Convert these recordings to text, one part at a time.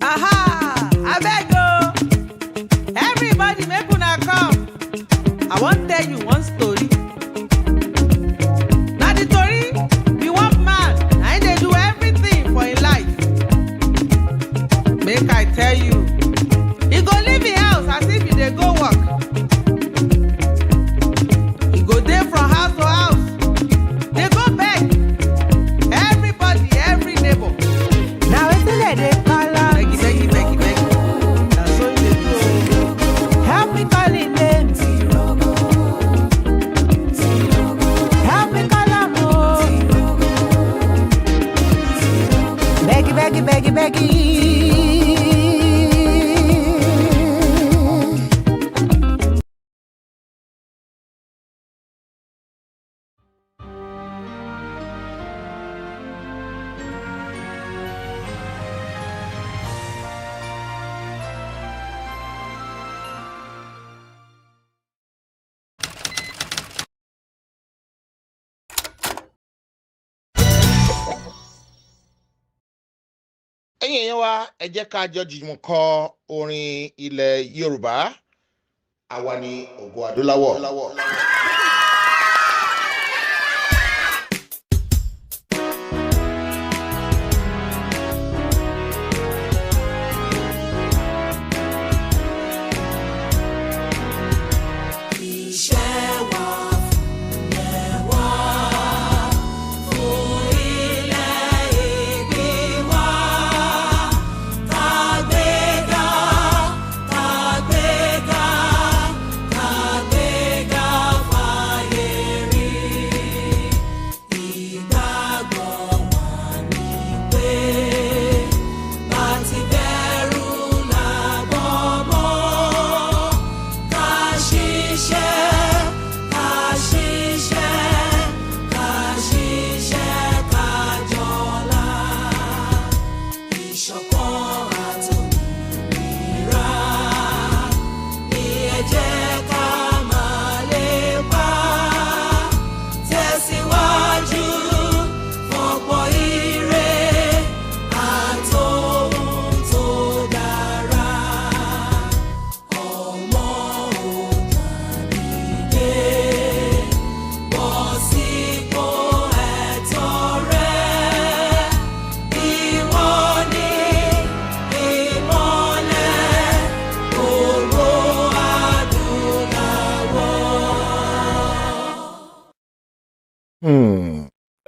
Aha! Abeg o! Everybody make una come. I wan tell you one story. Na the tori be one man na him dey do everything for him life. Make I tell you, he go leave him house as if he dey go work. He go dey from house to house, dey go beg everybody, every neighbor. Na wetin dem dey call am? Beg. Na so e dey do. Help me call him name. Help me call am o. Beggy. ẹ̀yin èèyàn wa ẹ jẹ́ ká jọ jùmọ̀ kọ orin ilẹ̀ Yorùbá àwa ni ògo adúláwọ̀.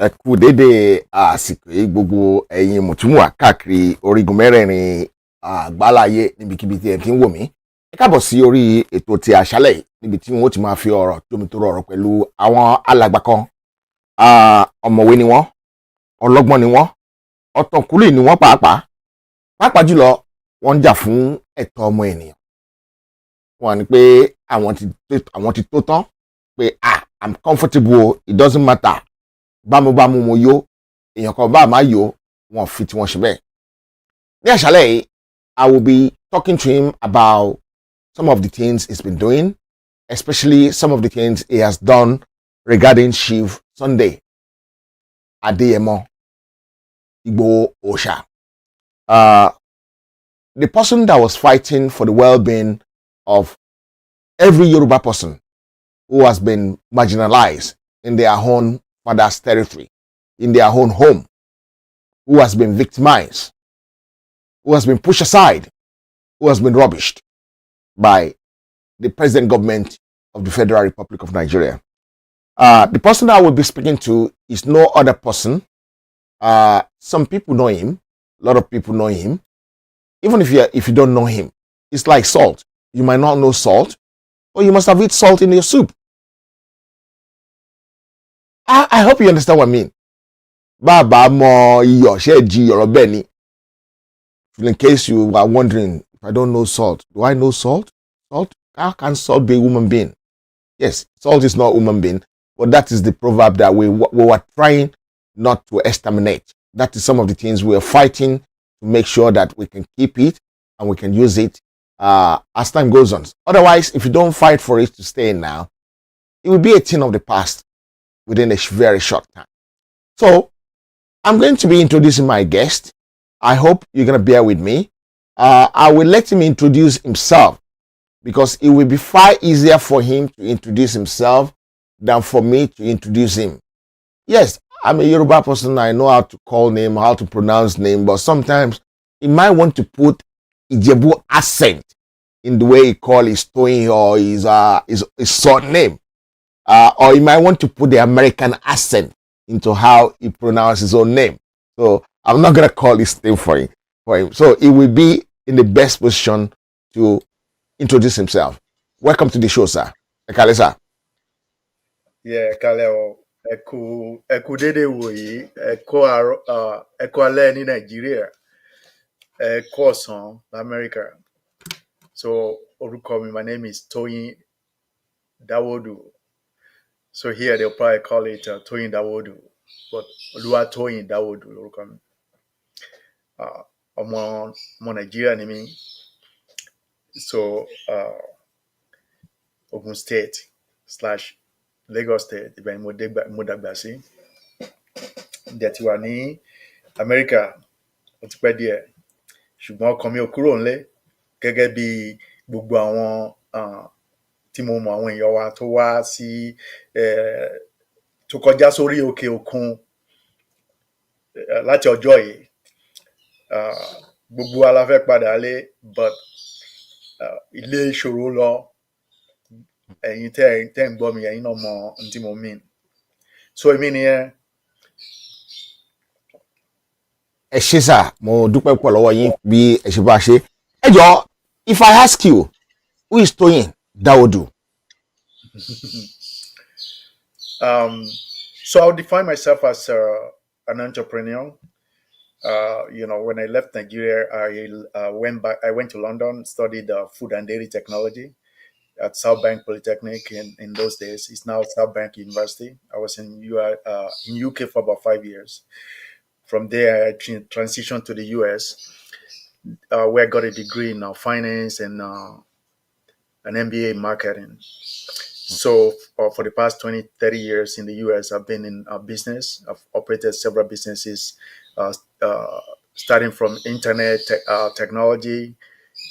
Ẹ kú dédé àsìkò yìí gbogbo ẹ̀yin mùtúmùwà káàkiri orígun mẹ́rẹ̀ẹ̀rin àgbáláyé níbikíbi tí ẹ ti ń wò mí. Ẹ káàbọ̀ sí orí ètò ti àṣálẹ́ yìí níbi tí wọ́n ti máa fi ọ̀rọ̀ tómitóró ọ̀rọ̀ pẹ̀lú àwọn alàgbà kan. Ọ̀mọ̀wé ni wọ́n, ọlọ́gbọ́n ni wọ́n, ọ̀tọ̀kùlú ni wọ́n pàápàá jùlọ wọ́n ń jà fún ẹ̀tọ́ ọmọ ènìyàn. Wọ́n ní pé àwọn ti tó tán pé I'm comfortable, it doesn't matter. Bámúbámú mo yó, èèyàn kan bá máa yó, wọn fi tí wọ́n ṣe bẹ́ẹ̀. Ní àṣálẹ́ yìí, I will be talking to him about some of the things he's been doing, especially some of the things he has done regarding Chief Sunday Adeyemo Igboho Osha. The person that was fighting for the well-being of every Yoruba person who has been marginalized in their own father's territory, in their own home, who has been victimized, who has been pushed aside, who has been rubbished by the present government of the Federal Republic of Nigeria. The person that I will be speaking to is no other person. Some people know him, a lot of people know him. Even if you don't know him, it's like salt. You might not know salt, or you must have eaten salt in your soup. I hope you understand what I mean. Baba mo iyo sheji Yoruba ni. In case you are wondering, if I don't know salt, do I know salt? Salt? How can salt be a human being? Yes, salt is not a human being, but that is the proverb that we were trying not to exterminate. That is some of the things we are fighting to make sure that we can keep it and we can use it as time goes on. Otherwise, if you don't fight for it to stay now, it will be a thing of the past within a very short time. So, I'm going to be introducing my guest. I hope you're going to bear with me. I will let him introduce himself because it will be far easier for him to introduce himself than for me to introduce him. Yes, I'm a Yoruba person. I know how to call name, how to pronounce name, but sometimes he might want to put Ijebu accent in the way he call his Toyin or his surname. Or he might want to put the American accent into how he pronounces his own name. So I'm not gonna call his name for him. So he will be in the best position to introduce himself. Welcome to the show, sir. Ekale, sir. Yeah, Kaleo, Eku Dede Woyi, Eku Ale ní Nigeria, Eku Osan, America. So, orúkọ mi, my name is Toyin Dawodu. So here they'll probably call it Toyin Dawodu, but Olúwa Toyin Dawodu lorúkọ mi. Ọmọ Nigeria ni mí. So, Ogun State / Lagos State, ibẹ̀ ni mo dàgbà sí. Dẹ̀ ti wà ní Amẹ́ríkà ó ti pẹ́ díẹ̀, ṣùgbọ́n ọkàn mi ò kúrò nílé gẹ́gẹ́ bí gbogbo àwọn tí mo mọ̀ àwọn èèyàn wa tó wá sí tó kọjá sórí òkè òkun láti ọjọ́ yìí. Gbogbo wa la fẹ́ padà lé, but ilé ìṣòro lọ. Ẹ̀yin tẹ́ ń gbọ́ mi, ẹ̀yin náà mọ ohun tí mo mean. So èmi nìyẹn. Ẹ ṣé sà, mo dúpẹ́ púpọ̀ lọ́wọ́ yín bí ẹ ṣe bá ṣe. Ẹ jọ̀ọ́, if I ask you, who is Toyin Dawodu? So I'll define myself as an entrepreneur. When I left Nigeria, I went to London, studied food and dairy technology at South Bank Polytechnic in those days. It's now South Bank University. I was in UK for about 5 years. From there, I transitioned to the US, where I got a degree in finance and an MBA in marketing. So for the past 20, 30 years in the US, I've been in business. I've operated several businesses, starting from internet technology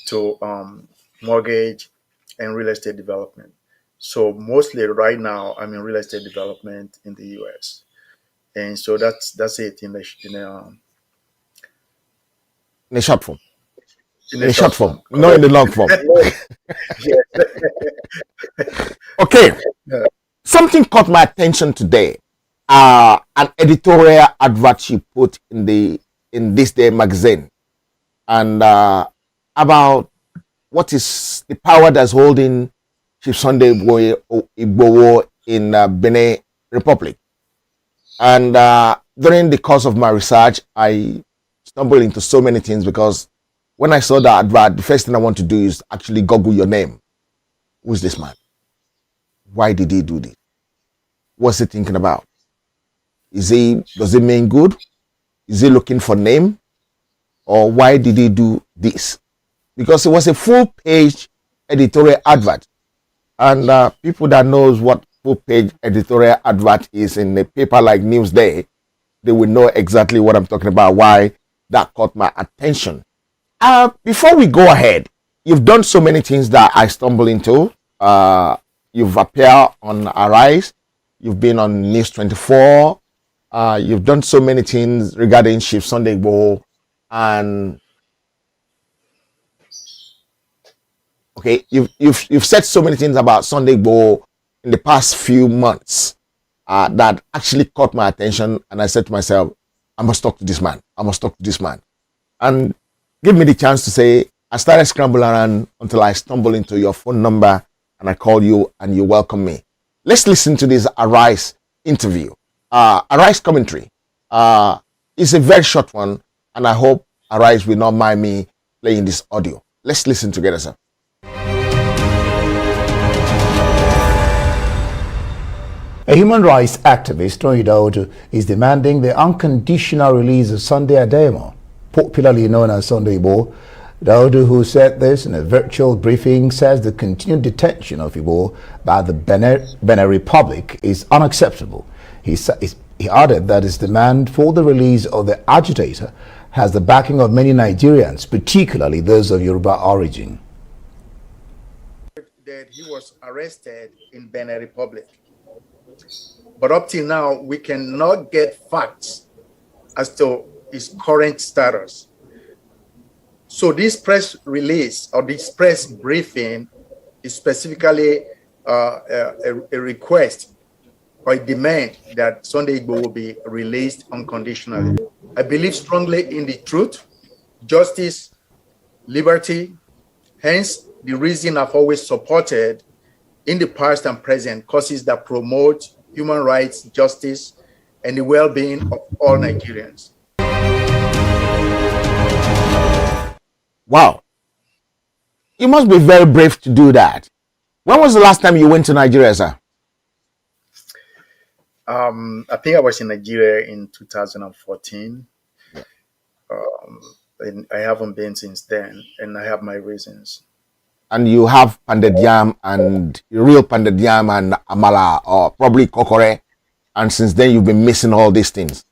to mortgage and real estate development. So mostly right now, I'm in real estate development in the US. And so that's it in the short form. In the short form, not in the long form. Okay. Yeah. Something caught my attention today. An editorial advert you put in This Day magazine, and about what is the power that's holding Chief Sunday Igboho in Benin Republic. And during the course of my research, I stumbled into so many things because when I saw that advert, the first thing I want to do is actually Google your name. Who's this man? Why did he do this? What's he thinking about? Does it mean good? Is he looking for name? Or why did he do this? Because it was a full-page editorial advert. And people that knows what full-page editorial advert is in a paper like Newsday, they will know exactly what I'm talking about, why that caught my attention. Before we go ahead, you've done so many things that I stumble into. You've appeared on Arise. You've been on News 24. You've done so many things regarding Chief Sunday Igboho. And okay, you've said so many things about Sunday Igboho in the past few months that actually caught my attention. And I said to myself, I must talk to this man. I must talk to this man. And give me the chance to say, I started scrambling around until I stumbled into your phone number and I called you and you welcomed me. Let's listen to this Arise interview. Arise commentary. It's a very short one, and I hope Arise will not mind me playing this audio. Let's listen together, sir. A human rights activist, Toyin Dawodu, is demanding the unconditional release of Sunday Adeyemo, popularly known as Sunday Igboho. Dawodu, who said this in a virtual briefing, says the continued detention of Igboho by the Benin Republic is unacceptable. He added that his demand for the release of the agitator has the backing of many Nigerians, particularly those of Yoruba origin. That he was arrested in Benin Republic. But up till now, we cannot get facts as to his current status. So this press release or this press briefing is specifically a request or a demand that Sunday Igboho will be released unconditionally. I believe strongly in the truth, justice, liberty. Hence, the reason I've always supported in the past and present causes that promote human rights, justice, and the well-being of all Nigerians. Wow. You must be very brave to do that. When was the last time you went to Nigeria, sir? I think I was in Nigeria in 2014. And I haven't been since then, and I have my reasons. And you have pounded yam and real pounded yam and amala or probably kokore, and since then you've been missing all these things.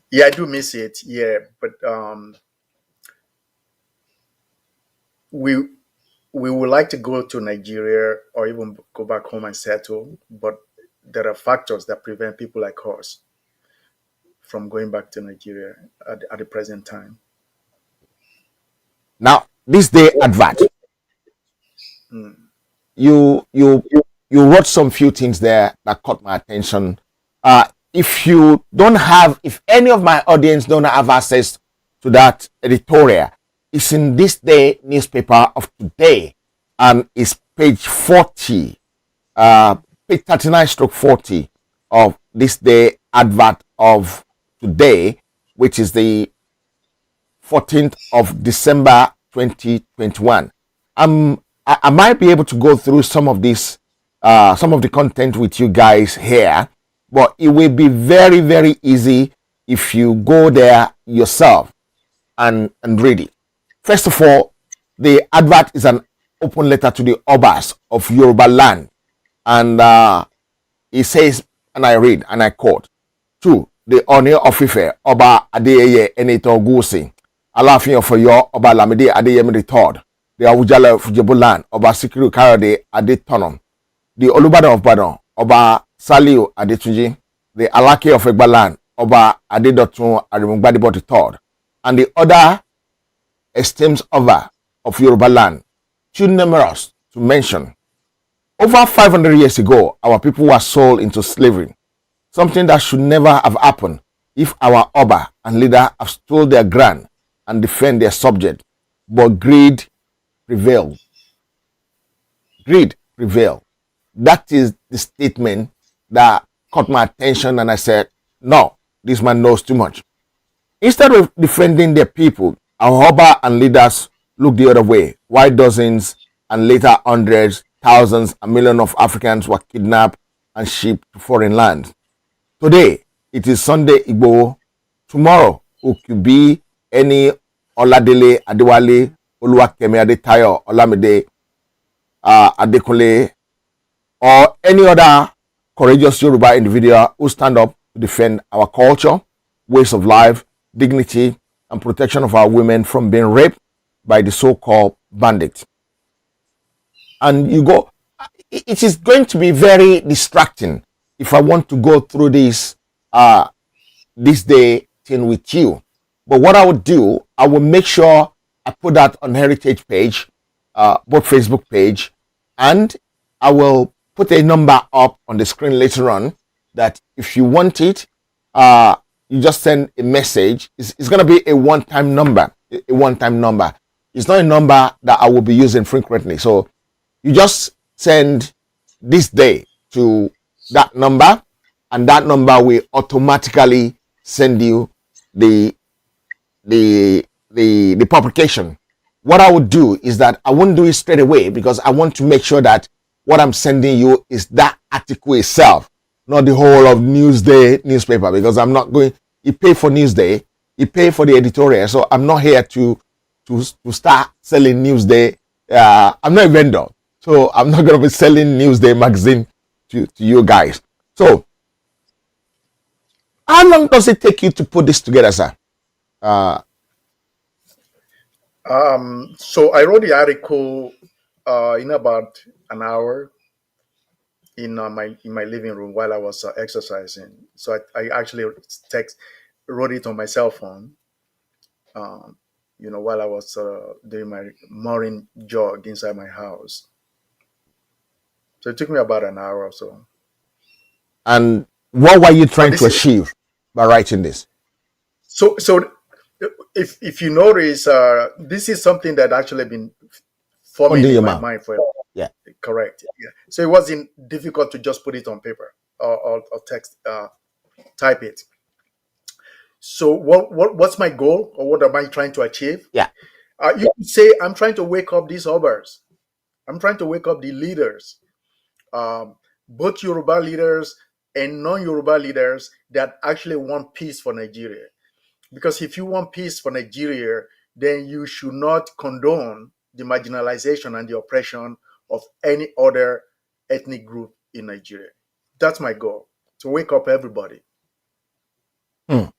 Yeah, I do miss it. Yeah, but we would like to go to Nigeria or even go back home and settle, but there are factors that prevent people like us from going back to Nigeria at the present time. Now, this day advert, you wrote some few things there that caught my attention. If any of my audience don't have access to that editorial, it's in this day newspaper of today, and it's page 40, page 39/40 of this day advert of today, which is the 14th of December 2021. I might be able to go through some of this, some of the content with you guys here, but it will be very, very easy if you go there yourself and read it. First of all, the advert is an open letter to the Obas of Yoruba land, and it says, and I read, and I quote, to the Oni of Ife, Oba Adeyeye Enitogusi, Aláàfin of Ọ̀yọ́ Ọba Lamidi Adeyemi III, the Awujale of Ijebu-land Ọba Sikiru Kayode Adetono, the Olubadan of Ibadan Ọba Saliu Adetunji, the Alake of Egba-land Ọba Adedotun Arimungbadebo III, and the other esteemed over of Yoruba land, too numerous to mention. Over 500 years ago, our people were sold into slavery, something that should never have happened if our Oba and leader have stole their ground and defend their subject. But greed prevailed. Greed prevailed. That is the statement that caught my attention, and I said, no, this man knows too much. Instead of defending their people, our Oba and leaders looked the other way. Why dozens and later hundreds, thousands, and millions of Africans were kidnapped and shipped to foreign lands. Today, it is Sunday Igboho. Tomorrow, it could be any Oladele Adewale, Oluwakemi Adetayo, Olamide Adekunle, or any other courageous Yoruba individual who stand up to defend our culture, ways of life, dignity, and protection of our women from being raped by the so-called bandits. And you go, it is going to be very distracting if I want to go through this day thing with you. But what I would do, I will make sure I put that on Heritage page, both Facebook page, and I will put a number up on the screen later on that if you want it, you just send a message. It's going to be a one-time number, It's not a number that I will be using frequently. So you just send this day to that number, and that number will automatically send you the publication. What I would do is that I won't do it straight away, because I want to make sure that what I'm sending you is that article itself, not the whole of Newsday newspaper, because I'm not going, you pay for Newsday, you pay for the editorial, so I'm not here to start selling Newsday. I'm not a vendor, so I'm not going to be selling Newsday magazine to you guys. So how long does it take you to put this together, sir? So I wrote the article in about an hour in my living room while I was exercising. So I actually wrote it on my cell phone. Um, while I was doing my morning jog inside my house. So it took me about an hour or so. And what were you So trying to achieve by writing this? So if you notice, this is something that actually been forming in my mind for yeah, correct. Yeah. So it wasn't difficult to just put it on paper or text, type it. So what's my goal or what am I trying to achieve? Yeah. You could say I'm trying to wake up these others. I'm trying to wake up the leaders, both Yoruba leaders and non-Yoruba leaders that actually want peace for Nigeria. Because if you want peace for Nigeria, then you should not condone the marginalization and the oppression of any other ethnic group in Nigeria. That's my goal, to wake up everybody. To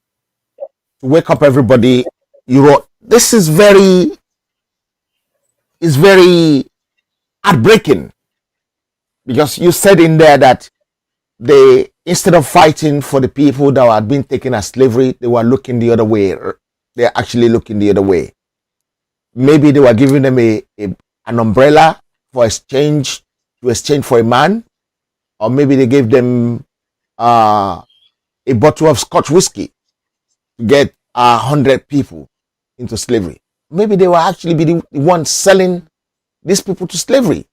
wake up everybody. You wrote, this is very heartbreaking, because you said in there that they, instead of fighting for the people that had been taken as slavery, they were looking the other way. They're actually looking the other way. Maybe they were giving them an umbrella for exchange, to exchange for a man, or maybe they gave them a bottle of Scotch whiskey to get 100 people into slavery. Maybe they were actually be the ones selling these people to slavery.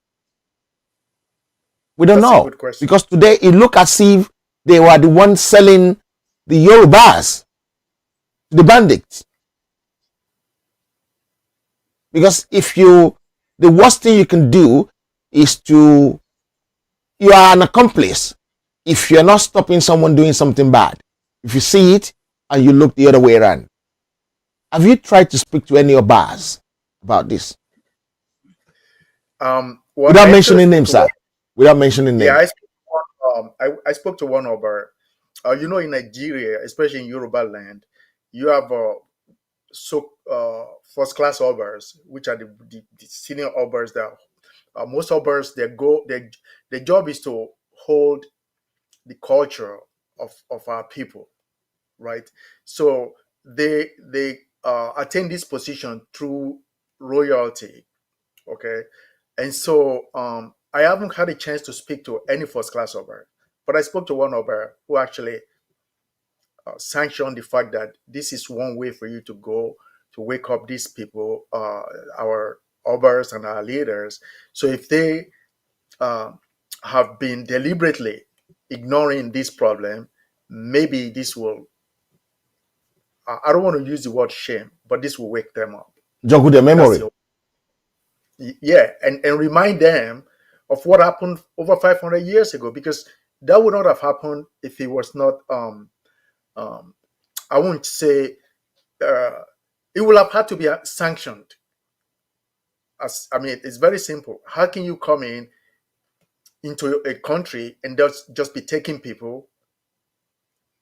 We don't know, because today it looked as if they were the ones selling the Yorubas, the bandits. Because the worst thing you can do is you are an accomplice if you're not stopping someone doing something bad. If you see it and you look the other way around. Have you tried to speak to any Obas about this? Without mentioning names, sir. Without mentioning names. Yeah, I spoke to one Oba. In Nigeria, especially in Yoruba land, you have first class Obas, which are the senior Obas. That most Obas, their job is to hold the culture of our people, right? So they attain this position through royalty, okay? And so I haven't had a chance to speak to any first class Oba, but I spoke to one Oba who actually sanctioned the fact that this is one way for you to go to wake up these people, our Obas and our leaders. So if they have been deliberately ignoring this problem, maybe this will, I don't want to use the word shame, but this will wake them up. Jog with their memory. Yeah, and remind them of what happened over 500 years ago, because that would not have happened if it was not, I won't say, it will have had to be sanctioned. It's very simple. How can you come into a country and just be taking people,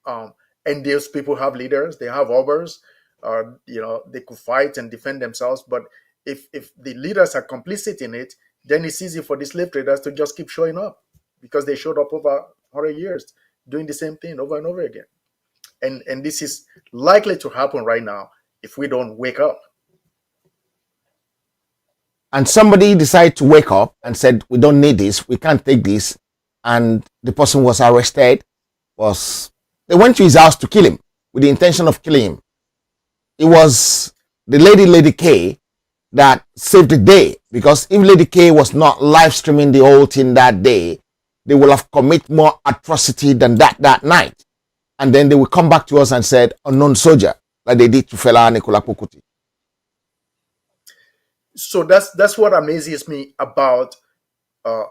and those people have leaders, they have Obas, they could fight and defend themselves, but if the leaders are complicit in it, then it's easy for the slave traders to just keep showing up, because they showed up over 100 years doing the same thing over and over again. And this is likely to happen right now if we don't wake up. And somebody decided to wake up and said, we don't need this, we can't take this. And the person was arrested. They went to his house to kill him with the intention of killing him. It was the Lady K that saved the day, because if Lady K was not live streaming the whole thing that day, they will have committed more atrocity than that night. And then they will come back to us and said, unknown soldier, like they did to Fela Anikulapo Kuti. So that's what amazes me about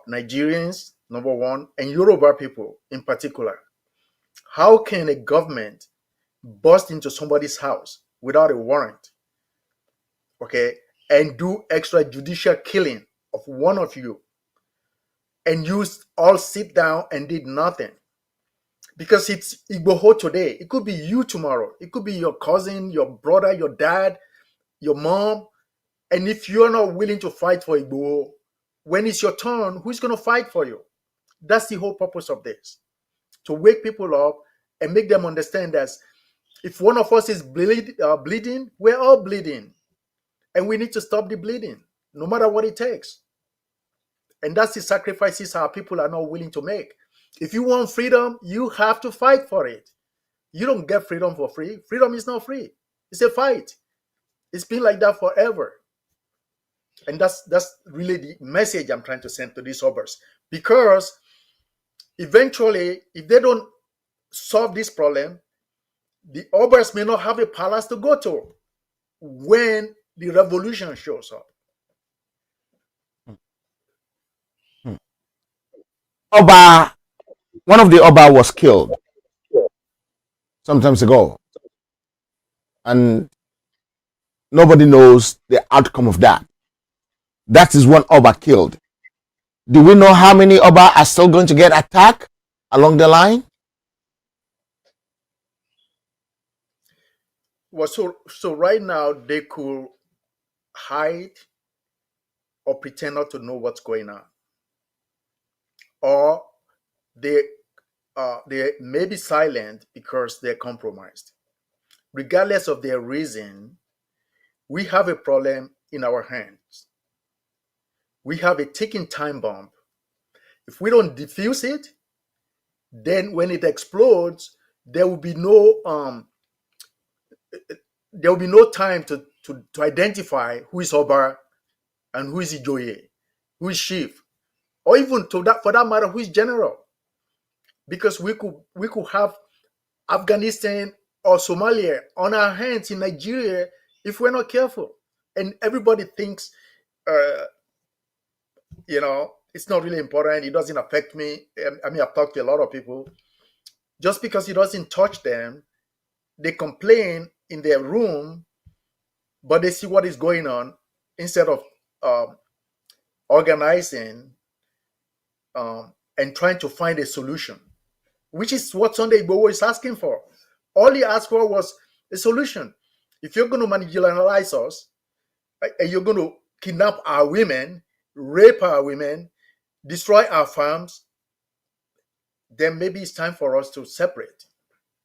Nigerians, number one, and Yoruba people in particular. How can a government bust into somebody's house without a warrant, okay, and do extrajudicial killing of one of you, and you all sit down and did nothing? because it's Igboho today. It could be you tomorrow. It could be your cousin, your brother, your dad, your mom. And if you're not willing to fight for Igboho, when it's your turn, who's going to fight for you? That's the whole purpose of this, to wake people up and make them understand that if one of us is bleeding, we're all bleeding. And we need to stop the bleeding, no matter what it takes. And that's the sacrifices our people are not willing to make. If you want freedom, you have to fight for it. You don't get freedom for free. Freedom is not free. It's a fight. It's been like that forever. And that's really the message I'm trying to send to these others. Because eventually, if they don't solve this problem, the others may not have a palace to go to when the revolution shows up. Oba, one of the Oba was killed some times ago, and nobody knows the outcome of that. That is one Oba killed. Do we know how many Oba are still going to get attacked along the line? Well, so right now they could hide or pretend not to know what's going on, or they may be silent because they're compromised. Regardless of their reason, we have a problem in our hands. We have a ticking time bomb. If we don't defuse it, then when it explodes, there will be no time to identify who is Oba and who is Ijoye, who is chief, or even for that matter, who is general. Because we could have Afghanistan or Somalia on our hands in Nigeria if we're not careful. And everybody thinks, it's not really important. It doesn't affect me. I mean, I've talked to a lot of people. Just because it doesn't touch them, they complain in their room, but they see what is going on instead of organizing and trying to find a solution, which is what Sunday Igboho is asking for. All he asked for was a solution. If you're going to marginalize us, and you're going to kidnap our women, rape our women, destroy our farms, then maybe it's time for us to separate.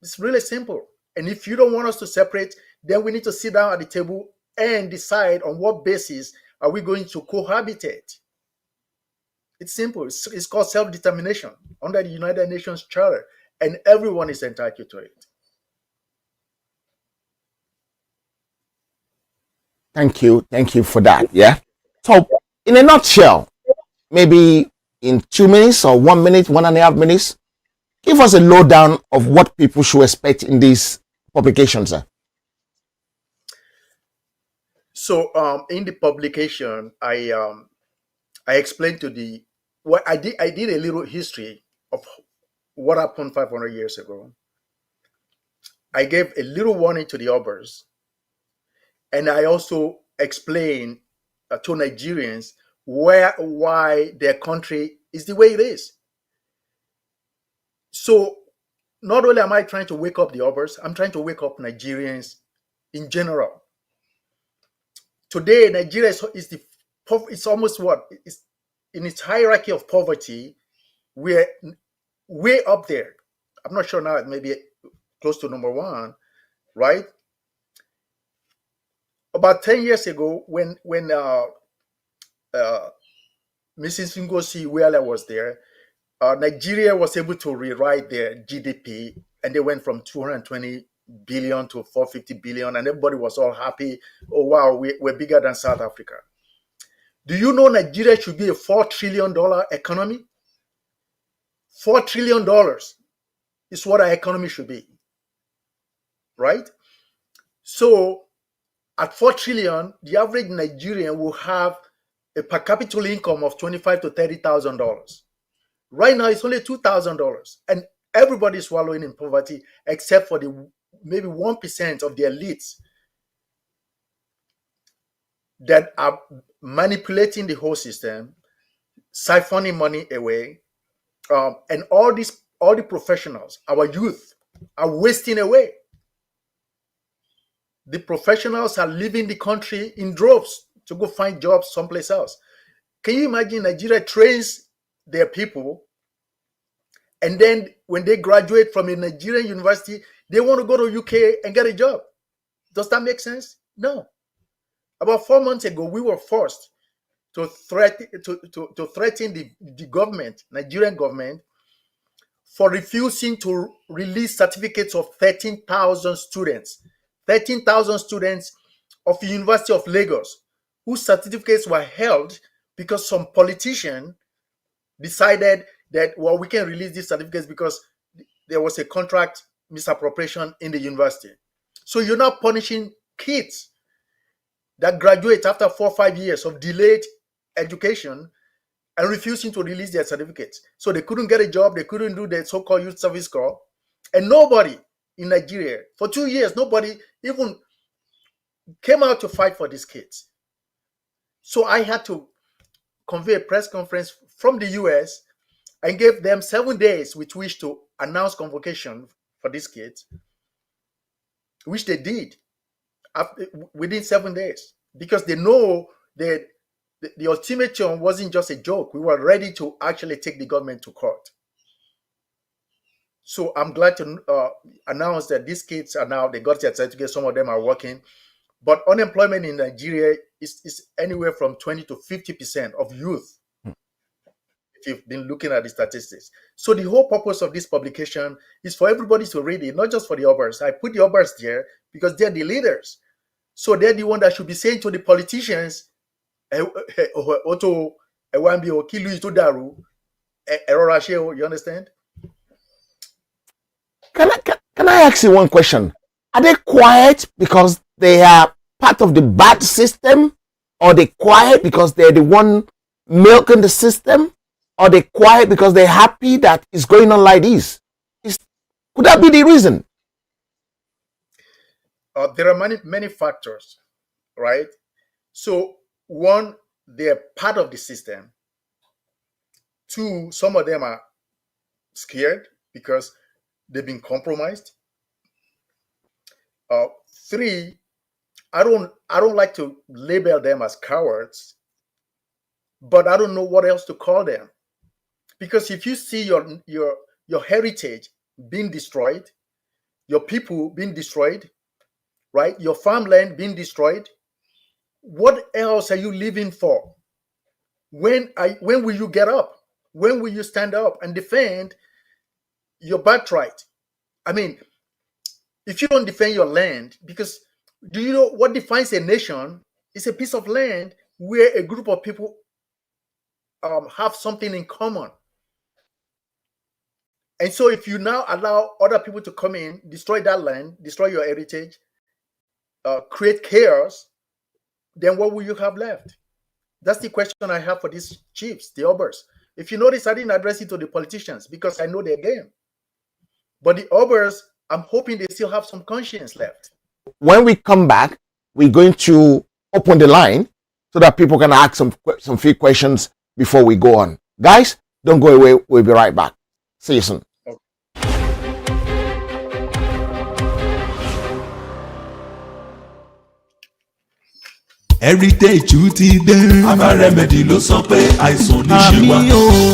It's really simple. And if you don't want us to separate, then we need to sit down at the table and decide on what basis are we going to cohabitate. It's simple. It's called self-determination under the United Nations Charter, and everyone is entitled to it. Thank you for that. Yeah. So, in a nutshell, maybe in 2 minutes or 1 minute, 1.5 minutes, give us a lowdown of what people should expect in these publications, sir. So, in the publication, I explained I did a little history of what happened 500 years ago. I gave a little warning to the others, and I also explained to Nigerians why their country is the way it is. So not only am I trying to wake up the others, I'm trying to wake up Nigerians in general. Today, Nigeria it's almost it's in its hierarchy of poverty, we're way up there. I'm not sure now, it may be close to number one, right? About 10 years ago, when Mrs. Ngozi Iweala was there, Nigeria was able to rewrite their GDP, and they went from 220 billion to 450 billion, and everybody was all happy. Oh, wow, we're bigger than South Africa. Do you know Nigeria should be a $4 trillion economy? $4 trillion is what our economy should be, right? So at 4 trillion, the average Nigerian will have a per capita income of $25,000 to $30,000. Right now, it's only $2,000, and everybody is swallowing in poverty except for the maybe 1% of the elites that are manipulating the whole system, siphoning money away, and all these all the professionals, our youth, are wasting away. The professionals are leaving the country in droves to go find jobs someplace else. Can you imagine Nigeria trains their people, and then when they graduate from a Nigerian university, they want to go to UK and get a job? Does that make sense? No. About 4 months ago, we were forced to threaten the government, Nigerian government, for refusing to release certificates of 13,000 students. 13,000 students of the University of Lagos, whose certificates were held because some politician decided that, well, we can release these certificates because there was a contract misappropriation in the university. So you're not punishing kids that graduate after 4 or 5 years of delayed education and refusing to release their certificates. So they couldn't get a job, they couldn't do the so-called youth service corps, and nobody in Nigeria, for 2 years, nobody even came out to fight for these kids. So I had to convey a press conference from the US and gave them 7 days with which to announce convocation for these kids, which they did within 7 days, because they know that the ultimatum wasn't just a joke. We were ready to actually take the government to court. So I'm glad to announce that these kids are now, they got their certificate, some of them are working, but unemployment in Nigeria is anywhere from 20 to 50% of youth, if you've been looking at the statistics. So the whole purpose of this publication is for everybody to read it, not just for the Obers. I put the Obers there because they're the leaders. So they're the one that should be saying to the politicians, you understand? Can I ask you one question? Are they quiet because they are part of the bad system? Or they quiet because they're the one milking the system? Or they quiet because they're happy that it's going on like this? Could that be the reason? There are many factors, right? So one, they're part of the system. Two, some of them are scared because they've been compromised. Three, I don't like to label them as cowards, but I don't know what else to call them. Because if you see your heritage being destroyed, your people being destroyed, right? Your farmland being destroyed, what else are you living for? When will you get up? When will you stand up and defend your birthright? I mean, if you don't defend your land, because do you know what defines a nation? It's a piece of land where a group of people have something in common. And so if you now allow other people to come in, destroy that land, destroy your heritage, create chaos, then what will you have left? That's the question I have for these chiefs, the Obers. If you notice, I didn't address it to the politicians because I know their game. But the Obers, I'm hoping they still have some conscience left. When we come back, we're going to open the line so that people can ask some few questions before we go on. Guys, don't go away. We'll be right back. See you soon. Okay. heritage ti dé. Aba Remedy ló sọ pé àìsàn ní ṣe wá.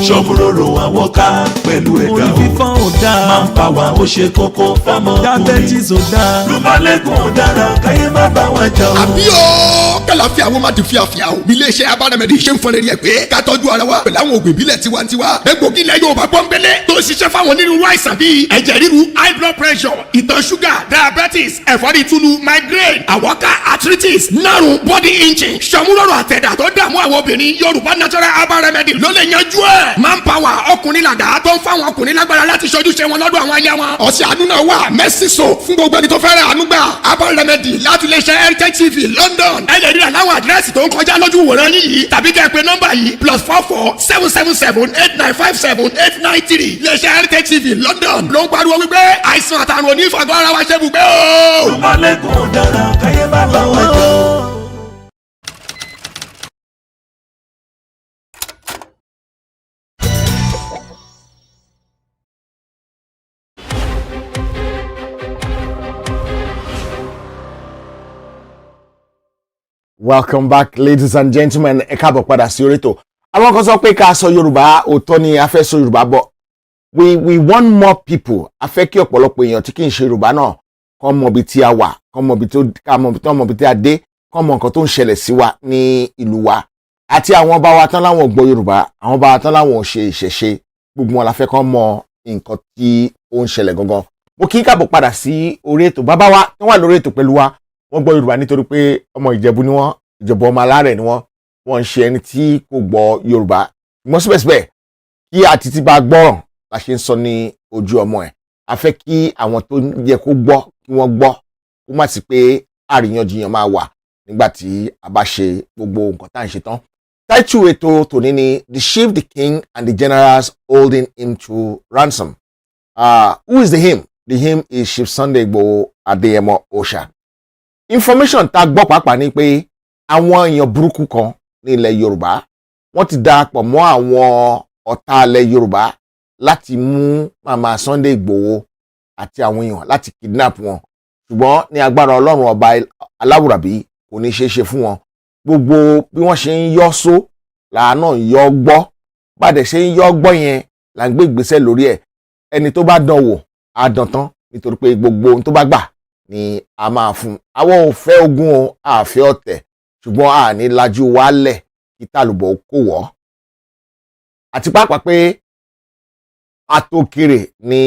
ṣọ́múròrò àwọn ká pẹ̀lú ẹ̀dá o. orí fífọ́ ò dáa. máa ń pa wá ó ṣe kókó fámọ́ ọkùnrin. diabetes ò dáa. rúmọ́lẹ́gùn ò dára káyé má bá wa jà o. àbí o kàlàfíà wọn máa ti fi àfíà o. bí iléeṣẹ́ Aba Remedy ṣe ń fọn rẹ̀ pé ká tọ́jú ara wa pẹ̀lú àwọn òògùn ìbílẹ̀ tiwantiwa. egbògi ilẹ̀ Yorùbá pọ́nbélé tó ṣiṣẹ́ fáwọn onírúurú àìsàn bíi ẹ̀jẹ̀ ríru, high blood pressure, ìtọ̀ ṣúgà, diabetes, ẹ̀fọ́rí túlù, migraine, àwọ̀ká, arthritis, nárùn, body inching, ṣàmúlòrò àtẹ̀dá tó dààmú àwọn obìnrin. Yorùbá natural Aba Remedy ló lè yanjú ẹ̀. manpower ọkùnrin làdá tó ń fáwọn ọkùnrin lágbára láti ṣojúṣe wọn lọ́dọ̀ àwọn aya wọn. ọ̀sẹ̀ àánú náà wà mercy soap fún gbogbo ẹni tó fẹ́ràn àánú gbà. Aba Remedy láti lè ṣe heritage tv London. ẹ lè rí àláwọ̀ àdírẹ́sì tó ń kọjá lójú wòran yìí tàbí kẹ́ ẹ pè nọ́mbà yìí +44 777 8957 893. lè ṣe heritage tv London ló ń pariwo wípé àìsàn àtàrùn onífàgọ́ ara wa ṣe bùgbé o. rúmọ́lẹ́gùn dára káyé má bá wa jà o. Welcome back, ladies and gentlemen. Ẹ káàbọ̀ padà sí orí ètò. Àwọn kan sọ pé ká sọ Yorùbá, òótọ́ ni a fẹ́ sọ Yorùbá bọ̀. We want more people. A fẹ́ kí ọ̀pọ̀lọpọ̀ èèyàn tí kì í ṣe Yorùbá náà kàn mọ̀ bí tí a wà, kàn mọ̀ bí tí a dé, kàn mọ̀ nǹkan tó ń ṣẹlẹ̀ sí wa ní ìlú wa. Àti àwọn ọba wa tán láwọn gbọ́ Yorùbá, àwọn ọba wa tán láwọn ò ṣe ìṣẹ̀ṣe. Gbogbo wọn la fẹ́ kàn mọ̀ nǹkan tí ó ń ṣẹlẹ̀ gangan. Mo kí káàbọ̀ padà sí orí ètò. Bàbá wa tán wà lórí ètò pẹ̀lú wa. Wọ́n gbọ́ Yorùbá nítorí pé ọmọ Ìjẹ̀bú ni wọ́n, Ìjẹ̀bú ọmọ alárẹ̀ ni wọ́n ń ṣe ẹni tí kò gbọ́ Yorùbá. Ṣùgbọ́n síbẹ̀síbẹ̀ kí àti tí bá gbọ́ràn la ṣe ń sọ ní ojú ọmọ ẹ̀. A fẹ́ kí àwọn tó yẹ kó gbọ́ kí wọ́n gbọ́, kó má sí pé àríyànjiyàn máa wà nígbà tí a bá ṣe gbogbo nǹkan tá à ń ṣe tán. Title ètò tòní ni The Chief, the King and the Generals Holding Him to Ransom. Who is the him? The him is Chief Sunday Igboho Adeyemo Osha. Information tá gbọ́ pàápàá ni pé àwọn èèyàn burúkú kan ní ilẹ̀ Yorùbá wọ́n ti darapọ̀ mọ́ àwọn ọ̀tá ilẹ̀ Yorùbá láti mú màmá Sunday Igboho àti àwọn èèyàn láti kidnap wọn, ṣùgbọ́n ní agbára Ọlọ́run ọba aláwùrábí kò ní ṣeé ṣe fún wọn. Gbogbo bí wọ́n ṣe ń yọ́ só làánà yọ́ gbọ́, bàdẹ̀ ṣe ń yọ́ gbọ́ yẹn là ń gbé ìgbésẹ̀ lórí ẹ̀. Ẹni tó bá dán wò á dán tán, nítorí pé gbogbo ohun tó bá gbà ni a máa fún. Àwọn ò fẹ́ ogun o, a fẹ́ ọ̀tẹ̀, ṣùgbọ́n a ní lajú wálẹ̀ kí tàlùbọ̀ kó wọ́. Àti pàápàá pé àtòkèrè ni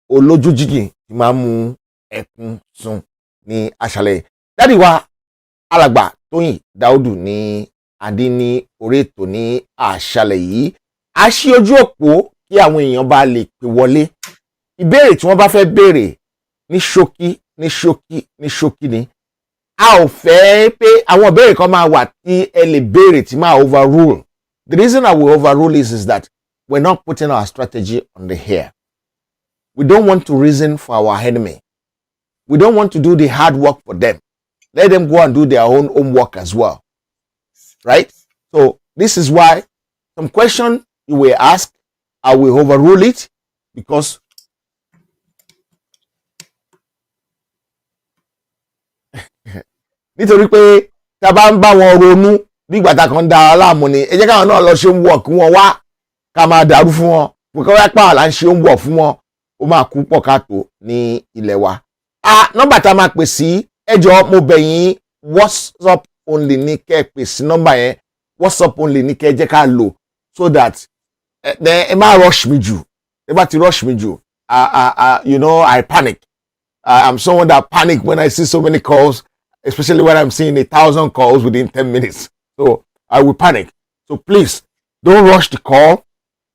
olójú jíjìn ti máa ń mú ẹkún sùn ní àṣálẹ́. Dádì wa alàgbà Tóyìn Dáúdù ní adé ní orí ètò ní àṣálẹ́ yìí. A ṣí ojú òpó kí àwọn èèyàn bá lè pè wọlé. Ìbéèrè tí wọ́n bá fẹ́ béèrè ní ṣókí ni. A ò fẹ́ pé àwọn ìbéèrè kan máa wà tí ẹ lè béèrè tí máa overrule. The reason I will overrule is that we're not putting our strategy on the air. We don't want to reason for our enemy. We don't want to do the hard work for them. Let them go and do their own homework as well. Right? So this is why some question you will ask, I will overrule it because nítorí pé tá a bá ń bá wọn ronú bí ìgbà tá a kàn da aláàmú ni, ẹ jẹ́ káwọn náà lọ ṣe homework wọn wá ká máa dàrú fún wọn. Because wọ́n pààlà là ń ṣe homework fún wọn, ó máa kú pọ̀ káàtó ní ilẹ̀ wa. Nọ́mbà tá a máa pè sí, ẹ jọ̀ọ́ mo bẹ̀ yín, WhatsApp only ní kẹ́ ẹ pè sí nọ́mbà yẹn, WhatsApp only ní kẹ́ ẹ jẹ́ ká lò so that ẹ má rush mi jù. Ẹ bá ti rush mi jù, you know, I panic. I'm someone that panic when I see so many calls, especially when I'm seeing 1,000 calls within 10 minutes. So I will panic. So please don't rush the call.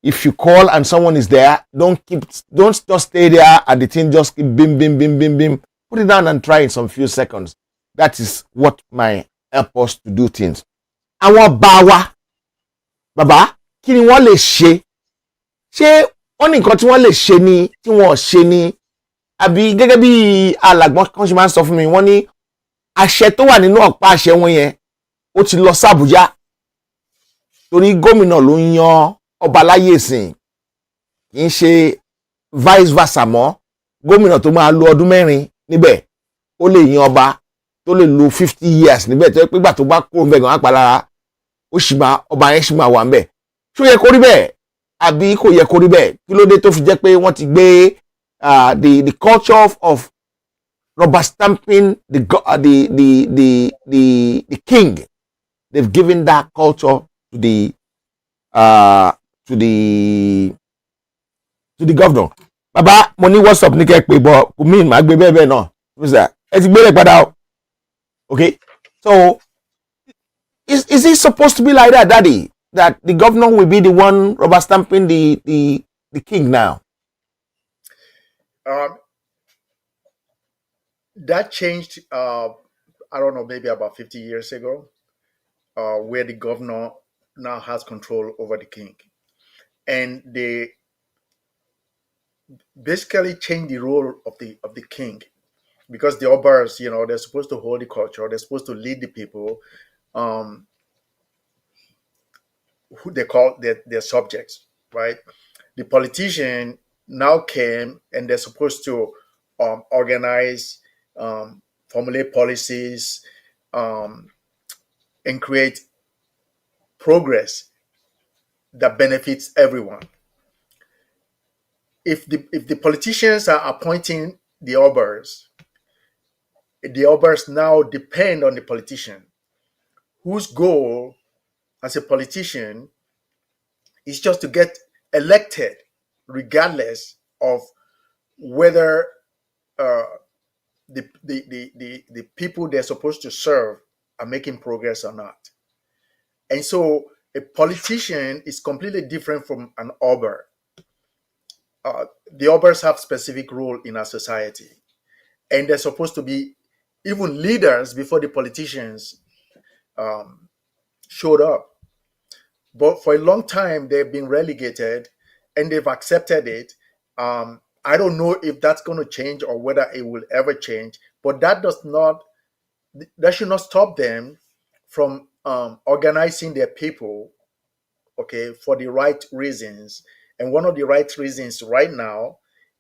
If you call and someone is there, don't just stay there and the thing just keep bim, bim, bim, bim, bim. Put it down and try in some few seconds. That is what might help us to do things. Àwọn bá wa, bàbá, kí ni wọ́n lè ṣe? Ṣé wọ́n ní nǹkan tí wọ́n lè ṣe ni tí wọ́n ṣe ni? Àbí gẹ́gẹ́ bí alàgbọ́n kan ṣe máa ń sọ fún mi, wọ́n ní àṣẹ tó wà nínú ọ̀pá àṣẹ wọn yẹn ó ti lọ sí Àbújá torí gómìnà ló ń yan ọba láyé ìsìn, kì í ṣe vice versa mọ́. Gómìnà tó máa lo ọdún 4 níbẹ̀ ó lè yan ọba tó lè lo 50 years níbẹ̀ tó yẹ pé ìgbà tó bá kúrò níbẹ̀ gan-an palára ó sì máa, ọba yẹn sì máa wà níbẹ̀. Ṣó yẹ kó rí bẹ́ẹ̀ àbí kò yẹ kó rí bẹ́ẹ̀? Kí ló dé tó fi jẹ́ pé wọ́n ti gbé the culture of rubber stamping the king? They've given that culture to the governor. Bàbá mo ní WhatsApp ní kẹ́ pé bọ̀ kò mí màá gbé bẹ́ẹ̀ náà. Ẹ ti gbélé padà o. Okay, so is it supposed to be like that, Daddy? That the governor will be the one rubber stamping the king now? That changed, I don't know, maybe about 50 years ago, where the governor now has control over the king. And they basically changed the role of the king, because the obers, you know, they're supposed to hold the culture, they're supposed to lead the people, who they call their subjects, right? The politician now came and they're supposed to organize, formulate policies, and create progress that benefits everyone. If the politicians are appointing the obers now depend on the politician, whose goal as a politician is just to get elected, regardless of whether the people they're supposed to serve are making progress or not. And so a politician is completely different from an ober. The obers have specific role in our society, and they're supposed to be even leaders before the politicians showed up. But for a long time, they've been relegated, and they've accepted it. I don't know if that's going to change or whether it will ever change, but that should not stop them from organizing their people, okay, for the right reasons. And one of the right reasons right now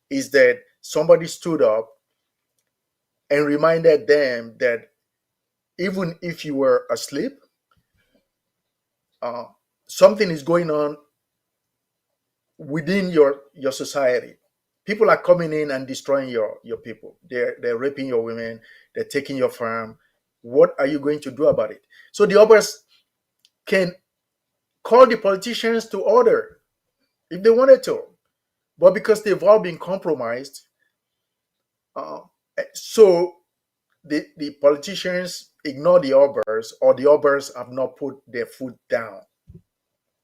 is that somebody stood up and reminded them that even if you were asleep, something is going on within your society. People are coming in and destroying your people. They're raping your women. They're taking your farm. What are you going to do about it? So the others can call the politicians to order if they wanted to, but because they've all been compromised, so the politicians ignore the obers, or the obers have not put their foot down.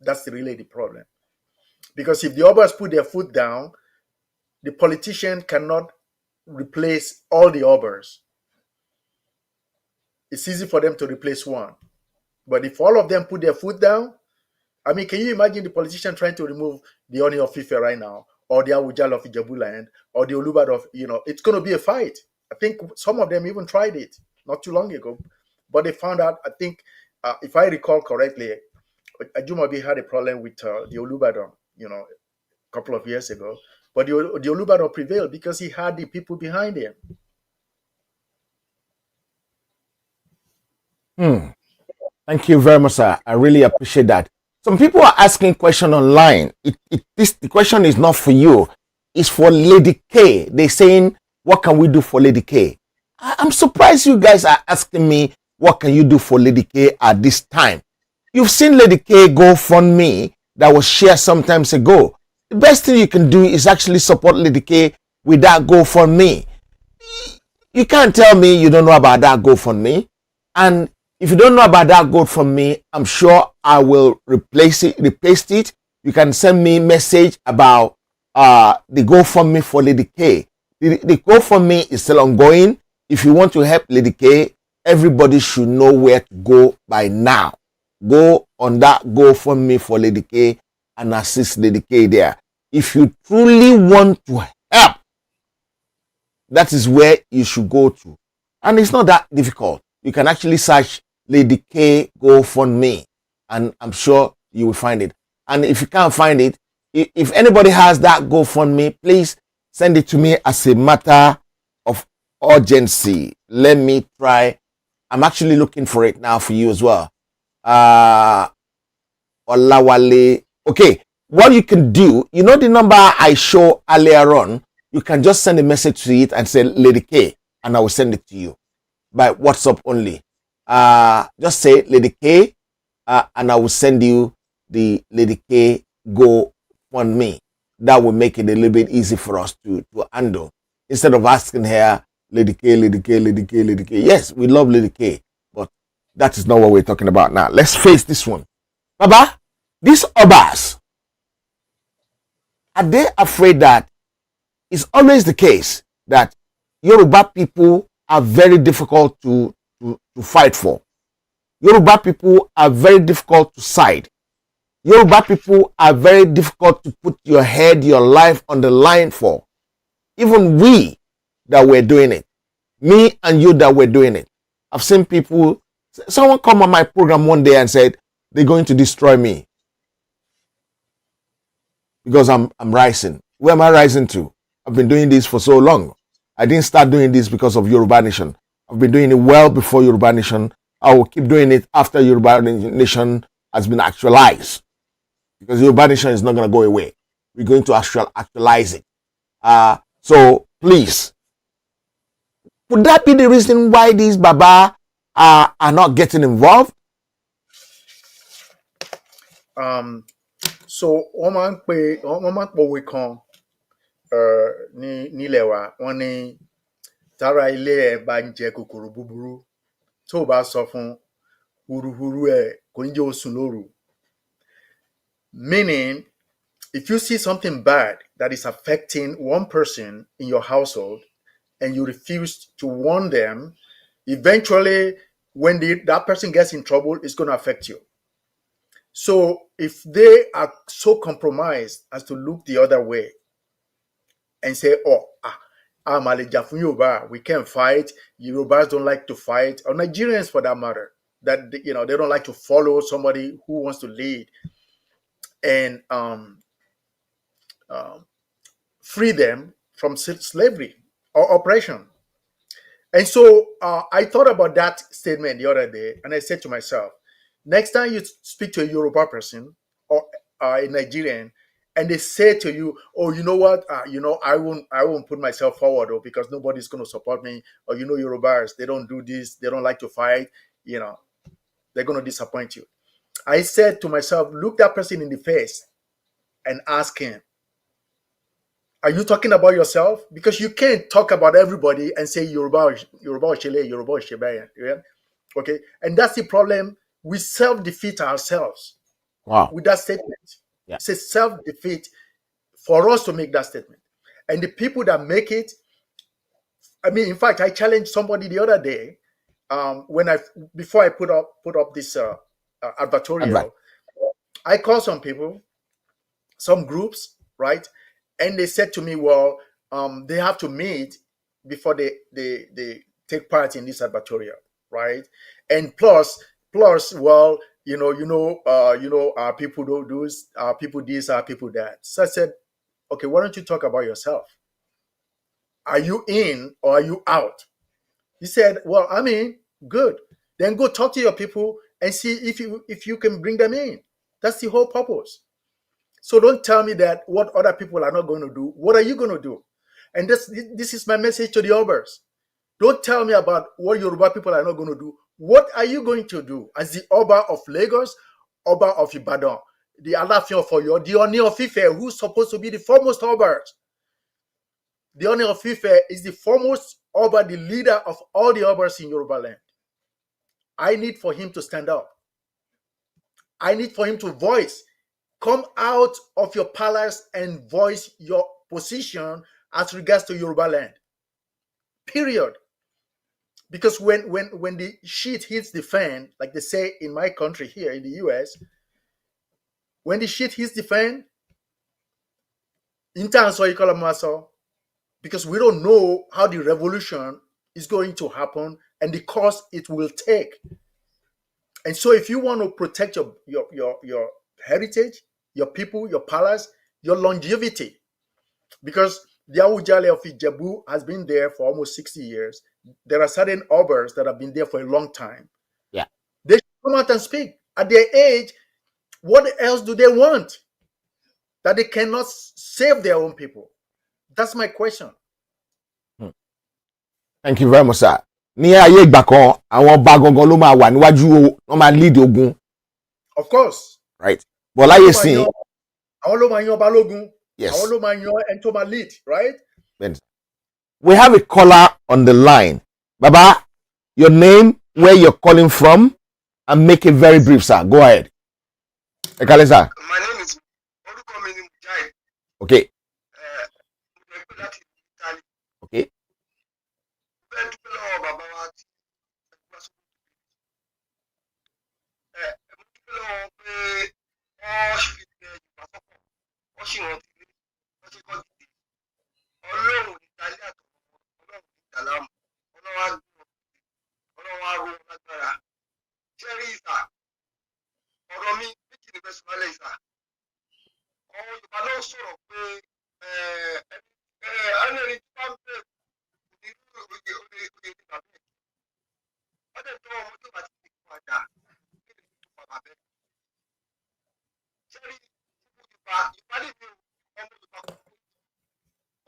That's really the problem. Because if the obers put their foot down, the politician cannot replace all the obers. It's easy for them to replace one. But if all of them put their foot down, I mean, can you imagine the politician trying to remove the Oni of Ife right now, or the Awujal of Ijagbara, or the Olubad of, it's going to be a fight. I think some of them even tried it not too long ago, but they found out, I think, if I recall correctly, Ajumabi had a problem with the Olubadon, a couple of years ago. But the Olubadon prevailed because he had the people behind him. Thank you very much, sir. I really appreciate that. Some people are asking question online. The question is not for you. It's for Lady K. They're saying, what can we do for Lady K? I'm surprised you guys are asking me, what can you do for Lady K at this time? You've seen Lady K GoFundMe that was shared some times ago. The best thing you can do is actually support Lady K with that GoFundMe. You can't tell me you don't know about that GoFundMe. And if you don't know about that GoFundMe, I'm sure I will replace it. You can send me a message about the GoFundMe for Lady K. The GoFundMe is still ongoing. If you want to help Lady K, everybody should know where to go by now. Go on that GoFundMe for Lady K and assist Lady K there. If you truly want to help, that is where you should go to. And it's not that difficult. You can actually search Lady K GoFundMe, and I'm sure you will find it. And if you can't find it, if anybody has that GoFundMe, please send it to me as a matter of urgency. Let me try. I'm actually looking for it now for you as well. Olawale. Okay, what you can do, the number I show earlier on, you can just send a message to it and say Lady K, and I will send it to you by WhatsApp only. Just say Lady K, and I will send you the Lady K GoFundMe. That will make it a little bit easy for us to handle. Instead of asking her, Lady K, Lady K, Lady K, Lady K. Yes, we love Lady K, but that is not what we're talking about now. Let's face this one. Baba, these Obas, are they afraid that it's always the case that Yoruba people are very difficult to fight for? Yoruba people are very difficult to side. Yoruba people are very difficult to put your head, your life on the line for. Even we that were doing it, me and you that were doing it. I've seen people, someone come on my program one day and said, they're going to destroy me because I'm rising. Where am I rising to? I've been doing this for so long. I didn't start doing this because of Yoruba Nation. I've been doing it well before Yoruba Nation. I will keep doing it after Yoruba nation has been actualized. Because Yoruba nation is not going to go away. We're going to actualize it. So please, would that be the reason why these Baba are not getting involved? So wọ́n máa ń pòwe kan nílẹ̀ wa, wọ́n ní tára ilé ẹ̀ bá ń jẹ kòkòrò búburú tó bá sọ fún huruhuru ẹ̀ kò ní jẹ́ ó sùn lóru. Meaning, if you see something bad that is affecting one person in your household and you refuse to warn them, eventually when that person gets in trouble, it's going to affect you. So if they are so compromised as to look the other way and say, I'm Aleja from Yoruba, we can't fight, Yorubas don't like to fight, or Nigerians for that matter, that they don't like to follow somebody who wants to lead and free them from slavery or oppression. And so I thought about that statement the other day, and I said to myself, next time you speak to a Yoruba person or a Nigerian, and they say to you, "Oh, you know what? I won't put myself forward, or because nobody's going to support me, or Yorubas, they don't do this, they don't like to fight, they're going to disappoint you." I said to myself, look that person in the face and ask him, are you talking about yourself? Because you can't talk about everybody and say Yoruba Oshele, Yoruba Oshebe. Yeah? Okay. And that's the problem. We self-defeat ourselves with that statement. Yeah. It's a self-defeat for us to make that statement. And the people that make it, in fact, I challenged somebody the other day before I put up this advertorial. I called some people, some groups, right? And they said to me, well, they have to meet before they take part in this advertorial, right? And plus, well, people don't do this, people this, people that. So I said, okay, why don't you talk about yourself? Are you in or are you out? He said, well, I'm in. Good. Then go talk to your people and see if you can bring them in. That's the whole purpose. So don't tell me that what other people are not going to do. What are you going to do? And this is my message to the Obers. Don't tell me about what Yoruba people are not going to do. What are you going to do as the Oba of Lagos, Oba of Ibadan, the Alafin of Oyo, the Oni of Ife, who's supposed to be the foremost Obers? The Oni of Ife is the foremost Oba, the leader of all the Obers in Yoruba land. I need for him to stand up. I need for him to voice. Come out of your palace and voice your position as regards to Yoruba land. Period. Because when the shit hits the fan, like they say in my country here in the US, when the shit hits the fan, because we don't know how the revolution is going to happen and the cost it will take. And so if you want to protect your heritage, your people, your palace, your longevity, because the Awujale of Ijabu has been there for almost 60 years. There are certain Obers that have been there for a long time. Yeah. They should come out and speak. At their age, what else do they want? That they cannot save their own people? That's my question. Thank you very much, sir. Ní ayé ìgbà kan, àwọn ọba gangan ló máa wà níwájú, wọ́n máa lead ogun. Of course. Right. But láyé sìn. Àwọn ló máa yan balógun. Yes. Àwọn ló máa yan ẹni tó máa lead, right? We have a caller on the line. Baba, your name, where you're calling from, and make it very brief, sir. Go ahead. Ekale, sir. My name is Mujai. Okay. Okay.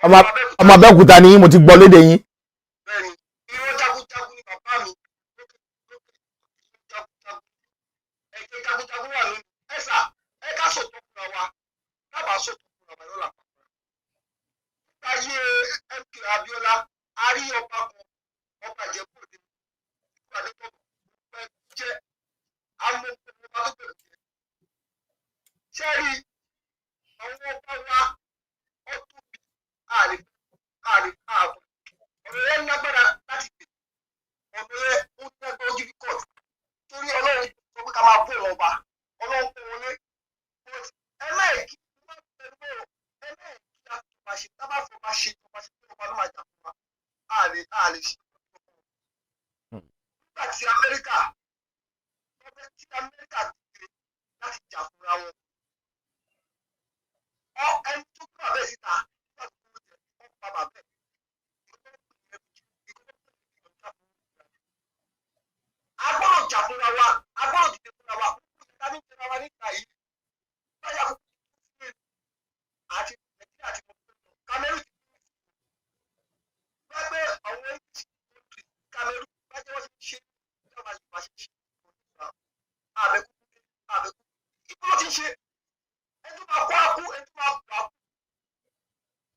ọmọ Abẹ́òkúta ni mo ti gbọ́ lédè yín. bẹ́ẹ̀ni irọ́ jagunjagun ni bàbá mi jagunjagun ẹ̀jẹ̀ jagunjagun wà lónìí ẹ̀sà ẹ̀ka sọ̀tọ̀ fúnra wa dábàá sọ̀tọ̀ fúnra wa lọ́la. ayé MK Abiola a rí ọba kan ọba Ìjẹ̀bú Òde ìlú Adétọ́nà pẹ́ jẹ́ amóhùn ọba tó bẹ̀rẹ̀ jẹ́. sẹ́rí àwọn ọba wa ọdún bíi ààrẹ ààbò ọ̀rọ̀ yẹn lágbára láti pè ọ̀rọ̀ yẹn ó lágbára ojú ní kọ́ọ̀tù torí Ọlọ́run sọ pé ká máa bó wọn ọba Ọlọ́run kó wọn lé ẹlẹ́ẹ̀kí wọ́n bẹ̀rù bọ̀rọ̀ ẹlẹ́ẹ̀kí láti máa ṣe tá bá fọ máa ṣe tó máa ṣe tó ọba ló máa jà fún wa ààrẹ ṣe nígbà tí Amẹ́ríkà dìde láti jà fúnra wọn ẹni tó kúrò abẹ́ síta nígbà tó kúrò jẹ ọ̀pá bàbẹ́ agbọ́dọ̀ jà fúnra wa agbọ́dọ̀ dìde fúnra wa kúkúta ní ìjọba wa nígbà yìí báyà kúkú sílẹ̀ àti Nàìjíríà àti Cameroon ti kúrò wọ́n gbé àwọn English country Cameroon bájẹ́ wọ́n ti ṣe ìjọba Yorùbá ṣe ṣe àbẹ̀kú ìgbọ́n ti ṣe ẹni tó máa kó àkú ẹni tó máa bọ̀ àkú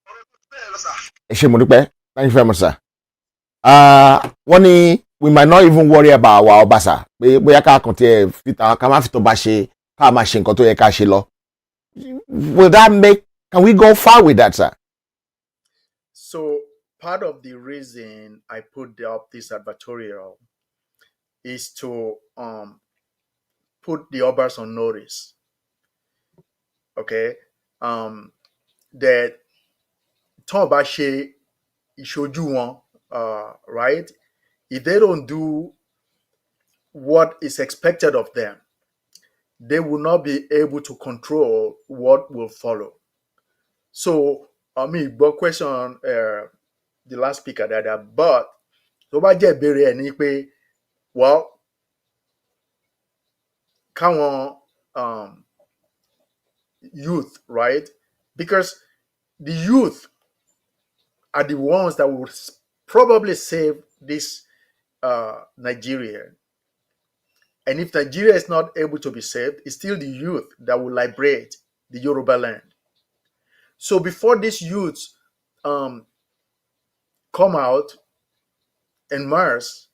ọ̀rọ̀ tó bẹ́ẹ̀ lọ sà. ẹ ṣé mo dúpẹ́, thank you very much sir. wọ́n ní we might not even worry about our ọba sir pé bóyá ká kàn tiẹ̀ ká má fi tó bá ṣe ká máa ṣe nǹkan tó yẹ ká ṣe lọ. Will that make, can we go far with that sir? So part of the reason I put up this advertorial is to put the Obas on notice. Okay, that Toba she ìṣojú wọn, right? If they don't do what is expected of them, they will not be able to control what will follow. So, I mean, but question the last speaker that, but Toba jẹ́ ìbéèrè ẹ̀ ní pé, well, káwọn youth, right? Because the youth are the ones that will probably save this Nigeria. And if Nigeria is not able to be saved, it's still the youth that will liberate the Yoruba land. So before these youths come out en masse,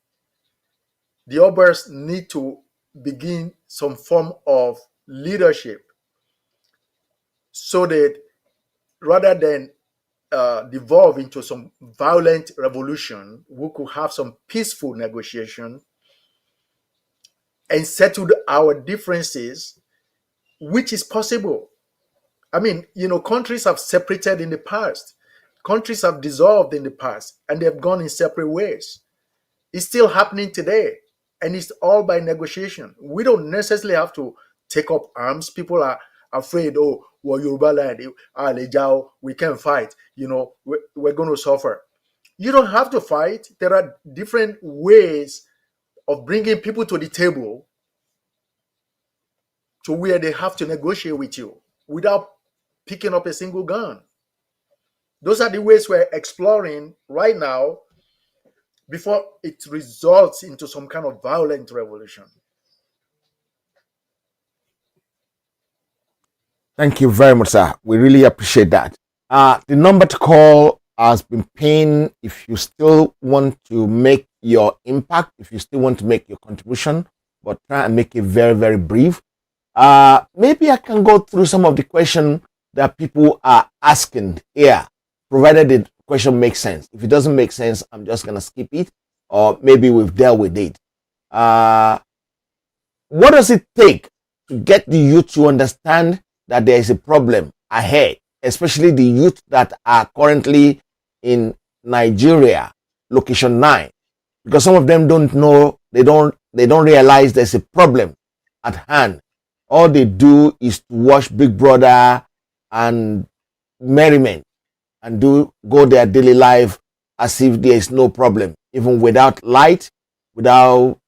the Obas need to begin some form of leadership so that rather than devolve into some violent revolution, we could have some peaceful negotiation and settle our differences, which is possible. I mean, countries have separated in the past. Countries have dissolved in the past, and they've gone in separate ways. It's still happening today, and it's all by negotiation. We don't necessarily have to take up arms. People are afraid, oh, well, Yoruba land, we can't fight. We're going to suffer. You don't have to fight. There are different ways of bringing people to the table to where they have to negotiate with you without picking up a single gun. Those are the ways we're exploring right now before it results into some kind of violent revolution. Thank you very much, sir. We really appreciate that. The number to call has been pinned. If you still want to make your impact, if you still want to make your contribution, but try and make it very, very brief. Maybe I can go through some of the questions that people are asking here, provided the question makes sense. If it doesn't make sense, I'm just going to skip it, or maybe we've dealt with it. What does it take to get the youth to understand that there is a problem ahead, especially the youth that are currently in Nigeria, location 9? Because some of them don't know, they don't realize there's a problem at hand. All they do is to watch Big Brother and merriment and go their daily life as if there is no problem, even without light, without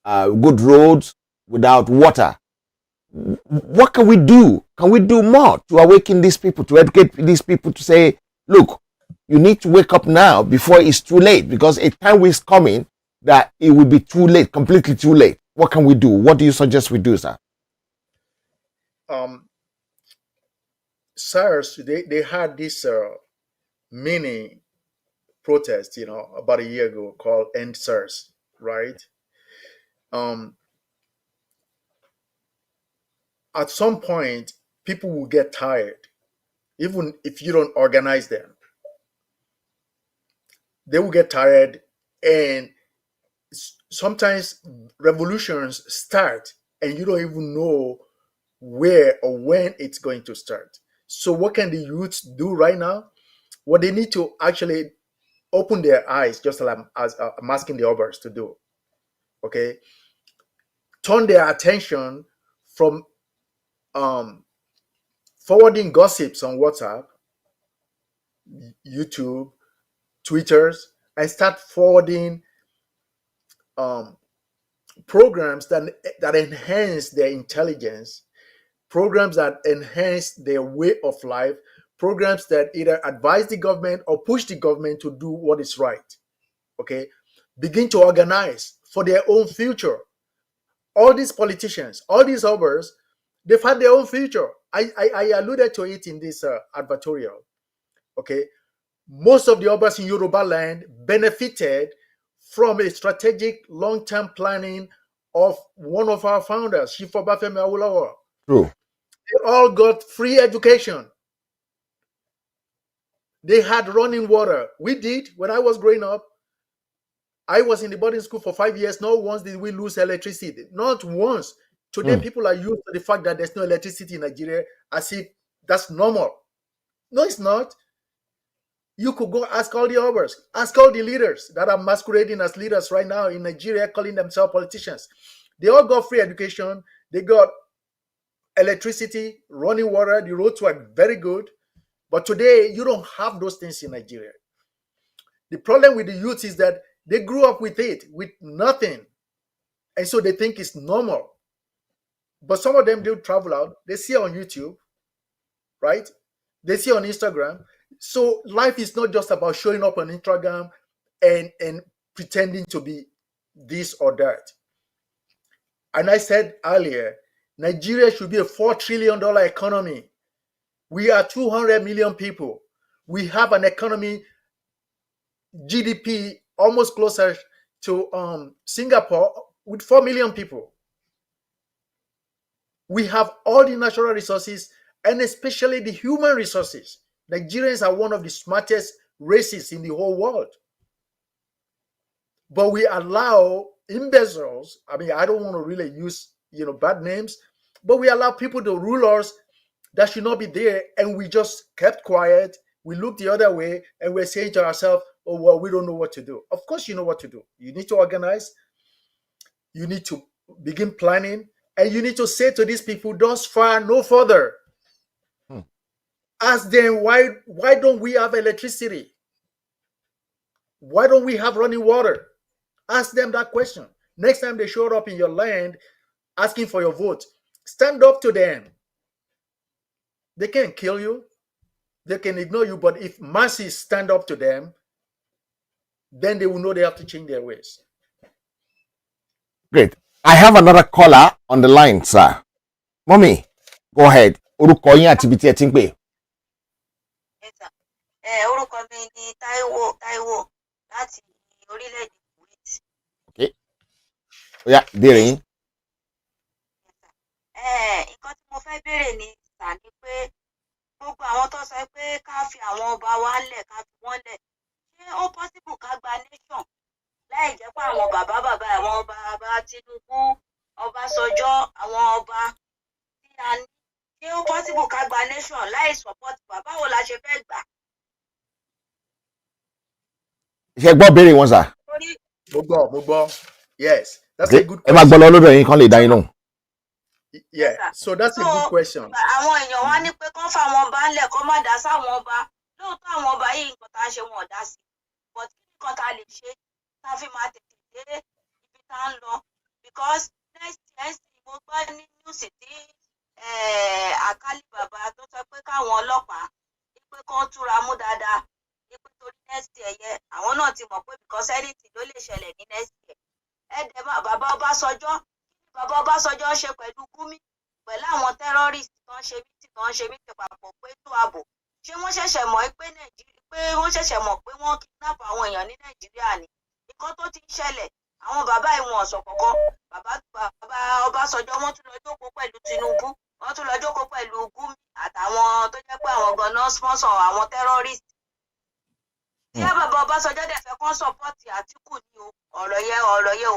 good roads, without water. What can we do? Can we do more to awaken these people, to educate these people, to say look, you need to wake up now before it's too late, because a time is coming that it will be too late, completely too late. What can we do? What do you suggest we do, sir? SARS, they had this mini protest, about a year ago called End SARS, right? At some point, people will get tired, even if you don't organize them. They will get tired, and sometimes revolutions start, and you don't even know where or when it's going to start. So, what can the youths do right now? What they need to actually open their eyes, just as I'm asking the others to do. Okay, turn their attention from forwarding gossips on WhatsApp, YouTube, Twitters, and start forwarding programs that enhance their intelligence, programs that enhance their way of life, programs that either advise the government or push the government to do what is right. Okay, begin to organize for their own future. All these politicians, all these others, they've had their own future. I alluded to it in this advertorial. Okay, most of the others in Yoruba land benefited from a strategic long-term planning of one of our founders, Chief Obafemi Awolowo. True. They all got free education. They had running water. We did when I was growing up. I was in the boarding school for 5 years. Not once did we lose electricity. Not once. Today, people are used to the fact that there's no electricity in Nigeria as if that's normal. No, it's not. You could go ask all the others, ask all the leaders that are masquerading as leaders right now in Nigeria, calling themselves politicians. They all got free education. They got electricity, running water. The roads were very good. But today, you don't have those things in Nigeria. The problem with the youth is that they grew up with it, with nothing. And so they think it's normal. But some of them do travel out. They see on YouTube, right? They see on Instagram. So life is not just about showing up on Instagram and pretending to be this or that. And I said earlier, Nigeria should be a $4 trillion economy. We are 200 million people. We have an economy, GDP, almost closer to Singapore with 4 million people. We have all the natural resources and especially the human resources. Nigerians are one of the smartest races in the whole world. But we allow imbeciles, I mean, I don't want to really use, bad names, but we allow people to rule us that should not be there, and we just kept quiet. We looked the other way, and we're saying to ourselves, oh, well, we don't know what to do. Of course you know what to do. You need to organize. You need to begin planning, and you need to say to these people, thus far, no further. Ask them, why don't we have electricity? Why don't we have running water? Ask them that question. Next time they show up in your land asking for your vote, stand up to them. They can kill you. They can ignore you. But if masses stand up to them, then they will know they have to change their ways. Great. I have another caller on the line, sir. Mommy, go ahead. Orúkọ yín àti ibi tí ẹ ti ń pè. Orúkọ mi ni Táíwò láti orílẹ̀-èdè Kuwait. Okay. Oya, ìbéèrè yín. Nǹkan tí mo fẹ́ béèrè ni sà ni pé gbogbo àwọn tó sọ pé ká fi àwọn ọba wa lẹ̀ ká fi wọ́n lẹ̀. Ṣé ó possible ká gba nation láì jẹ́ pé àwọn bàbá àwọn ọba Tinubu, Ọbásanjọ́, àwọn ọba tí a ní? Ṣé ó possible ká gba nation láì support bàbá wo la ṣe fẹ́ gbà? Ṣé gbọ́ béèrè wọn, sir? Mo gbọ́. Yes, that's a good question. Ẹ máa gbọ́ lọ lọ́dọ̀ yín kan lè dá yín lóhùn. Yeah, so that's a good question. Àwọn èèyàn wá ní pé kán fáwọn ọba ńlẹ̀ kán má dá sáwọn ọba. Lóòótọ́ àwọn ọba yìí nǹkan tá a ṣe wọn ò dá sí. But kí nǹkan tá a lè ṣe tá a fi máa tètè dé ibi tá a ń lọ? Because next year mo gbọ́ ní news tí àkálì bàbá tó sọ pé káwọn ọlọ́pàá pé kán wọ́n túra mú dáadáa nípa torí next year yẹ àwọn náà ti mọ̀ pé because anything ló lè ṣẹlẹ̀ ní next year. Ẹ̀dẹ̀ bàbá Ọbásanjọ́ bàbá Ọbásanjọ́ ṣe pẹ̀lú Gumi pẹ̀lú àwọn terrorist tó ń ṣe mítì papọ̀ pé tó ààbò ṣé wọ́n ṣẹ̀ṣẹ̀ mọ̀ pé wọ́n kidnap àwọn èèyàn ní Nàìjíríà ni nǹkan tó ti ń ṣẹlẹ̀ àwọn bàbá ìwọ̀n ọ̀sọ̀ kọ̀ọ̀kan bàbá Ọbásanjọ́ wọ́n tún lọ jókòó pẹ̀lú Tinubu wọ́n tún lọ jókòó pẹ̀lú Gumi àtàwọn tó jẹ́ pé àwọn ganan sponsor àwọn terrorist. Tí bàbá Ọbásanjọ́ dẹ̀ fẹ́ kán sọ́pọ́ọ̀tì Àtíkù ní ọ̀rọ̀ yẹn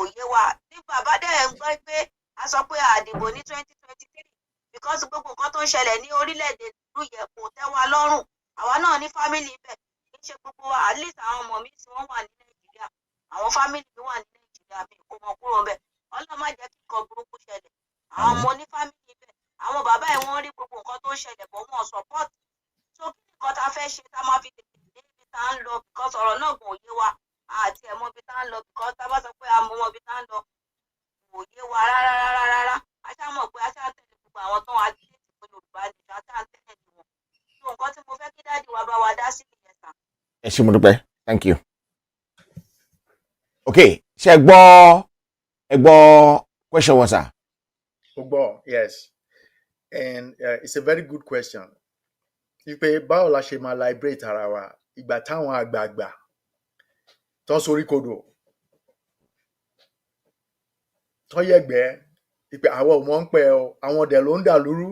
ò yé wa ní bàbá dẹ̀ ń gbọ́ pé a sọ pé àdìbò ní 2023 because gbogbo nǹkan tó ń ṣẹlẹ̀ ní orílẹ̀-èdè ìlú yẹn kò tẹ́ wa lọ́rùn àwa náà ní fámìlì ibẹ̀ kì í ṣe gbogbo wa at least àwọn ọmọ mi tí wọ́n wà ní Nàìjíríà àwọn fámìlì mi wà ní Nàìjíríà mi kò mọ̀ kúrò ńbẹ̀ Ọlọ́run má jẹ́ kí nǹkan burúkú ṣẹlẹ̀ àwọn ọmọ ní fámìlì ibẹ̀ àwọn bàbá ẹ̀ wọ́n rí gbogbo nǹkan tó ń ṣẹlẹ̀ bọ̀ wọ́n support so kí nǹkan tá a fẹ́ ṣe tá a máa fi tètè dé ibi tá a ń lọ because ọ̀rọ̀ náà kò yé wa àti ẹ̀ mọ̀ ibi tá a ń lọ because tá a bá sọ pé a mọ̀ ibi tá a ń lọ kò yé wa rárá a ṣáà mọ̀ pé a ṣáà tẹ̀lé gbogbo àwọn tó ń agitate pé Yorùbá ni a ṣáà tẹ̀lé wọn so nǹkan tí mo fẹ́ kí dáàdì wa bá wa dá sí nìyẹn sà. ẹ ṣé mo dúpẹ́ thank you. okay ṣe ẹ gbọ́ question wọn sà. Yes, and it's a very good question. Ipe báwo la ṣe máa liberate ara wa ìgbà táwọn àgbààgbà tó ń sorí kodò tó yẹ̀gbẹ́ ipe àwọn ò mọ̀ ń pẹ́ o àwọn ọ̀dẹ̀ ló ń dà lúrú.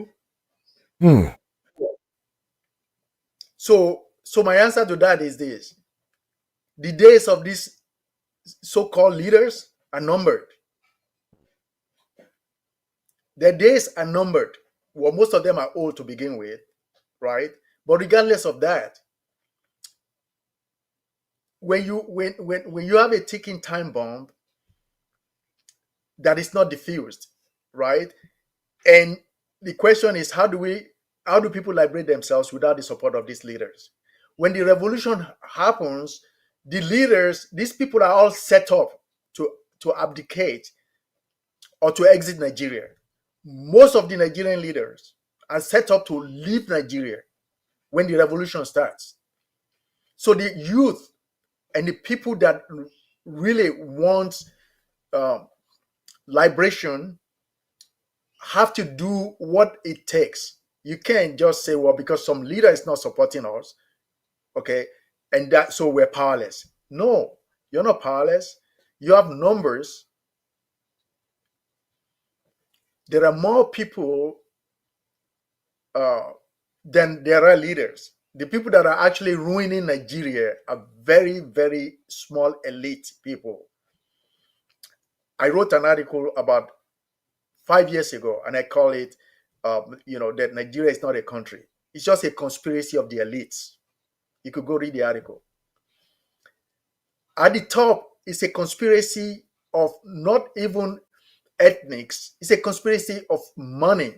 So my answer to that is this: the days of these so-called leaders are numbered. Their days are numbered. Well, most of them are old to begin with, right? But regardless of that, when you have a ticking time bomb that is not diffused, right? And the question is, how do people liberate themselves without the support of these leaders? When the revolution happens, the leaders, these people are all set up to abdicate or to exit Nigeria. Most of the Nigerian leaders are set up to leave Nigeria when the revolution starts. So the youth and the people that really want liberation have to do what it takes. You can't just say, well, because some leader is not supporting us, okay, and that so we're powerless. No, you're not powerless. You have numbers. There are more people than there are leaders. The people that are actually ruining Nigeria are very, very small elite people. I wrote an article about 5 years ago, and I call it, that Nigeria is not a country. It's just a conspiracy of the elites. You could go read the article. At the top, it's a conspiracy of not even ethnics. It's a conspiracy of money.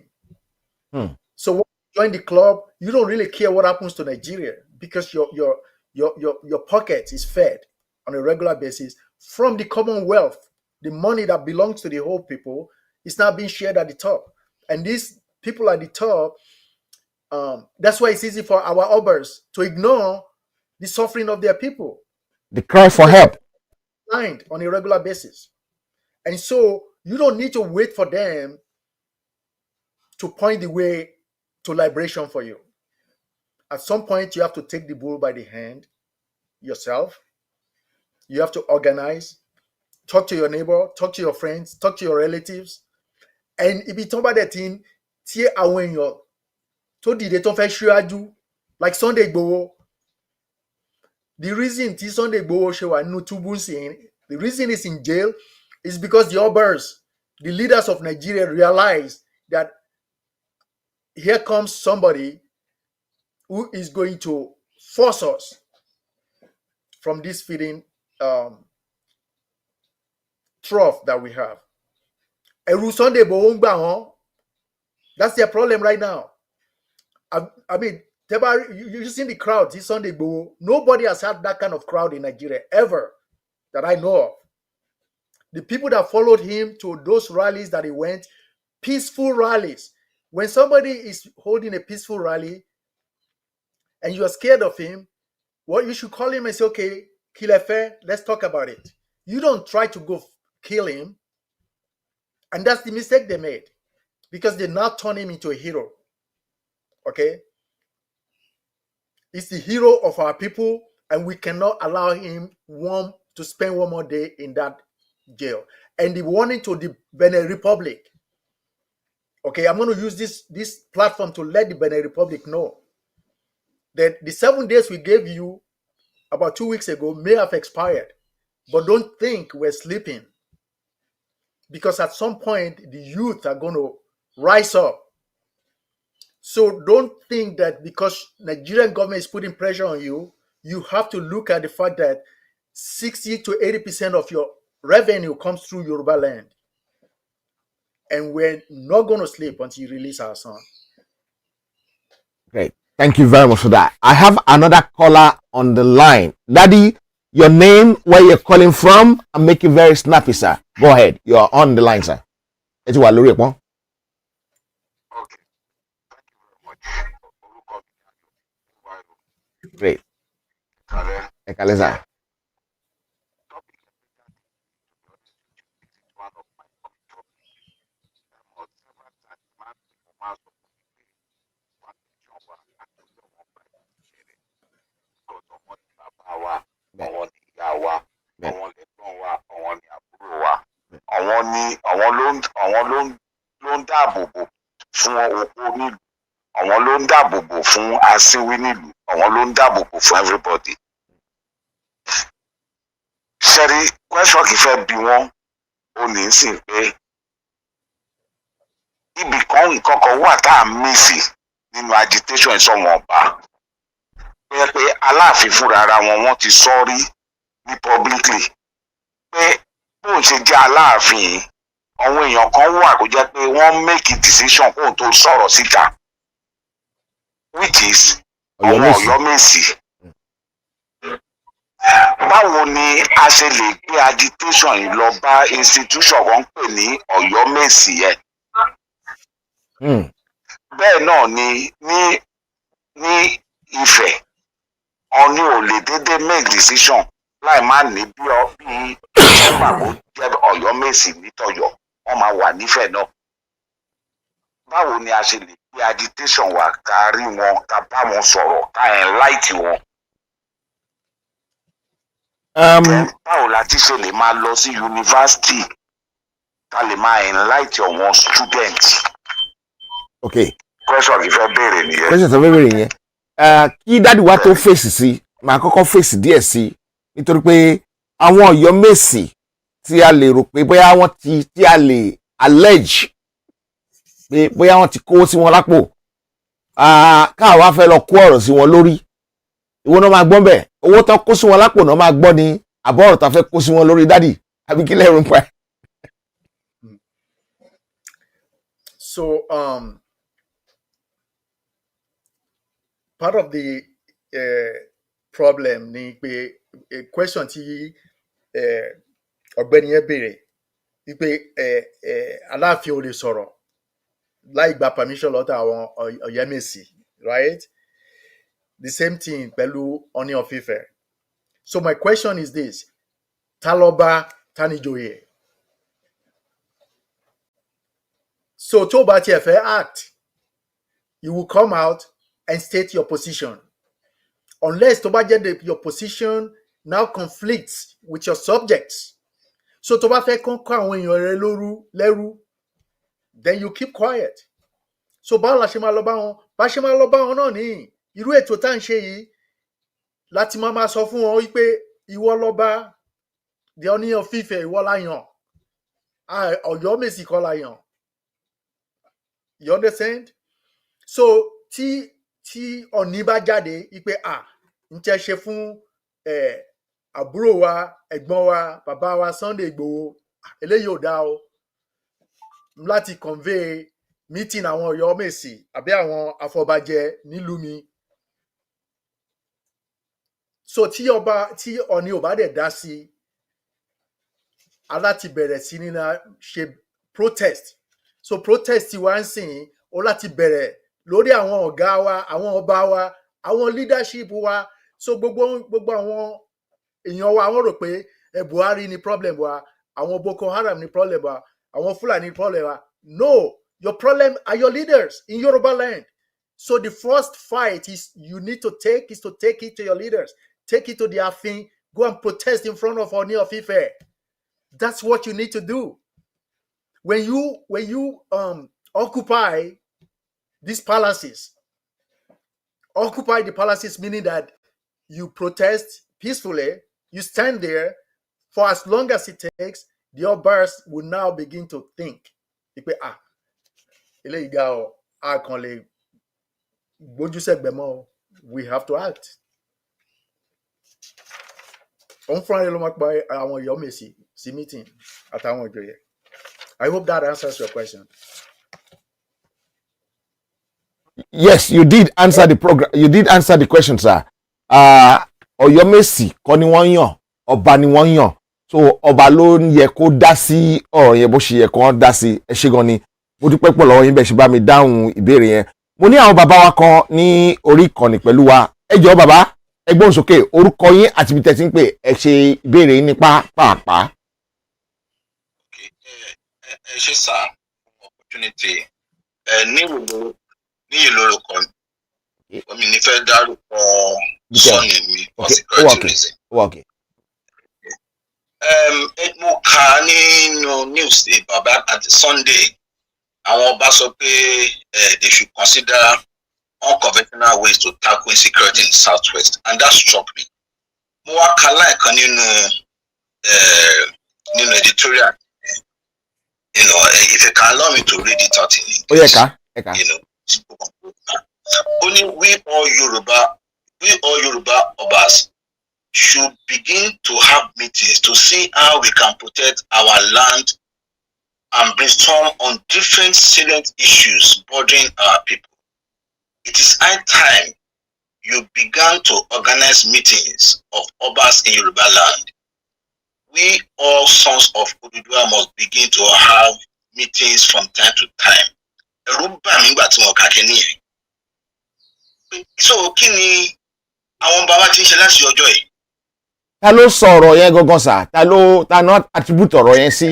So when you join the club, you don't really care what happens to Nigeria because your pocket is fed on a regular basis from the Commonwealth. The money that belongs to the whole people is now being shared at the top. And these people at the top, that's why it's easy for our obers to ignore the suffering of their people. The cry for help. Blind on a regular basis. And so you don't need to wait for them to point the way to liberation for you. At some point, you have to take the bull by the hand yourself. You have to organize, talk to your neighbor, talk to your friends, talk to your relatives. And if you talk about that thing, tear away your to the don't fẹ́ like Sunday Igboho. The reason Sunday Igboho show no the reason is in jail is because the obers, the leaders of Nigeria, realize that here comes somebody who is going to force us from this feeding trough that we have. And Sunday Igboho, that's their problem right now. I mean, you've seen the crowd this Sunday Igboho. Nobody has had that kind of crowd in Nigeria ever that I know of. The people that followed him to those rallies that he went, peaceful rallies. When somebody is holding a peaceful rally and you are scared of him, well, you should call him and say, okay, kill a fair, let's talk about it. You don't try to go kill him. And that's the mistake they made, because they now turn him into a hero. Okay? He's the hero of our people, and we cannot allow him to spend one more day in that jail. And the warning to the Benin Republic. Okay, I'm going to use this platform to let the Benin Republic know that the 7 days we gave you about 2 weeks ago may have expired, but don't think we're sleeping, because at some point the youth are going to rise up. So don't think that because Nigerian government is putting pressure on you, you have to look at the fact that 60 to 80% of your revenue comes through Yoruba land. And we're not going to sleep until you release our son. Great. Thank you very much for that. I have another caller on the line. Daddy, your name, where you're calling from, and make it very snappy, sir. Go ahead. You're on the line, sir. It's what Lori Ekpon. Okay. Thank you very much. Great. Ekale, sir. Àwọn ló ń dáàbò bò fún opó nílùú, àwọn ló ń dáàbò bò fún asínwín nílùú, àwọn ló ń dáàbò bò fún everybody. Ṣẹ́rí question kì í fẹ́ bí wọ́n ó ní sìn pé ibì kan nǹkan kan wà tá à ń mí sí nínú agitation ìsọ̀wọ̀n ọba. Pé Aláàfin fúnra ara wọn ti sọ rí ní publicly pé bóun ṣe jẹ́ Aláàfin àwọn èèyàn kan wà kó jẹ́ pé wọ́n make a decision kóun tó sọ̀rọ̀ síta, which is àwọn Ọ̀yọ́mèsì. Báwo ni a ṣe lè gbé agitation yìí lọ bá institution kan pè ní Ọ̀yọ́mèsì yẹn? Bẹ́ẹ̀ náà ni ní Ifẹ̀, Ọọ̀ni ò lè dédé make decision láì má ní bí ìjọba jẹ́ Ọ̀yọ́mèsì nítọ̀yọ́, wọ́n máa wà nífẹ̀ẹ́ náà. Báwo ni a ṣe lè gbé agitation wa ká rí wọn, ká bá wọn sọ̀rọ̀, ká enlight wọn? Báwo la ti ṣe lè máa lọ sí yunifásitì ká lè máa enlight àwọn students? Okay. Question kì í fẹ́ béèrè nìyẹn. Question tó fẹ́ béèrè yẹn. Kí dádì wa tó fèsì sí, màá kọ́kọ́ fèsì díẹ̀ sí, nítorí pé àwọn Ọ̀yọ́mèsì tí a lè rò pé bóyá wọ́n tí a lè allege pé bóyá wọ́n ti kó sí wọn lápò, káàwá fẹ́ lọ kó ọ̀rọ̀ sí wọn lórí, ìwọ náà máa gbọ́n bẹ̀, owó tán kó sí wọn lápò náà máa gbọ́ ni àbọ̀ ọ̀rọ̀ tá fẹ́ kó sí wọn lórí dádì, àbí kí lẹ́rù ń pa ẹ̀. So part of the problem ni pé question tí ọ̀gbẹ́ni yẹn béèrè wípé Aláàfin ò lè sọ̀rọ̀ láì gba permission lọ́dọ̀ àwọn Ọ̀yọ́mèsì, right? The same thing pẹ̀lú Ọọ̀ni of Ifẹ̀. So my question is this: ta lọba, ta níjòyè? So tó bá tiẹ̀ fẹ́ act, you will come out and state your position. Unless tó bá jẹ́ your position now conflicts with your subjects. So tó bá fẹ́ kán kó àwọn èèyàn rẹ lẹ́rú, then you keep quiet. So báwo la ṣe máa lọ bá wọn? Bá ṣe máa lọ bá wọn náà ní irú ètò tá à ń ṣe yìí láti máa sọ fún wọn wípé ìwọ lọba, the Ọọ̀ni of Ifẹ̀, ìwọ la yàn, Ọ̀yọ́mèsì kọ́ la yàn. You understand? So tí Ọọ̀ni bá jáde wípé ń tẹ́ ṣe fún àbúrò wa, ẹ̀gbọ́n wa, bàbá wa Sunday Igboho, eléyìí ò dá o, láti convey meeting àwọn Ọ̀yọ́mèsì àbí àwọn afọbajẹ nílùú mi. So tí Ọọ̀ni ò bá dẹ̀ dá sí, aláti bẹ̀rẹ̀ sí ní ṣe protest. So protest wa ń sìn ó láti bẹ̀rẹ̀ lórí àwọn ọ̀gá wa, àwọn ọba wa, Àwọn leadership wa, so gbogbo àwọn èèyàn wa wọ́n rò pé Buhari ni problem wa, àwọn Boko Haram ni problem wa, àwọn Fulani ni problem wa. No, your problem are your leaders in Yoruba land. So the first fight you need to take it to your leaders. Take it to the Afin. Go and protest in front of Oni of Ife. That's what you need to do. When you occupy these palaces, occupy the palaces, meaning that you protest peacefully, you stand there for as long as it takes, the Obas will now begin to think. We have to act. Meeting. I hope that answers your question. Yes, you did answer the program. You did answer the question, sir. Oyomesi kọ́ ni wọ́n yàn, ọba ni wọ́n yàn. So ọba ló yẹ kó dá sí ọ̀rọ̀ yẹn bó ṣe yẹ kó dá sí. Ẹ ṣé gan ni. Mo dúpẹ́ pọ̀ lọ́wọ́ yín bẹ́ẹ̀ ṣe bá mi dáhùn ìbéèrè yẹn. Mo ní àwọn bàbá wa kan ní orí ìkànnì pẹ̀lú wa. Ẹ jọ̀ọ́ bàbá, ẹ gbóhùn sókè, orúkọ yín àti ibi tẹ́ ti ń pè, ẹ ṣe ìbéèrè yín ní pàápàá. Ẹ ṣé sir, opportunity. Ní ìloro kan, omi ní fẹ́ dárúkọ sọ́ọ̀nì mi for security reason. Mo kà nínú news bàbá àti Sunday, àwọn ọba sọ pé they should consider unconventional ways to tackle insecurity in the southwest, and that struck me. Mo wá ka láìkan nínú editorial. If you can allow me to read it out in English. Only we all Yoruba Obas should begin to have meetings to see how we can protect our land and brainstorm on different salient issues bordering our people. It is high time you began to organize meetings of Obas in Yoruba land. We all sons of Oduduwa must begin to have meetings from time to time. So kí ni àwọn bàbá tí ń ṣe láti ọjọ́ yìí? Ta ló sọ ọ̀rọ̀ yẹn gangan sà? Ta not attribute ọ̀rọ̀ yẹn sí?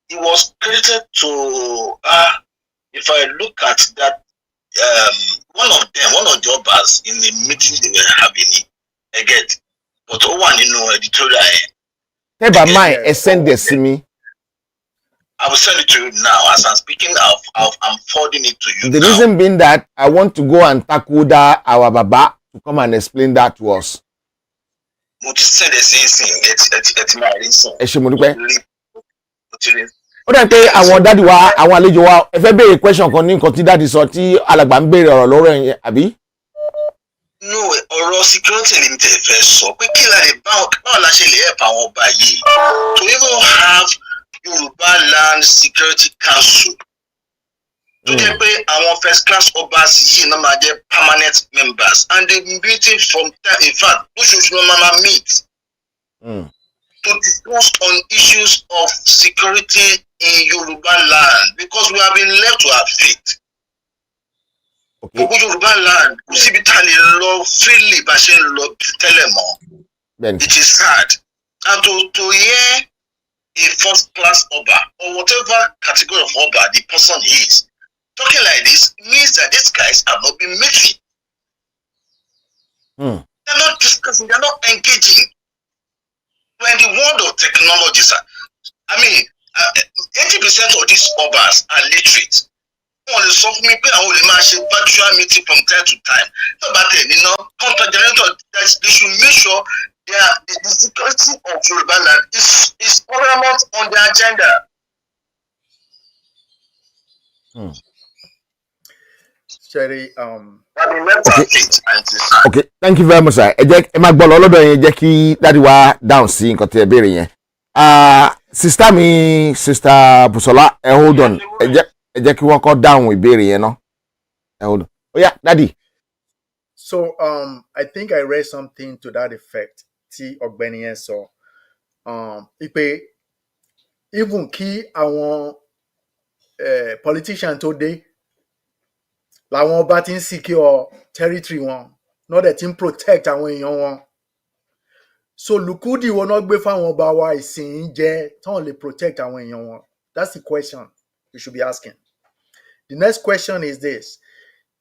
It was credited to if I look at that one of the Obas in the meeting they were having, I get, but ó wà nínú editorial yẹn. Never mind, send this to me. I will send it to you now as I'm speaking. I'm forwarding it to you. The reason being that I want to go and tackle that our Baba to come and explain that to us. Mo ti send the same thing. It's my reason. Ẹ ṣé mo dúpẹ́. Ó dà pé àwọn dádì wa, àwọn àlejò wa, ẹ fẹ́ béèrè question kan ní nǹkan tí dádì sọ tí alàgbà ń béèrè ọ̀rọ̀ lọ́rọ̀ yẹn, àbí? No, ọ̀rọ̀ security ni mi tẹ̀ fẹ́ sọ pé kí la lè báwo la ṣe lè help àwọn ọba yìí to even have Yoruba Land Security Council tó jẹ́ pé àwọn first class obas yìí náà máa jẹ́ permanent members and they meeting from time, in fact lóṣooṣù náà máa meet to discuss on issues of security in Yoruba land because we have been left to our fate. Gbogbo Yoruba land kò síbi tá a lè lọ freely bá ṣe ń lọ tẹ́lẹ̀ mọ́. It is sad, and to hear a first class Oba or whatever category of Oba the person is talking like this means that these guys have not been meeting. They're not discussing, they're not engaging. We're in the world of technology, sir. I mean, 80% of these Obas are literate. On the soft me pay àwọn lè máa ṣe virtual meeting from time to time. No matter contact generator, they should make sure the security of Yoruba land is paramount on the agenda. Sherry, okay, thank you very much, sir. Ẹ máa gbọ́ lọ lọ́dọ̀ yẹn jẹ́ kí dáàdi wa dáhùn sí nǹkan tí ẹ béèrè yẹn. Sister mi, Sister Busola, hold on. Ẹ jẹ́ kí wọ́n kọ́ dáhùn ìbéèrè yẹn ná. Hold on. Oh yeah, daddy. So I think I read something to that effect. Tí ọ̀gbẹ́ni yẹn sọ. Ipe even kí àwọn politician tó dé làwọn ọba ti ń secure territory wọn not that in protect àwọn èèyàn wọn. So lùkúdì wo náà gbé fáwọn ọba wa ìsìn jẹ́ tán lè protect àwọn èèyàn wọn? That's the question you should be asking. The next question is this: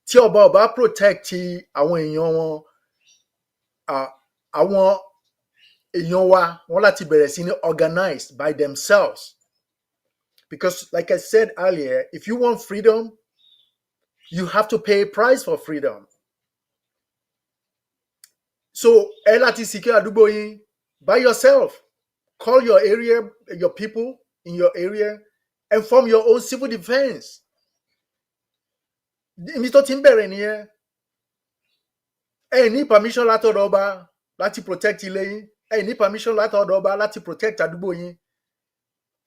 tí ọba protect àwọn èèyàn wọn, àwọn èèyàn wa wọ́n láti bẹ̀rẹ̀ sí ní organized by themselves. Because like I said earlier, if you want freedom, you have to pay a price for freedom. So ẹ láti secure àdúgbò yín by yourself. Call your area, your people in your area, and form your own civil defense. Ibi tó ti ń bẹ̀rẹ̀ nìyẹn. Ẹ ní permission látọ̀dọ̀ ọba láti protect ilé yín. Ẹ ní permission látọ̀dọ̀ ọba láti protect àdúgbò yín.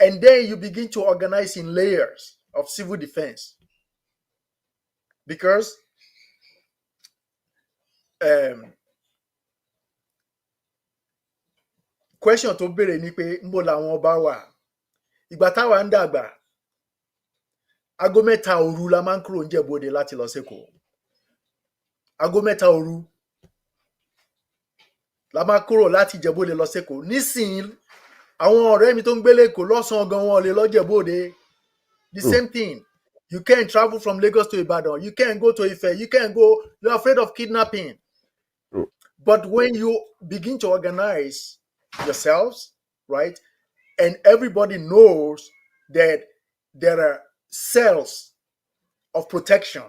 And then you begin to organize in layers of civil defense. Because question tó béèrè ni pé ńbo làwọn ọba wà? Ìgbà táwa ń dàgbà, aago 3 òru la máa ń kúrò Ìjẹ̀bú-Òde láti lọ s'Èkó. Aago 3 òru la máa kúrò láti Ìjẹ̀bú-Òde lọ s'Èkó. Nísìnyí, àwọn ọ̀rẹ́ mi tó ń gbé l'Èkó lọ́sàn-án gan wọn lè lọ Ìjẹ̀bú-Òde. The same thing. You can't travel from Lagos to Ibadan. You can't go to Ife. You can't go. You're afraid of kidnapping. But when you begin to organize yourselves, right, and everybody knows that there are cells of protection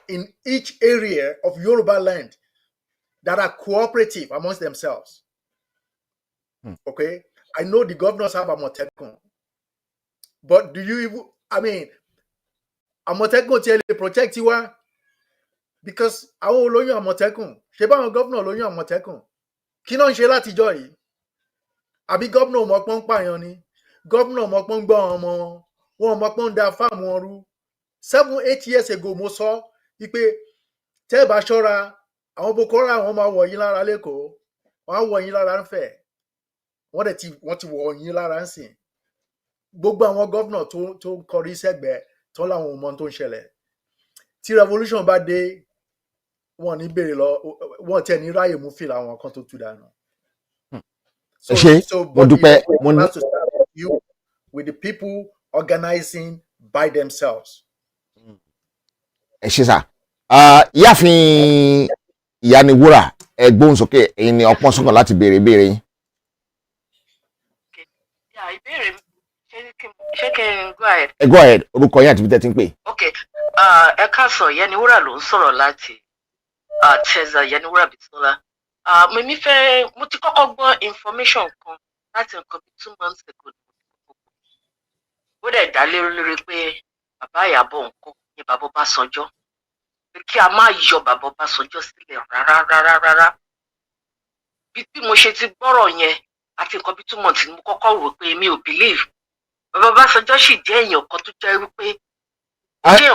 in each area of Yoruba land that are cooperative amongst themselves. Okay? I know the governors have Amotekun. But do you even, I mean, Amotekun tell you protect you, because àwọn olóyún Amotekun, ṣe báwọn gómìnà olóyún Amotekun, kí náà ń ṣe látijọ́ yìí? Àbí gómìnà ọmọpọ́n ń pààyàn ni? Gómìnà ọmọpọ́n ń gbọ́ ọmọ wọn ọmọpọ́n ń da fáàmù wọn rú. 7-8 years ago mo sọ wípé tẹ́ ẹ bá ṣọ́ra, àwọn Boko Haram wọn máa wọ̀ yín lára l'Èkó, wọ́n á wọ̀ yín lára ń Fẹ̀, wọ́n ti wọ̀ yín lára ń Sìn. Gbogbo àwọn gómìnà tó ń kọrí sẹ́gbẹ̀ẹ́ tó láwọn ò mọ tó ń ṣẹlẹ̀. Tí revolution bá dé, wọ́n ní béèrè lọ, wọ́n tẹ̀ ní ráyè mú fìlà àwọn kan tó tú dànù. So but you have to start with the people organizing by themselves. Ẹ ṣé sà. Ìyáàfin Ìyániwúrà, ẹ gbóhùn sókè, ẹ̀yin ni ọpọ́n sọ́kàn láti béèrè ìbéèrè yín. Ìbéèrè ṣé kí n go ahead? Ẹ go ahead, orúkọ yín àti bí tẹ́ ti ń pè. Okay, ẹ káàsán, Ìyániwúrà ló ń sọ̀rọ̀ láti Teza Ìyániwúrà Bísọ́lá. Mo ti kọ́kọ́ gbọ́ information kan láti nǹkan bí 2 months ago. Ó dẹ̀ dá lórí pé bàbá Ìyábọ̀ nǹkan ni bàbá Ọbásanjọ́. Pé kí a má yọ bàbá Ọbásanjọ́ sílẹ̀ rárá. Bí mo ṣe ti gbọ́rọ̀ yẹn àti nǹkan bí 2 months ni mo kọ́kọ́ rò pé mi ò believe. Bàbá Ọbásanjọ́ sì jẹ́ èèyàn kan tó jẹ́ wípé.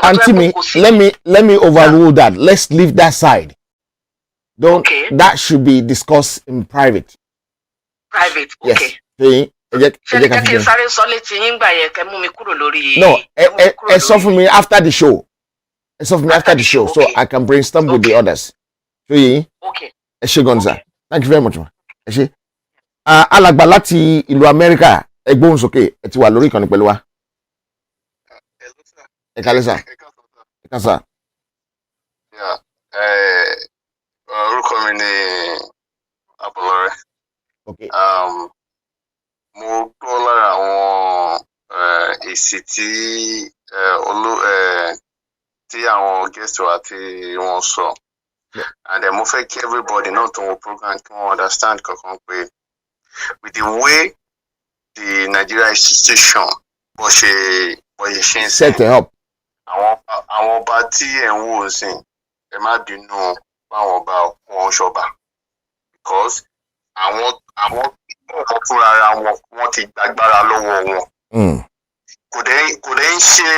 Auntie me, let me overrule that. Let's leave that side. That should be discussed in private. Private, okay. Yes. No, ẹ sọ fún mi after the show. Ẹ sọ fún mi after the show, so I can brainstorm with the others. Okay. Ẹ ṣé Gonza. Thank you very much. Ẹ ṣé. Alàgbà láti ìlú Amẹ́ríkà, ẹ gbóhùn sókè, ẹ ti wà lórí ìkànnì pẹ̀lú wa. Ẹ kálẹ́ sà. Ẹ ká sà. Orúkọ mi ni Abọ́lọ́rẹ́. Okay. Mo gbọ́ lára àwọn èsì tí àwọn guest wa tí wọ́n sọ. And mo fẹ́ kí everybody náà tó wọ program kí wọ́n understand kankan pé with the way the Nigeria institution bó ṣe ń set it up. Àwọn ọba tí ẹ̀ ń wò sí ẹ má bínú báwọn ọba wọn ṣọba because àwọn fúnra ara wọn ti gbàgbára lọ́wọ́ wọn. Kò dẹ̀ ń ṣe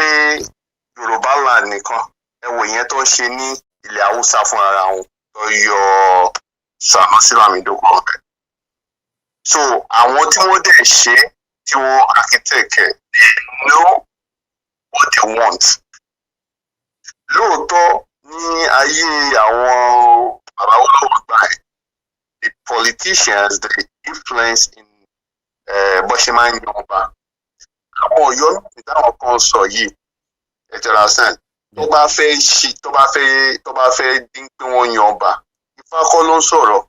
Yorùbá land nìkan, ẹ wò yẹn tó ń ṣe ní ilẹ̀ Haúsá fúnra ara wọn tó yọ Sanusi Lamido kan bẹ́ẹ̀. So àwọn tí wọ́n dẹ̀ ṣe tí wọ́n architect they know what they want. Lóòótọ́ ní ayé àwọn bàbá olówó gbà ẹ̀ the politicians the influence in bó ṣe máa ń yan ọba àwọn Ọ̀yọ́ méjì táwọn kan sọ yìí ẹ̀jọ̀ra sàn tó bá fẹ́ ṣe tó bá fẹ́ dín pé wọ́n yan ọba Ifá kọ́ ló ń sọ̀rọ̀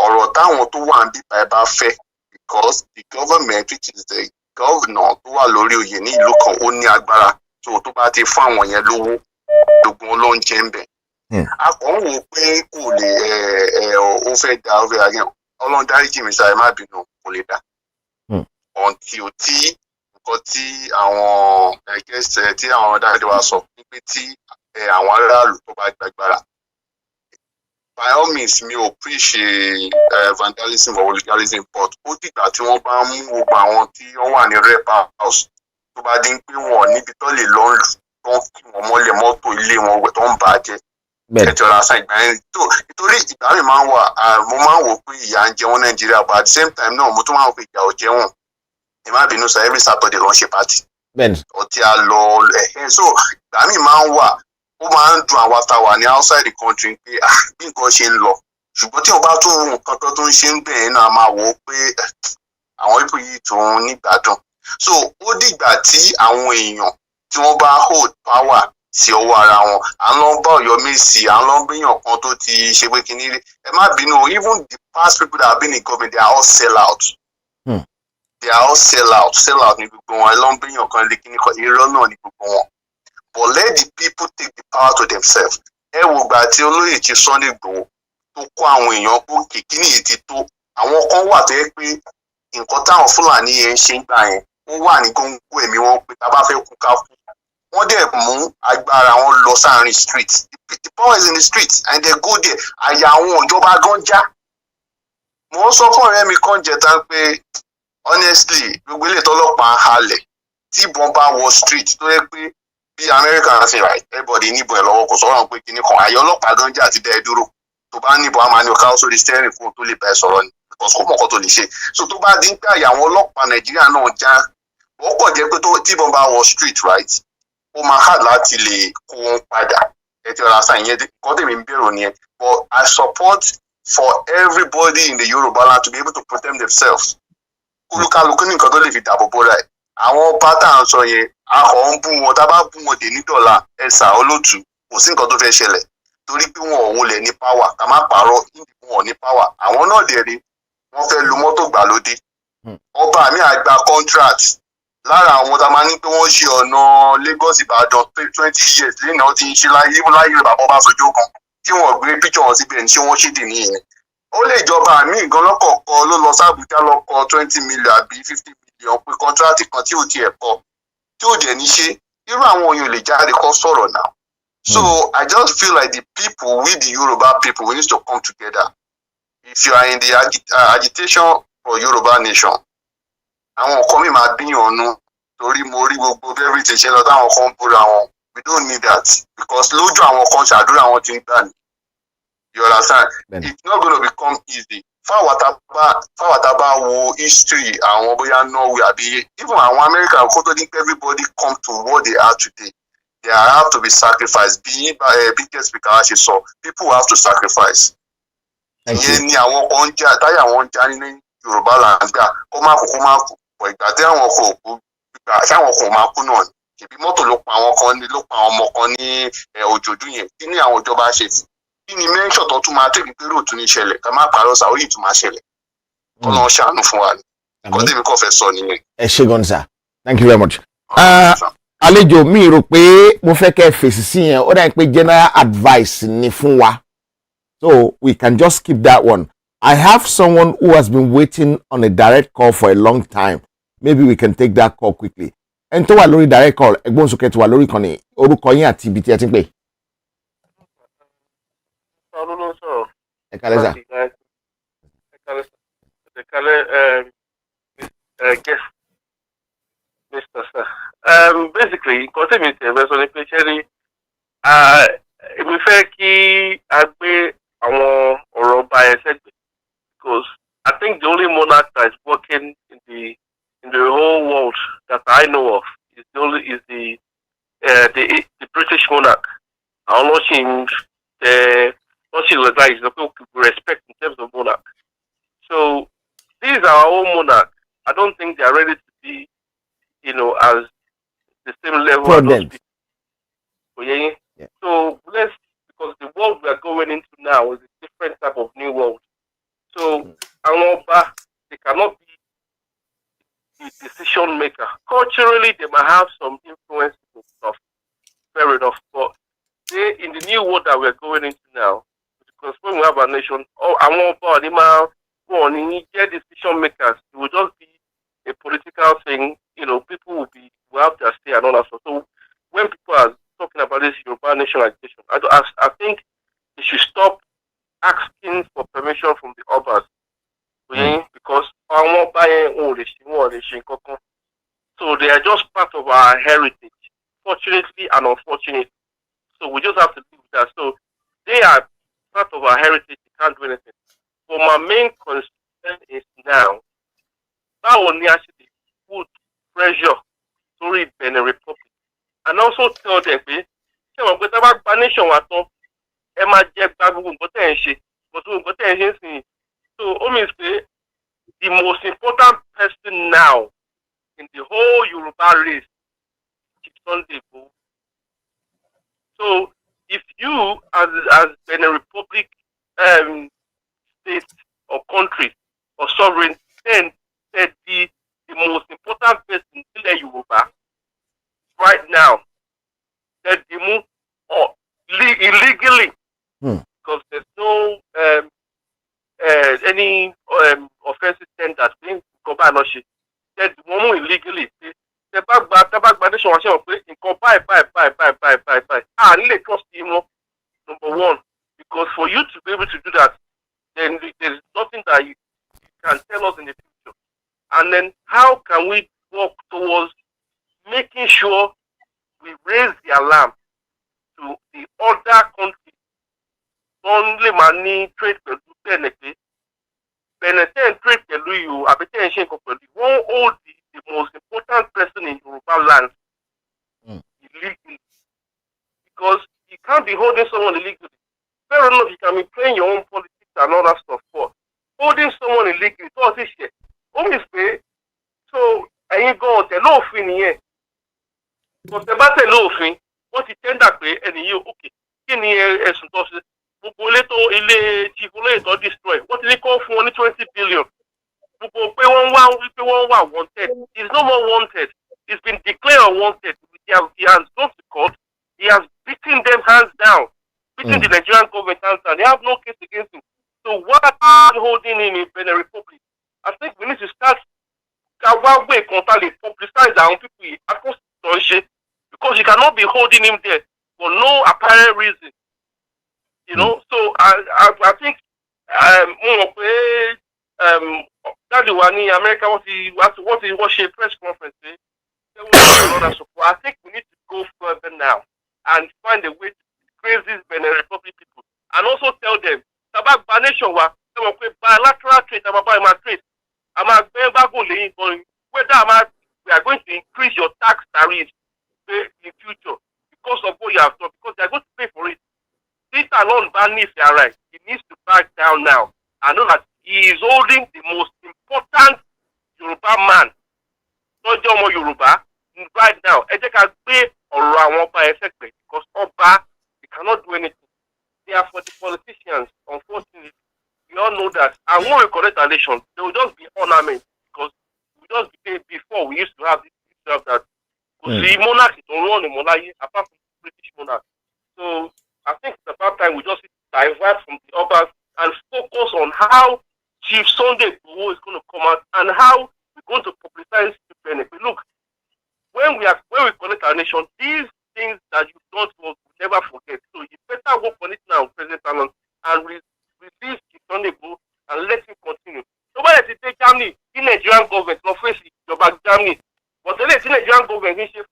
ọ̀rọ̀ táwọn tó wà níbà ẹ bá fẹ́ because the government which is the governor tó wà lórí oyè ní ìlú kan ó ní agbára tó bá ti fún àwọn yẹn lówó gbogbo wọn ló ń jẹ ń bẹ̀. a kàn ń wò pé kò lè ó fẹ́ da ó fẹ́ da yẹn Ọlọ́run dáríjì mi sáà ẹ má bínú kò lè dá. ọ̀ǹtì ò tí nǹkan tí àwọn ẹ̀gẹ́sẹ̀ tí àwọn dáadé wa sọ wípé tí àwọn aráàlú tó bá gbàgbára by all means mi ò preach vandalism or legalism but ó dìgbà tí wọ́n bá mú gbogbo àwọn tí wọ́n wà ní rep house tó bá dín pé wọ́n níbi tó lè lọ lù tó ń kí wọ́n mọ́lẹ̀ mọ́tò ilé wọn wẹ̀ tó ń bà á jẹ́ ẹ̀jọ̀ra san ìgbà yẹn nítorí ìgbà mi máa ń wà mo máa ń wò pé ìyà ń jẹ wọn Nàìjíríà but at the same time náà mo tún máa ń wò pé ìyà ò jẹ wọn ẹ má bínú sọ every Saturday ló ń ṣe party ọtí a lọ so ìgbà mi máa ń wà ó máa ń dùn àwa tá a wà ní outside the country pé bí nǹkan ṣe ń lọ ṣùgbọ́n tí wọ́n bá tún wo nǹkan tó tún ṣe ń bẹ̀rẹ̀ náà máa wò ó pé àwọn ipò yìí tó ń nígbàdùn so ó dìgbà tí àwọn èèyàn tí wọ́n bá hold power sí ọwọ́ ara wọn à ń lọ bá Ọ̀yọ́ Mèsì à ń lọ bíyàn kan tó ti ṣe pé kí ní ẹ má bínú even the past people that have been in government they are all sell out. They are all sell out ní gbogbo wọn ẹ lọ bíyàn kan lé kíní kan irọ́ náà ní gbogbo wọn. But let the people take the power to themselves. Ẹ wo gbà tí olóyè ti Sunday Igboho tó kó àwọn èèyàn kó kìkíní yìí ti tó àwọn kan wà tó yẹ pé nǹkan táwọn Fúlàní yẹn ń ṣe ń gbà yẹn ó wà ní góńgó ẹ̀mí wọn pé tá a bá fẹ́ kú ká kú wọ́n dẹ̀ mú agbára wọn lọ sáàrin street the power is in the street and they go there àyà àwọn ìjọba gan já. Mo ń sọ fún ọ̀rẹ́ mi kan jẹta pé honestly gbogbo ilé tọ́lọ́pàá ń halẹ̀ tí ìbọn bá wọ street tó yẹ pé bí America ń ṣe right everybody níbọn ẹ̀ lọ́wọ́ kò sọ̀rọ̀ pé kíní kan àyè ọlọ́pàá gan jà ti dá ẹ dúró tó bá níbọn a máa ní ọ̀ká sórí steering fún tó lè bá ẹ sọ̀rọ̀ ni because kò mọ̀ kó tó lè ṣe so tó bá dín pé àyè àwọn ọlọ́pàá Nàìjíríà náà já ó pọ̀ jẹ́ pé tí ìbọn bá wọ street right ó máa hard láti lè kó wọn padà ẹ ti ọ̀rọ̀ àṣà ìyẹn kọ́ tèmi ń bẹ̀rù nìyẹn but I support for everybody in the Yoruba land to be able to protect themselves olúkálukú ní nǹkan tó lè fi dáàbò bò rẹ̀ àwọn pátá à ń sọ yẹn akọ̀ ń bú wọn tá a bá bú wọn dé ní dọ̀là ẹ̀sà olótù kò sí nǹkan tó fẹ́ ṣẹlẹ̀ torí pé wọn ò wọlé ní power ká má parọ́ wọn ò ní power àwọn náà dẹ̀ rí wọ́n fẹ́ lu mọ́tò gbàlódé ọba mi àgbà contract lára àwọn tá a máa ní pé wọ́n ṣe ọ̀nà Lagos Ìbàdàn 20 years lẹ́yìn náà ti ń ṣe láyé bàbá Ọbásanjọ́ kan tí wọ́n gbé picture wọn síbẹ̀ ní ṣé wọ́n ṣèdè nìyẹn ó lè jọba àmì ìgan lọ́kọ̀ọ̀kan ló lọ sábùjá lọ́kọ̀ 20 million àbí 50 million pé kọ́ńtrátì kan tí ò tiẹ̀ kọ́ tí ò dẹ̀ ní ṣe irú àwọn èèyàn lè jáde kọ́ sọ̀rọ̀ náà. So I just feel like the people with the Yoruba people we need to come together. If you are in the agitation for Yoruba nation àwọn nǹkan mi máa bíyàn nú torí mo rí gbogbo everything ṣe lọ táwọn kan ń búra wọn we don't need that because lójú àwọn kan ṣàdúrà wọn ti ń gbà ní. You understand? It's not going to become easy. Fáwọn tá a bá wo history àwọn bóyá Norway àbí even àwọn America kó tó ní pé everybody come to what they are today. There have to be sacrifice. Bí guest speaker ṣe sọ, people have to sacrifice. Ìyẹn ni àwọn kan ń jà táyà wọn ń jà ní Yorùbá land gbà kó má kú pọ̀ ìgbà tí àwọn kò kú gbà sáwọn kò máa kú náà ni. Ṣèbí mọ́tò ló pa àwọn kan ní ló pa àwọn ọmọ kan ní òjòjú yẹn kí ni àwọn ìjọba ṣe sí. Kí ni mẹ́ńsọ̀ tó tún máa tẹ̀lé pé lóòtú ní ìṣẹ̀lẹ̀ ká má parọ́ sàó yìí tún máa ṣẹlẹ̀. Ọlọ́run ṣàánú fún wa ni. Nǹkan tèmi kò fẹ́ sọ nìyẹn. Ẹ ṣé gan sir. Thank you very much. Àlejò mi rò pé mo fẹ́ kẹ́ fèsì sí yẹn ó dà pé general advice ni fún wa. So we can just skip that one. I have someone who has been waiting on a direct call for a long time. Maybe we can take that call quickly. Ẹni tó wà lórí direct call ẹgbọ́n sókè tó wà lórí ìkànnì orúkọ yín àti ibi tí ẹ ti ń pè. Ẹ kálẹ́ sà. Mr. Sir. Basically, nǹkan tí mi tẹ̀ fẹ́ sọ ni pé ṣé rí èmi fẹ́ kí a gbé àwọn ọ̀rọ̀ ọba ẹ̀ sẹ́gbẹ̀ẹ́ because I think the only monarch that is working in the whole world that I know of is the British monarch. Àwọn ló ṣì ń tẹ what she was like is okay, we respect in terms of monarch. So these are our own monarch. I don't think they are ready to be, as the same level as those people. Yeah. So because the world we are going into now is a different type of new world. So they cannot be the decision maker. Culturally, they might have some influence and stuff. Fair enough. But in the new world that we're going into now, because when we have a nation, get decision makers. It will just be a political thing. People will have their say and all that stuff. So when people are talking about this Yoruba nation agitation, I think they should stop asking for permission from the others. Because so they are just part of our heritage, fortunately and unfortunately. So we just have to live with that. So they are part of our heritage, they can't do anything. But my main concern is now, that will actually put pressure to read Benin Republic. And also tell them, so means the most important person now in the whole Yoruba race is Sunday Igboho. So if you as Benin Republic state or country or sovereign then said the most important person in Yoruba right now, that the move or illegally because there's no any offensive standard being combined or shit. That the woman illegally the back nation was buy. I need to trust him number one. Because for you to be able to do that, then there's nothing that you can tell us in the future. And then how can we work towards making sure we raise the alarm to the other countries? Only money trade with benefit. Benefit trade with you. I bet you won't hold the most important person in Yoruba land illegally. Because you can't be holding someone illegally. Fair enough, you can be playing your own politics and all that stuff, but holding someone illegally, so this shit. So I ain't going to law fin here. But the matter law fin, what you tend to pay and you okay. In here as to destroy. What do they call for only 20 billion? Wanted. He's no more wanted. He's been declared unwanted. He has gone to court. He has beaten them hands down. Beating the Nigerian government hands down. They have no case against him. So what are you holding him in Benin Republic? I think we need to start publicize our people across the country because you cannot be holding him there for no apparent reason. So I think that the one in America what he was a press conference. I think we need to go further now and find a way to praise these Benin Republic people and also tell them about nation bilateral trade, trade. Whether we are going to increase your tax tariffs in future because of what you have done, because they are going to pay for it. This alone needs to right. He needs to back down now. I know that he is holding the most important Yoruba man, not just more Yoruba, right now. Because Oba, they cannot do anything. They are for the politicians, unfortunately. We all know that. And when we correct our nation, they will just be ornament because we just be before we used to have this, that. The monarch is only monarchy apart from the British monarch. So I think it's about time we just divert from the others and focus on how Chief Sunday Igboho is going to come out and how we're going to publicize the benefit. Look, when we connect our nation, these things that you don't want, we never forget. So you better work on it now, President Allen, and release Chief Sunday Igboho and let him continue. Nobody has take Germany, the Nigerian government, not face your back Germany. But the Nigerian government is saying,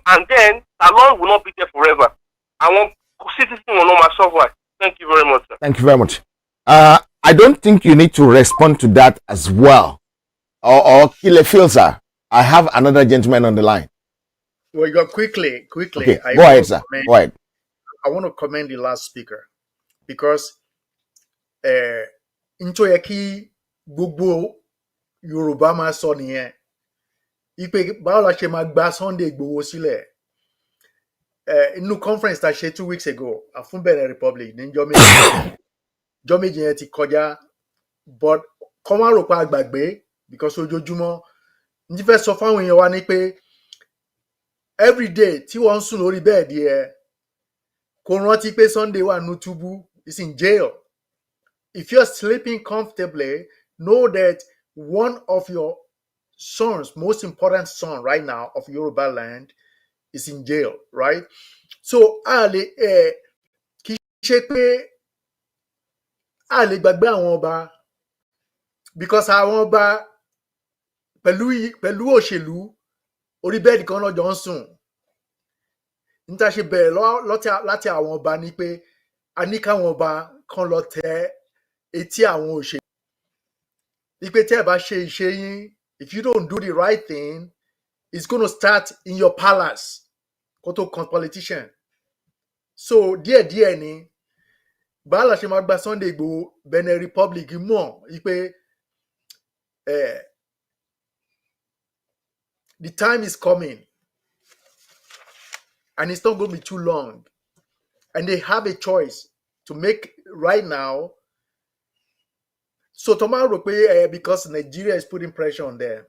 and then Salon will not be there forever. I want citizens will not suffer. Thank you very much, sir. Thank you very much. I don't think you need to respond to that as well. Or Kile Filsa. I have another gentleman on the line. Well, you quickly. Okay, I go want ahead, to sir. commend- Go ahead. I want to commend the last speaker because nítorí yẹ kí gbogbo Yorùbá máa sọ nìyẹn ipe báwo la ṣe máa gba Sunday Igboho sílẹ̀ inú conference ta ṣe 2 weeks ago fún Benin Republic ní jọ́ méjì yẹn ti kọjá but kọ́ máa rò pa àgbàgbé because ojoojúmọ́ ní fẹ́ sọ fáwọn èèyàn wa ni pé everyday tí wọ́n ń sùn lórí bẹ́ẹ̀dì ẹ kò rántí pé Sunday wà ní túbú is in jail. If you're sleeping comfortably, know that one of your sons, most important son right now of Yoruba land, is in jail, right? So, a lè ṣe pé a lè gbàgbé àwọn ọba because àwọn ọba pẹ̀lú òṣèlú orí bẹ́ẹ̀dì kan lọ́jọ́ ń sùn. Níta ṣe bẹ̀rẹ̀ láti àwọn ọba ni pé a ní káwọn ọba kan lọ tẹ etí àwọn òṣèlú. Ipe tẹ́ ẹ bá ṣe ìṣe yín, if you don't do the right thing, it's going to start in your palace kó tó kan politician. So díẹ̀díẹ̀ ni báàlà ṣe máa gba Sunday Igboho Benin Republic mọ̀ ipe the time is coming and it's not going to be too long and they have a choice to make right now. So tomorrow, because Nigeria is putting pressure on them,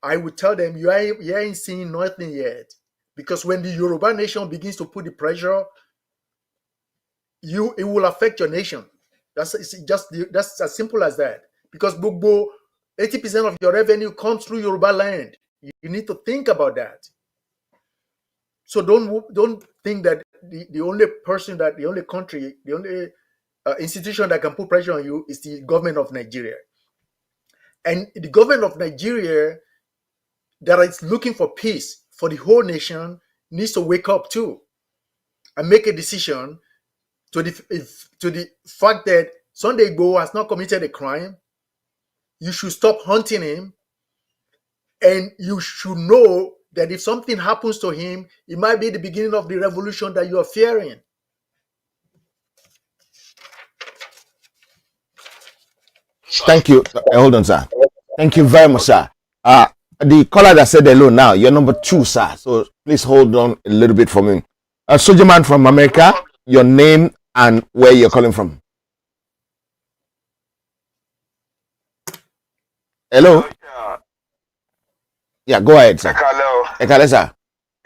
I would tell them you ain't seeing nothing yet. Because when the Yoruba nation begins to put the pressure, it will affect your nation. That's as simple as that. Because 80% of your revenue comes through Yoruba land. You need to think about that. So don't think that the only country, the only institution that can put pressure on you is the government of Nigeria. And the government of Nigeria that is looking for peace for the whole nation needs to wake up too and make a decision to the fact that Sunday Igboho has not committed a crime. You should stop hunting him, and you should know that if something happens to him, it might be the beginning of the revolution that you are fearing. Thank you. Hold on, sir. Thank you very much, sir. The caller that said hello now, you're number 2, sir. So please hold on a little bit for me. Soldier man from America, your name and where you're calling from. Hello? Yeah, go ahead, sir. Ekale, sir.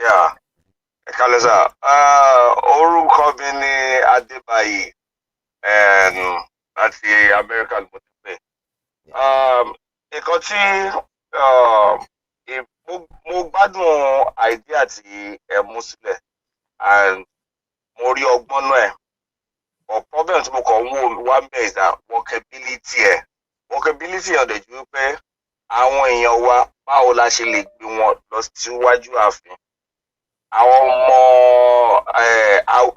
Yeah. Ekale, sir. Orúkọ mi ni Adébáyé láti American Motipe. Nǹkan tí mo gbádùn idea tí ẹ mú sílẹ̀ and mo rí ọgbọ́n náà ẹ̀. But problem tí mo kàn ń wá ń bẹ̀ is that workability ẹ̀. Workability ọ̀dẹ̀ ju pé àwọn èèyàn wa báwo la ṣe lè gbé wọn lọ síwájú ààfin. Àwọn ọmọ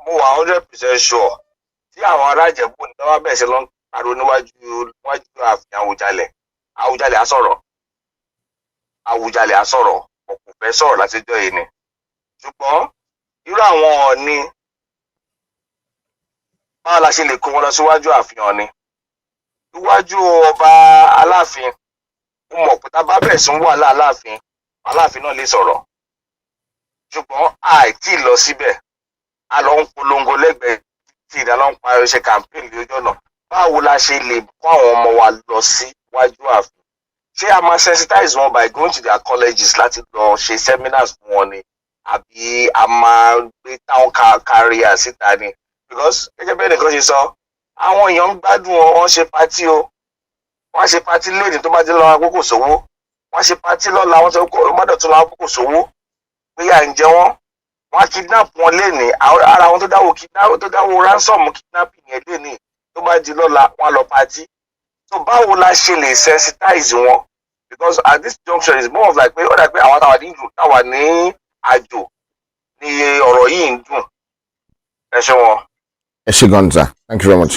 mo wà 100% sure tí àwọn ará Ìjẹ̀bú ní wọ́n bẹ̀rẹ̀ sí lọ ń pariwo níwájú ààfin Àwùjalẹ̀ á sọ̀rọ̀ ọ̀pọ̀ fẹ́ sọ̀rọ̀ látijọ́ yìí ni. Ṣùgbọ́n irú àwọn Ọọ̀ni báwo la ṣe lè kó wọn lọ síwájú ààfin Ọọ̀ni. Iwájú ọba Aláàfin ó mọ̀ pé tá bá bẹ̀rẹ̀ sí ń wà Aláàfin náà lè sọ̀rọ̀. Ṣùgbọ́n àìtí lọ síbẹ̀ a lọ ń polongo lẹ́gbẹ̀ẹ́ tí ìdá lọ ń parí ṣe campaign lójú ọ̀nà. Báwo la ṣe lè kó àwọn ọmọ wa lọ síwájú ààfin? Ṣé a máa sensitize wọn by going to their colleges láti lọ ṣe seminars fún wọn ni? Àbí a máa gbé town carrier síta ni? Because gẹ́gẹ́ bẹ́ẹ̀ nìkan ṣe sọ, àwọn èèyàn ń gbádùn wọn ṣe pátí o. Wọ́n ṣe pátí lónìí tó bá dé lọ́wọ́ àkókò sówó. Wọ́n ṣe pátí lọ́la wọ́n sọ pé ọmọdé tó lọ́wọ́ àkókò sówó. Pé à ń jẹ wọ́n. Wọ́n kidnap wọn lénìí. Ara wọn tó dáwọ́ ransom kidnapping yẹn lénìí. Tó bá di lọ́la wọ́n lọ pátí. So báwo la ṣe lè sensitize wọn? Because at this junction is more of like pé ó dà pé àwọn táwa ní àjò ni ọ̀rọ̀ yìí ń dùn. Ẹ ṣé wọn. Ẹ ṣé gan, sir. Thank you very much.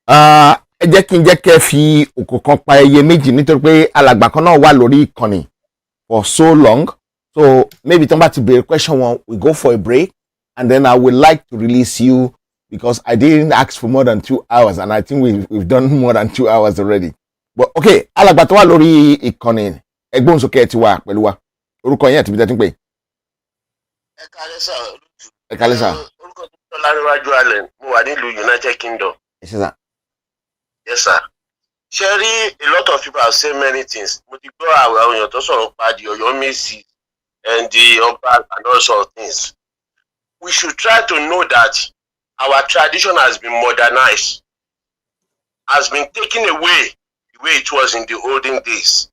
Ẹ jẹ́ kí n jẹ́ kẹ́ fi òkò kan pa ẹyẹ méjì nítorí pé alàgbà kan náà wà lórí ìkànnì for so long So maybe somebody be a question one, we go for a break, and then I would like to release you because I didn't ask for more than 2 hours, and I think we've done more than 2 hours already. But okay, alàgbà tó wà lórí ìkànnì ẹgbọn sókè ti wà pẹ̀lú wa. Orúkọ yín àti bí tẹ́ ti ń pè. Ẹ káalẹ́ sà. Ẹ káalẹ́ sà. Orúkọ mi ni Ọlárẹ̀wájú Allen, mo wà nílùú United Kingdom. Yes, sir. Yes, sir. Sherry, a lot of people have said many things. Mo ti gbọ́ àwọn èèyàn tó sọ̀rọ̀ pa the Ọ̀yọ́mèsì and the Ọba and all sorts of things. We should try to know that our tradition has been modernized, has been taken away the way it was in the olden days.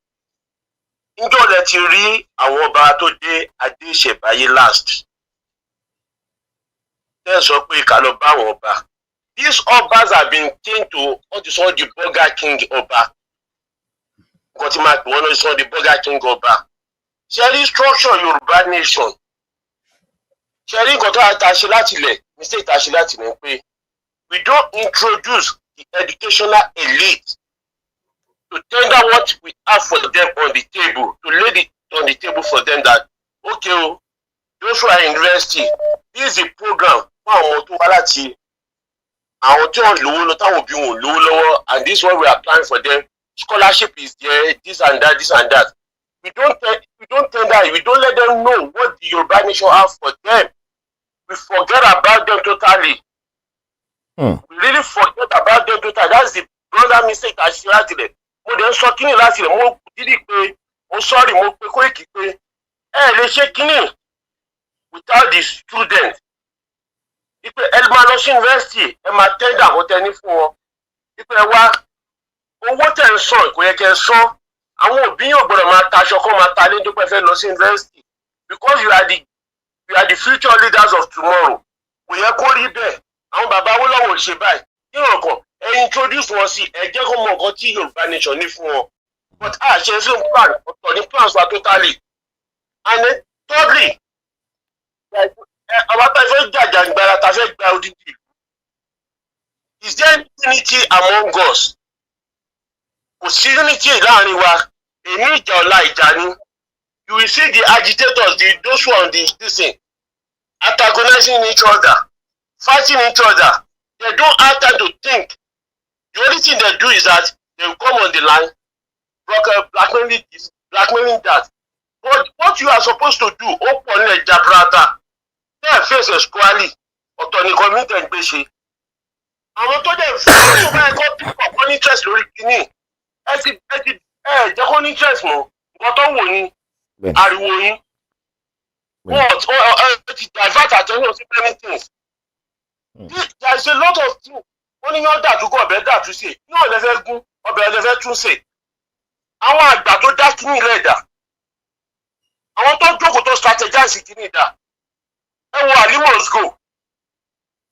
Ǹjọ́ lẹ ti rí àwọn ọba tó dé Adéṣẹ̀báyé last. Tẹ́ sọ pé ká lọ bá àwọn ọba. These obas have been changed to what is called the Burger King Oba. Got him at one is called the Burger King Oba. Sherry structure Yoruba nation. Sherry got to attach latile. Mistake attach latile. We don't introduce the educational elite to tender what we have for them on the table, to lay it on the table for them that okay, those who are in university, this is a program for and this is what we are applying for them. Scholarship is there, this and that, this and that. We don't tender it. We don't let them know what the Yoruba nation have for them. We forget about them totally. We really forget about them totally. That's the brother mistake that she had today. Mo den so kini lati le mo didi pe mo sorry mo pe ko eki pe le se kini without the student. Ipe Elmanos University ẹ máa tender àwọn tẹni fún wọn. Ipe wá owó tẹ̀ ń sọ kò yẹ kẹ́ sọ. Àwọn òbí yóò gbọ́dọ̀ máa taṣọ kó máa ta ní dúpẹ́ fẹ́ lọ sí university because you are the future leaders of tomorrow. Kò yẹ kó rí bẹ́ẹ̀. Àwọn bàbá Awólọ́wọ̀ ṣe báyìí. Kí ọ̀kan ẹ introduce wọn sí ẹ jẹ́ kó mọ nǹkan tí Yorùbá nation ní fún wọn. But ṣe sí plan ọ̀tọ̀ ní plans wa totally. And then thirdly, about Ijagbara ta fẹ́ gba odidi. Is there unity among us? Kò sí unity láàrin wa. Èmi ìjà ọ̀la ìjà ni. You will see the agitators, those who are on this thing, antagonizing each other, fighting each other. They don't have time to think. The only thing they do is that they will come on the line, blackmailing this, blackmailing that. But what you are supposed to do, open a Ijagbara. They face a squally, ọ̀tọ̀ ní community and gbèsè. Àwọn tó dẹ̀ fẹ́ tó bá ẹ̀kọ́ pípọ̀ kọ́ ní interest lórí kìíní. Jẹ́ kó ní interest mọ́. Nǹkan tó wò ní ariwo yín. Wọ́n ti divert attention to many things. There is a lot of things. Wọ́n ní yóò dàtú kọ́ ọ̀bẹ dàtú sí. Yóò lẹ́fẹ́ gún ọbẹ̀ lẹ́fẹ́ tún sè. Àwọn àgbà tó dá kíní ilẹ̀ dà. Àwọn tó jókòó tó strategize kíní dà. Ẹ wo Ali must go.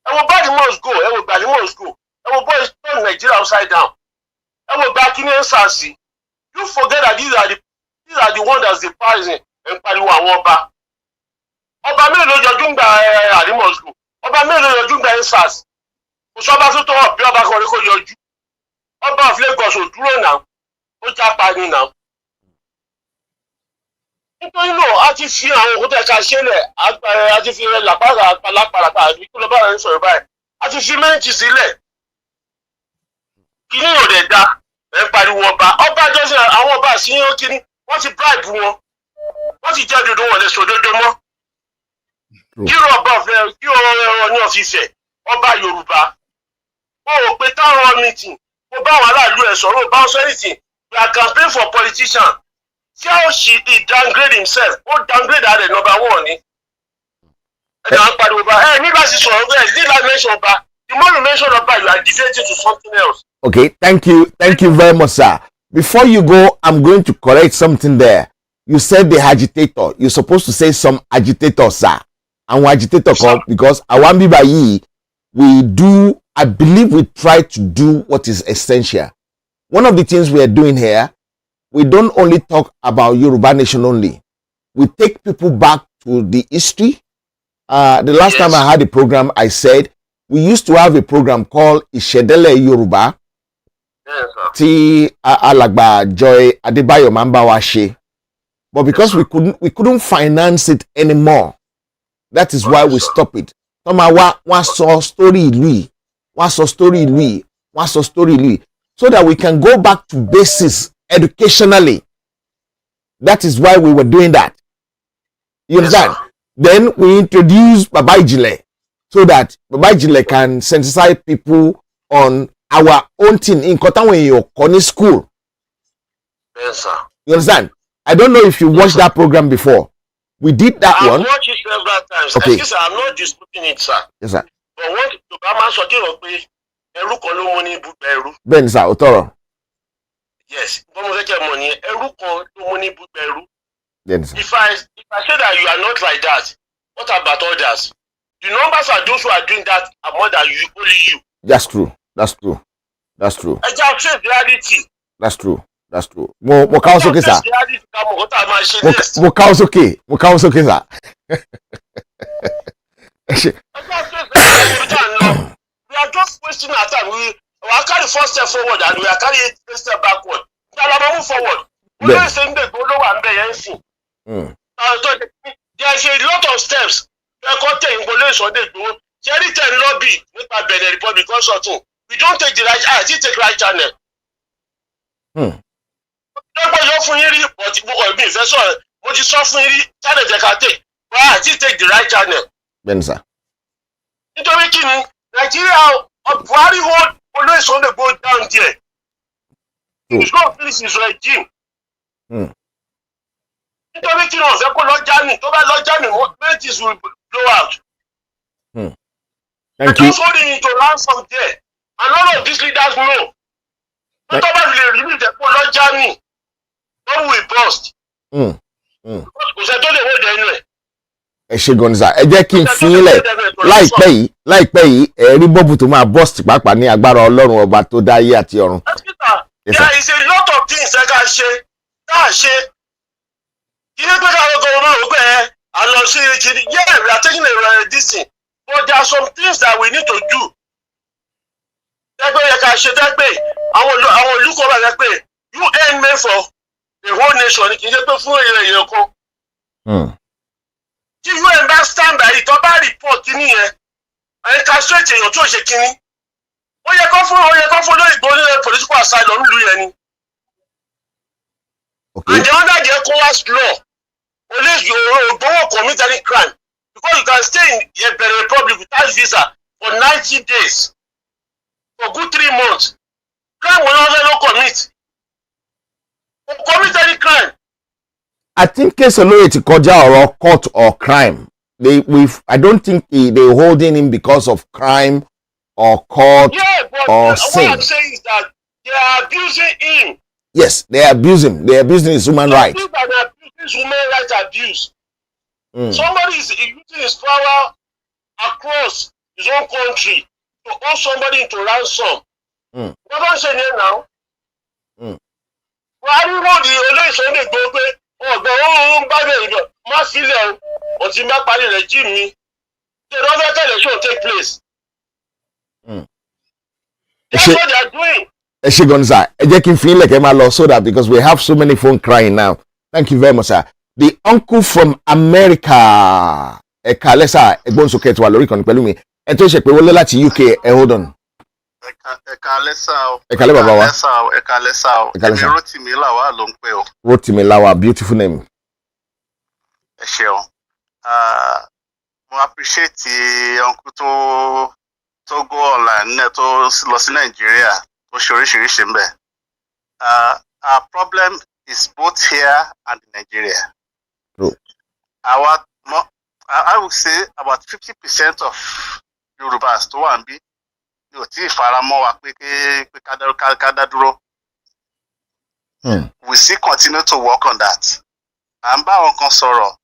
Ẹ wo Bari must go. Ẹ wo Gbali must go. Ẹ wo boys turn Nigeria upside down. Ẹ wo Gbakini Nsasi. You forget that these are the ones that's the poison and pariwo àwọn ọba. Ọba mélòó ló yọjú gba Ali must go. Ọba mélòó ló yọjú gba Nsasi. Kò sọ́ba tó tọwọ́ bí ọba kan rí kó yọjú. Ọba of Lagos ò dúró náà. Ó jápa ni náà. Nítorí náà a ti fi àwọn òkúta ẹ̀ka ṣẹlẹ̀ a ti fi làpárà lápàràpà àbí kí ló bá rẹ̀ ń sọ̀rọ̀ báyìí a ti fi méjì sílẹ̀ kí ní òde dá ẹ̀ pariwo ọba jọ́sìn àwọn ọba sí yóò kíní wọ́n ti bribe wọ́n ti jẹ́ dodo wọn lè sòdodo mọ́ kí ọba ọ̀fẹ́ kí ọ̀rọ̀ ní ọ̀fífẹ́ ọba Yorùbá wọ́n ò pé táwọn meeting kó bá àwọn aráàlú ẹ̀ sọ̀rọ̀ bá sọ anything we are campaign for politician. See how he downgrade himself. Oh, downgrade that number one. The more you mention about, you are deviating to something else. Okay, thank you very much, sir. Before you go, I'm going to correct something there. You said the agitator. You're supposed to say some agitator, sir. And we agitator come because Awambi Bayi, I believe we try to do what is essential. One of the things we are doing here, we don't only talk about Yoruba nation only. We take people back to the history. The last time I had a program, I said we used to have a program called Ìṣẹ̀dálẹ̀ Yoruba. Tí Alàgbà Joy Adébáyọ̀ máa ń bá wa ṣe. but because we couldn't finance it anymore, that is why we stop it. Tọ́mà wá sọ story ìlú yìí, wá sọ story ìlú yìí, wá sọ story ìlú yìí, so that we can go back to basics educationally. That is why we were doing that. You understand? Then we introduced Baba Ijile so that Baba Ijile can sensitize people on our own thing in Kotawon school. Yes, sir. You understand? I don't know if you watched that program before. We did that one. I've watched it several times. Okay. Excuse, I'm not disputing it, sir. Yes, sir. But what to Bama Sotiro pé ẹrú kan ló mú ní ibùgbé ẹrú. Ben, sir, Otoro. Yes. Bọ́mọ fẹ́ kẹ́ mọ̀ ní ẹrú kan ló mú ní ibùgbé ẹrú. Then, sir. If I say that you are not like that, what about others? The numbers are those who are doing that are more than you, only you. That's true. That's true. That's true. I just say reality. That's true. That's true. Mo kawo soke, sir. Mo kawo soke. Mo kawo soke, sir. We are just wasting our time. We are carrying first step forward and we are carrying a step backward. We are moving forward. We are saying that go lower and there is a lot of steps. We are cutting police on the go. Jerry tell lobby with my Benin Republic or something. We don't take the right. I did take right channel. Don't go fún yín rí, but mo kàn bí ìfẹ́ sọ̀rọ̀. Mo ti sọ fún yín rí, channel jẹ́ ká take. But I did take the right channel. Ben, sir. Nítorí kí ni Nàìjíríà Buhari hold always on the go down there. He's going to finish his regime. Nítorí kí ni wọ́n fẹ́ kó lọ Germany, tó bá lọ Germany, militias will blow out. Thank you. Just holding into ransom there. And all of these leaders know. But tó bá lè rí ní ìdẹ́kun lọ Germany, when we burst. Kò sẹ́ tó lè wọ́n dẹ̀ inú ẹ̀. Ẹ ṣe gan sir, ẹ jẹ́ kí n fi ilẹ̀ láìpẹ́ yìí ẹ̀rí bọ́ọ̀bù tó máa burst pàápàá ní agbára Ọlọ́run ọba tó dá ayé àti ọ̀run. There is a lot of things ẹ ká ṣe ká ṣe. Ilé pé káwọn kan máa wò pé à lọ sí ìkíni, yeah, we are taking a this thing, but there are some things that we need to do. Dẹ́gbẹ́ yẹ ká ṣe dẹ́gbẹ́ àwọn olùkọ́ bá dẹ́gbẹ́ UN made for the whole nation kì í ṣe pé fún èèyàn kan. Tí UN bá stand by it, ọba report kíní yẹn, ẹ̀ka straight èèyàn tó ṣe kíní. Ó yẹ kó fún lóyìnbó ní political asylum nílùú yẹn ni. And the under the ECOWAS law, police you don't commit any crime because you can stay in a Benin Republic without visa for 90 days for good 3 months. Crime will not commit. Don't commit any crime. I think case olóyè ti kọjá ọ̀rọ̀ court or crime. I don't think they holding him because of crime or court or sin. What I'm saying is that they are abusing him. Yes, they are abusing his human rights. People that are abusing human rights abuse. Somebody is using his power across his own country to hold somebody into ransom. What am I saying here now? Buhari wọ́n di olóyè lè gbọ́ pé ọ̀gbọ́n òun bá bẹ̀rẹ̀ lọ má sílẹ̀ o ti má parí regime mi. They don't let election take place. That's what they are doing. Ẹ ṣe gan sir, ẹ jẹ́ kí n fi ilẹ̀ kẹ́ máa lọ so that because we have so many phone crying now. Thank you very much sir. The uncle from America. Ẹ kálẹ́ sir, ẹgbọ́n sókè tí wà lórí ìkànnì pẹ̀lú mi. Ẹ tó ṣe pé wọlé láti UK, ẹ hold on. Ẹ kálẹ́ sá o. Ẹ kálẹ́ bàbá wa. Ẹ kálẹ́ sá o. Èmi Rotimi Lawa ló ń pè o. Rotimi Lawa, beautiful name. Ẹ ṣeun. Mo appreciate uncle tó go online náà tó lọ sí Nàìjíríà tó ṣe oríṣiríṣi ń bẹ̀. Our problem is both here and in Nigeria. True. I would say about 50% of Yorubas tó wà ń bí yóò tí ìfaramọ́ wa pé ká dá dúró. We still continue to work on that. À ń bá àwọn kan sọ̀rọ̀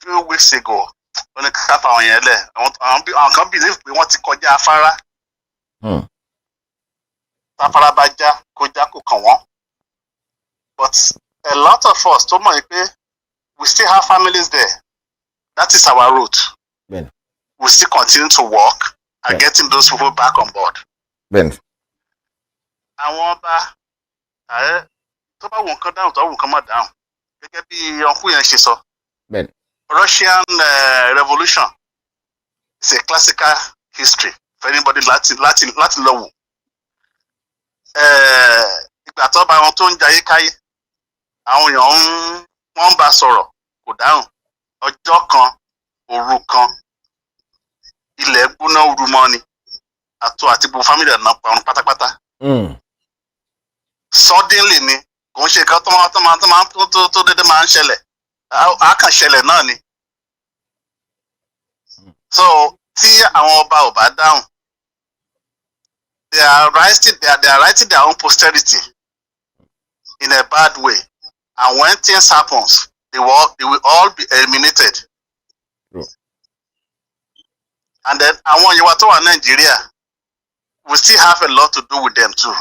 few weeks ago wọ́n ní ká fà àwọn yẹn lẹ̀ àwọn kan believe pé wọ́n ti kọjá afárá. Afárá bá já kó kàn wọ́n. But a lot of us tó mọ̀ pé we still have families there. That is our route. Ben. We still continue to work and getting those people back on board. Ben. Àwọn ọba tó bá wù nǹkan dáhùn tó wù nǹkan má dáhùn gẹ́gẹ́ bí ọkùnrin yẹn ṣe sọ. Bẹ́ẹ̀ni. Russian revolution is a classical history for anybody láti lọ wò. Ìgbà tó bá wọn tó ń jayé káyé àwọn èèyàn wọ́n ń bá sọ̀rọ̀ kò dáhùn. Ọjọ́ kan òru kan ilẹ̀ gbóná urumọ ni àti gbogbo family ẹ̀ náà parun pátápátá. Suddenly ni kò ń ṣe nǹkan tó dédé máa ń ṣẹlẹ̀ á kàn ṣẹlẹ̀ náà ni. So tí àwọn ọba ò bá dáhùn they are writing their own posterity in a bad way, and when things happens they will all be eliminated. And then àwọn Yorùbá tó wà Nàìjíríà we still have a lot to do with them too.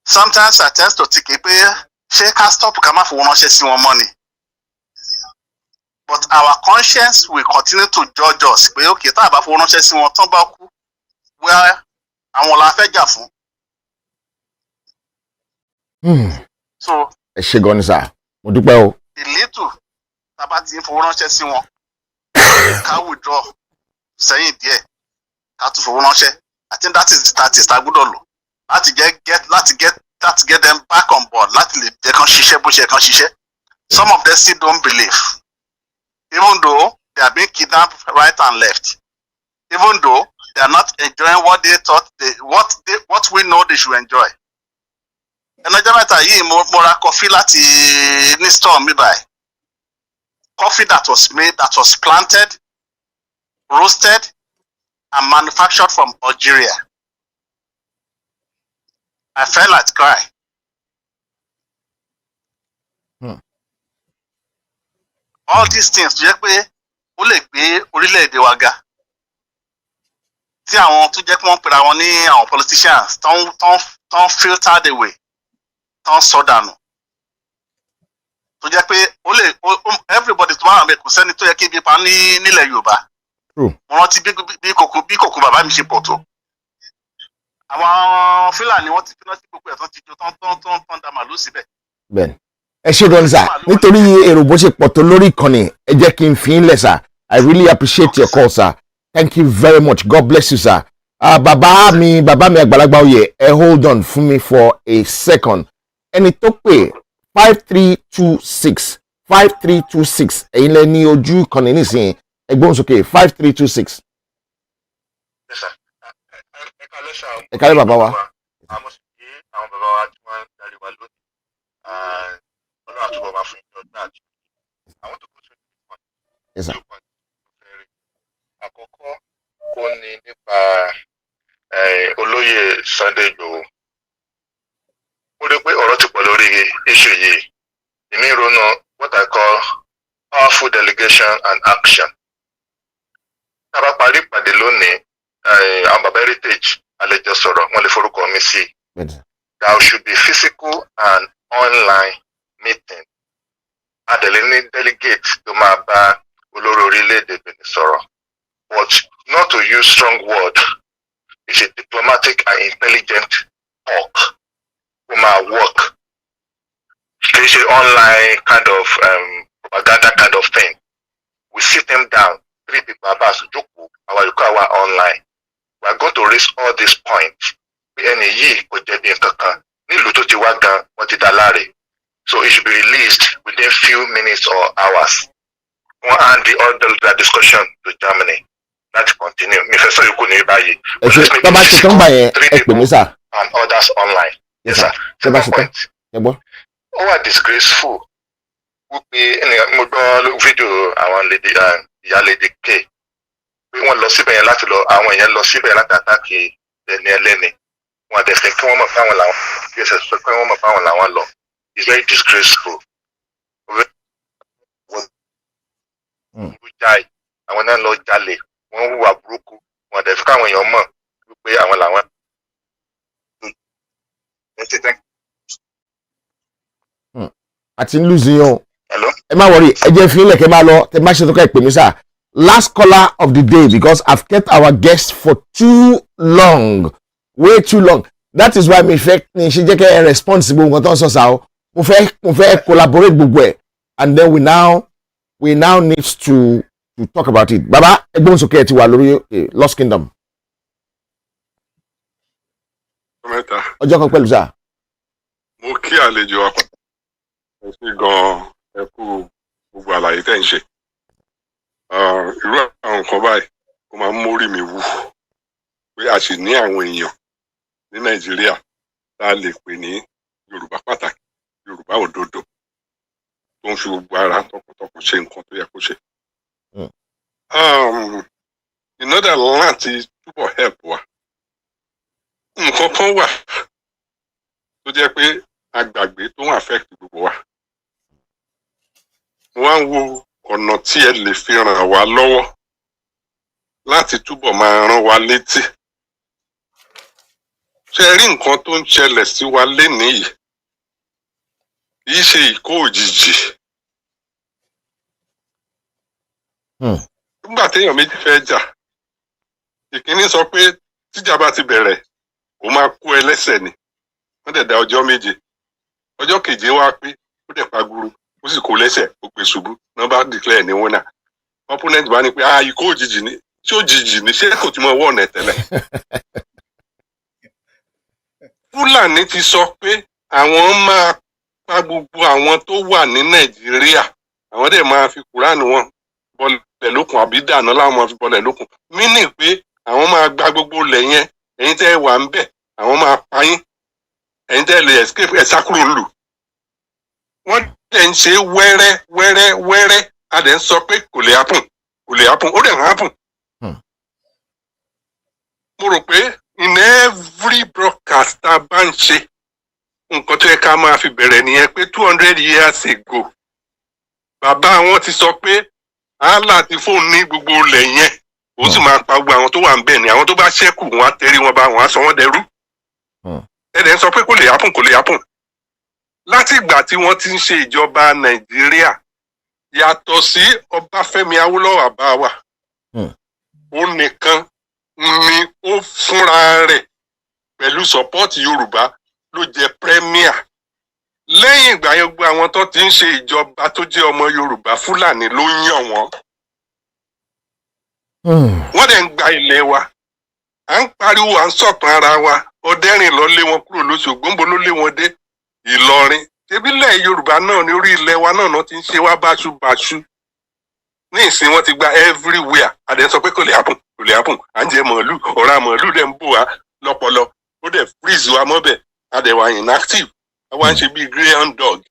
Sometimes I tend to think pé ṣé ká stop ká má fowó ránṣẹ́ sí wọn mọ́ ni. But our conscience will continue to judge us pé okay tá a bá fowó ránṣẹ́ sí wọn tán bá kú where àwọn la fẹ́ jà fún. So ẹ ṣé gan ni sà mo dúpẹ́ o. the little tá a bá ti ń fowó ránṣẹ́ sí wọn ká withdraw sẹ́yìn díẹ̀ ká tún fowó ránṣẹ́. I think that is the tactics tá a gbọ́dọ̀ lò láti get them back on board láti lè jẹ́ kán ṣiṣẹ́ bó ṣe kán ṣiṣẹ́. Some of them still don't believe, even though they are being kidnapped right and left, even though they are not enjoying what they thought what we know they should enjoy. Ẹnọjọ́ mẹ́ta yìí mo ra coffee láti ní store mi báyìí. Coffee that was planted, roasted, and manufactured from Algeria. I felt like cry. All these things tó jẹ́ pé ó lè gbé orílẹ̀-èdè wa ga. Tí àwọn tó jẹ́ pé wọ́n pera wọn ní àwọn politicians tán filtered away, tán sọ dànù. Tó jẹ́ pé everybody tó wà níbẹ̀ kò sẹ́ni tó yẹ kí ibi pa nílẹ̀ Yorùbá. Mo rántí bí kòkó bàbá mi ṣe pọ̀ tó. Àwọn Fúlàní wọ́n ti fi náà sí gbogbo ẹ̀ tán ti jó tán da màlúù síbẹ̀. Bẹ́ẹ̀ni ẹ ṣé gan ni sà nítorí èrò bó ṣe pọ̀ tó lórí ìkànnì ẹ jẹ́ kí n fi ń lẹ̀ sà. I really appreciate your call sir. Thank you very much. God bless you sir. Bàbá mi àgbàlagbà oyè ẹ hold on fún mi for a second. Ẹni tó pè 5326 ẹ̀yin lẹ ní ojú ìkànnì nísìnyí. Ẹgbọ́n sókè 5326. Ẹ kálẹ́ bàbá wa. Àwọn bàbá wa tí wọ́n ń darí wa lónìí. Ọlọ́run àtúbọ̀ máa fún ìjọ náà. Àwọn tó kó tó ní ìpọ́n. Àkọ́kọ́ ó ní nípa olóyè Sunday Igboho. Mo rí pé ọ̀rọ̀ ti pọ̀ lórí iṣu yìí. Èmi ronú what I call powerful delegation and action. Tá a bá parí ìpàdé lónìí, àwọn bàbá heritage àlejò sọ̀rọ̀ wọ́n lè forúkọ mi sí. There should be physical and online meeting. Adẹ̀lẹ̀ ní delegate tó máa bá olórí orílẹ̀-èdè Benin sọ̀rọ̀. But not to use strong word. It's a diplomatic and intelligent talk. Ó máa work. Kì í ṣe online kind of propaganda kind of thing. We sit them down. 3 people about Joko, our Yukawa online. We are going to raise all these points. Any ye could get in Kaka. Nilu to Tiwaga, what it alare. So it should be released within few minutes or hours. One and the other discussion to Germany. Let's continue. Mr. Yukuni Bayi. 3 people and others online. Yes, sir. Second point. Oh, disgraceful. Mo gbọ́ fídíò àwọn ìyá lady K pé wọ́n lọ síbẹ̀ yẹn láti lọ àwọn èèyàn lọ síbẹ̀ láti àtàkì ẹni ẹlẹ́ni wọn àdẹ̀fẹ̀ kí wọ́n mọ̀ fáwọn làwọn DSS sọ pé wọ́n mọ̀ fáwọn làwọn lọ. It's very disgraceful. Àwọn náà lọ jalè wọ́n hùwà burúkú wọn àdẹ̀fẹ̀ káwọn èèyàn mọ̀ wípé àwọn làwọn. Àti ń lùzì yàn. Ẹ má worry, ẹ jẹ́ fi ilẹ̀ kẹ́ máa lọ, tẹ má ṣe tó ká ìpè mí sà. Last caller of the day because I've kept our guests for too long, way too long. That is why mi fẹ́ ní ṣe jẹ́ kẹ́ ẹ response gbogbo nǹkan tó ń sọ sá o. Mo fẹ́ collaborate gbogbo ẹ̀. and then we now need to talk about it. Baba, everyone's okay to Lost Kingdom. Ọjọ́ kan pẹ̀lú sá. Mo kí àlejò wa ẹ ṣé gan-an ẹ kú gbogbo àlàyé tẹ́ ń ṣe. Irú àwọn nǹkan báyìí ó máa ń mórí mi wú pé a sì ní àwọn èèyàn ní Nàìjíríà tá a lè pè ní Yorùbá pàtàkì, Yorùbá òdodo tó ń fi gbogbo ara tọkàntọkàn ṣe nǹkan tó yẹ kó ṣe. Ìnádà láti túbọ̀ help wa. Nǹkan kan wà tó jẹ́ pé àgbàgbé tó ń affect gbogbo wa. Wọ́n á wo ọ̀nà tí ẹ lè fi ràn wá lọ́wọ́ láti túbọ̀ máa rán wa létí. Ṣé ẹ rí nǹkan tó ń ṣẹlẹ̀ sí wa lénìí yìí? Kì í ṣe ìkó òjijì. Nígbà téèyàn méjì fẹ́ jà, ìkíní sọ pé tíjà bá ti bẹ̀rẹ̀, ó máa kó ẹlẹ́sẹ̀ ni. Wọ́n dẹ̀ dá ọjọ́ méje. Ọjọ́ keje wá pé ó dẹ̀ paguru, ó sì kó lẹ́sẹ̀, ó gbé ṣubú. Wọ́n bá declare ní winner. Opponent bá ní pé ìkó òjijì ni. Ṣé òjijì ni? Ṣé kò tí mo wọ̀ ọ̀nà tẹ́lẹ̀? Fúlàní ti sọ pé àwọn máa pa gbogbo àwọn tó wà ní Nàìjíríà. Àwọn dẹ̀ máa fi Kùránì wọn bọ́lẹ̀ lókun àbí dáná láwọn máa fi bọ́lẹ̀ lókun. Meaning pé àwọn máa gba gbogbo ilẹ̀ yẹn. Ẹ̀yin tẹ́ wà ń bẹ̀, àwọn máa pa yín. Ẹ̀yin tẹ́ lè escape ẹ̀ sá kúrò lù. Wọ́n dẹ̀ ń ṣe wẹ́rẹ́. A dẹ̀ ń sọ pé kò lè happen. Ó dẹ̀ ń happen. Mo rò pé in every broadcast tá a bá ń ṣe, nǹkan tó yẹ ká máa fi bẹ̀rẹ̀ nìyẹn pé 200 years ago, bàbá wọn ti sọ pé Allah ti fóun ní gbogbo ilẹ̀ yẹn. Ó sì máa pa gbogbo àwọn tó wà ń bẹ̀ ni. Àwọn tó bá ṣẹ́kù wọn á tẹrí wọn bá wọn á sọ wọ́n dẹrú. Ẹ̀dẹ̀ ń sọ pé kò lè happen. Láti ìgbà tí wọ́n ti ń ṣe ìjọba Nàìjíríà, yàtọ̀ sí Ọbáfẹ́mi Awólọ́wọ̀ àbá wa, ó nìkan ni ó fúnra rẹ̀ pẹ̀lú support Yorùbá ló jẹ premier. Lẹ́yìn ìgbà yẹn gbogbo àwọn tó ti ń ṣe ìjọba tó jẹ́ ọmọ Yorùbá, Fúlàní ló yàn wọ́n. Wọ́n dẹ̀ ń gba ilẹ̀ wa. À ń pariwo, à ń sọ̀tàn ara wa. Ọdẹ́rìn lọ lé wọn kúrò lóṣogbo, ńbo ló lé wọn dé? Ìlọrin. Ṣebílẹ̀ Yorùbá náà ní orí ilẹ̀ wa náà ti ń ṣe wá báṣubàṣu. Ní ìsìn wọn ti gba everywhere. A dẹ̀ ń sọ pé kò lè happen. À ń jẹ màálù, ọ̀rá màálù dẹ̀ ń bò wá lọ́pọlọ. Ó dẹ̀ freeze wa mọ́bẹ̀. A dẹ̀ wà inactive. A wá ń ṣe bíi greyhound dog.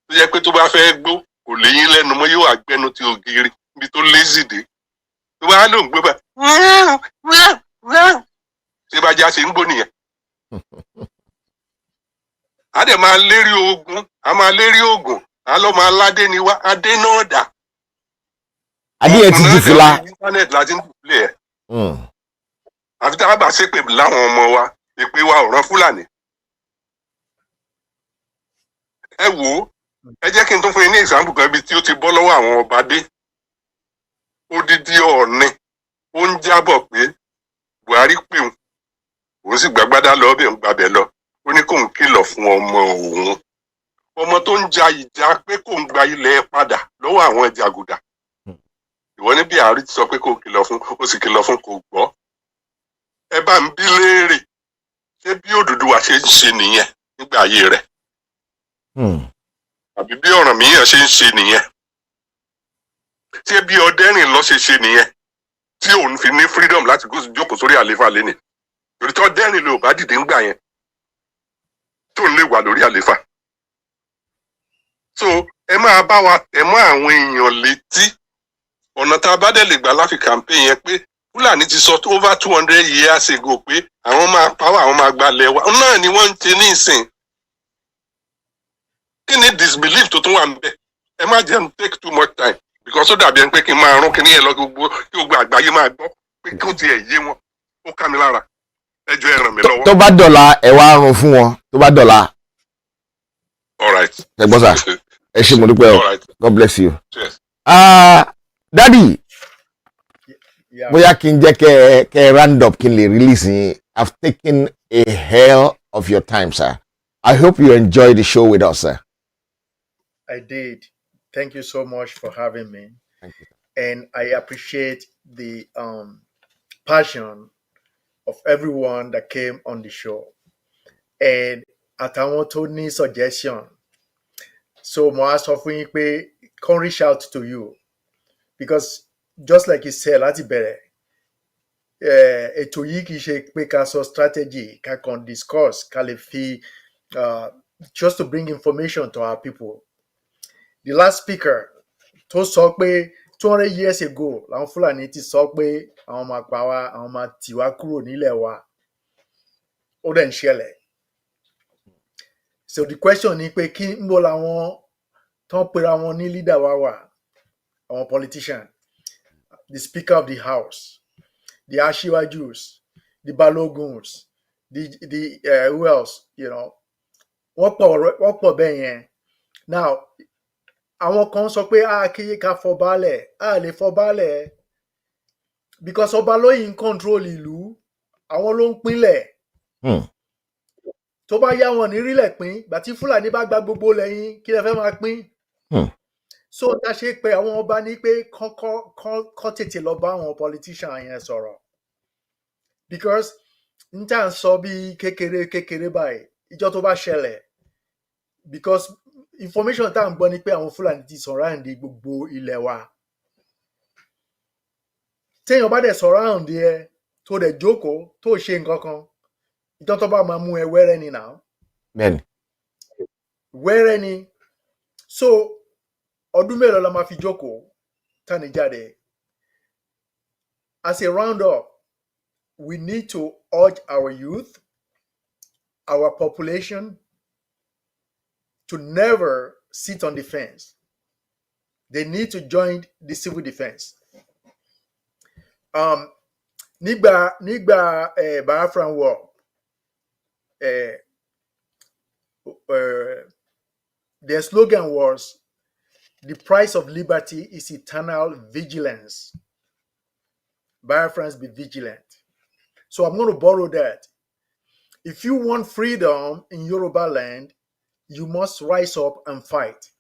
Tó jẹ́ pé tó bá fẹ́ gbó, kò léyín lẹ́nu mọ́, yóò àgbẹnu ti ògiri níbi tó lazy dé. Tó bá lóun gbé bá ṣé bá já ṣe ń gbó nìyẹn. A dẹ̀ máa lérí ogun, a máa lérí ogun, a lọ máa ládé ni wá, adé náà dà. Adé ẹ ti di fìlà. Internet la ti ń dùbúlẹ̀ ẹ̀. Àfi tá a bá ṣépè láwọn ọmọ wa, èpè wa ò rán Fúlàní. Ẹ wò ó, ẹ jẹ́ kí n tún fún yín ní example kan ibi tí ó ti bọ́ lọ́wọ́ àwọn ọba dé. Odidi Ọọ̀ni ó ń jábọ̀ pé Buhari pè òun sì gbàgbádá lọ bẹ̀ ń gbàbẹ̀ lọ. Ó ní kóun kìlọ̀ fún ọmọ òun. Ọmọ tó ń ja ìjà pé kóun gba ilẹ̀ padà lọ́wọ́ àwọn jàgùdà. Ìwọ ní Buhari ti sọ pé kó kìlọ̀ fún, ó sì kìlọ̀ fún kò gbọ́. Ẹ bá ń bí léèrè, ṣé bí Odùduwà ṣe ń ṣe nìyẹn nígbà ayé rẹ̀? Àbí bí Ọ̀rànmíyàn ṣe ń ṣe nìyẹn? Ṣé bí Ọdẹ́rìn lọ ṣe nìyẹn? Tí òun fi ní freedom láti jókòó sórí àléfà lénìí. Torí tí Ọdẹ́rìn lè ò bá dìde ńgbà yẹn, tó lè wà lórí àléfà. So ẹ máa bá wa tẹ̀ mọ́ àwọn èèyàn létí ọ̀nà tá a bá dẹ̀ lè gbà láfi campaign yẹn pé Fúlàní ti sọ over 200 years ago pé àwọn máa pa wá, àwọn máa gbalẹ̀ wa. Náà ni wọ́n ń ṣe ní ìsìn. Kí ni disbelief tó tún wà níbẹ̀? Ẹ má jẹ́ take too much time because ó dàbí ẹni pé kí n máa rún kí ní ẹ lọ gbogbo kí gbogbo àgbáyé máa gbọ́ pé kí ó tiẹ̀ yé wọn. Ó ká mi lára. Ẹ jọ̀ọ́ ẹ ràn mí lọ́wọ́. Tó bá dọ̀la ẹ wá run fún wọn. Tó bá dọ̀la. All right. Ẹ gbọ́ sà. Ẹ ṣé mo dúpẹ́ o. God bless you. Cheers. Daddy, bóyá kí n jẹ́ kẹ́ round up kí n lè release yín. I've taken a hell of your time, sir. I hope you enjoy the show with us, sir. I did. Thank you so much for having me. Thank you. And I appreciate the passion of everyone that came on the show. And àtàwọn tó ní suggestion. So mo á sọ fún yín pé kàn reach out to you because just like you said láti bẹ̀rẹ̀ ètò yìí kì í ṣe pé ká sọ strategy ká kàn discuss ká lè fi just to bring information to our people. The last speaker tó sọ pé 200 years ago làwọn Fúlàní ti sọ pé àwọn máa pa wá àwọn máa tì wá kúrò nílẹ̀ wa ó dẹ̀ ń ṣẹlẹ̀. So the question ni pé kí ń bọ̀ làwọn tán pera wọn ní leader wa wà àwọn politician, the speaker of the house, the Ashiwajus, the Baloguns, the who else, you know, wọ́n pọ̀ bẹ́ẹ̀ yẹn. Now, àwọn kan sọ pé kí ká fọbalẹ̀, lè fọbalẹ̀ because ọba ló yìn control ìlú, àwọn ló ń pínlẹ̀. Tó bá yá wọn ní rílẹ̀ pín, gbà tí Fúlàní bá gba gbogbo lẹ́yìn kí lẹ fẹ́ máa pín. So tá ṣe pé àwọn ọba ní pé kán tètè lọ bá àwọn politician yẹn sọ̀rọ̀ because n tá à ń sọ bí kékeré báyìí ìjọ tó bá ṣẹlẹ̀ because information tá à ń gbọ́ ni pé àwọn Fúlàní ti surround gbogbo ilẹ̀ wa. Téèyàn bá dẹ̀ surround ẹ tó dẹ̀ jókòó tó ṣe nǹkan kan ìjọ tó bá máa mú ẹ wẹ́rẹ́ ni now. Bẹ́ẹ̀ni. Wẹ́rẹ́ ni. So ọdún mélòó la máa fi jókòó tani jáde. As a roundup, we need to urge our youth, our population, to never sit on the fence. They need to join the civil defense. Nígbà Biafran war, their slogan was, "The price of liberty is eternal vigilance." Biafrans be vigilant. So I'm going to borrow that. If you want freedom in Yoruba land, you must rise up and fight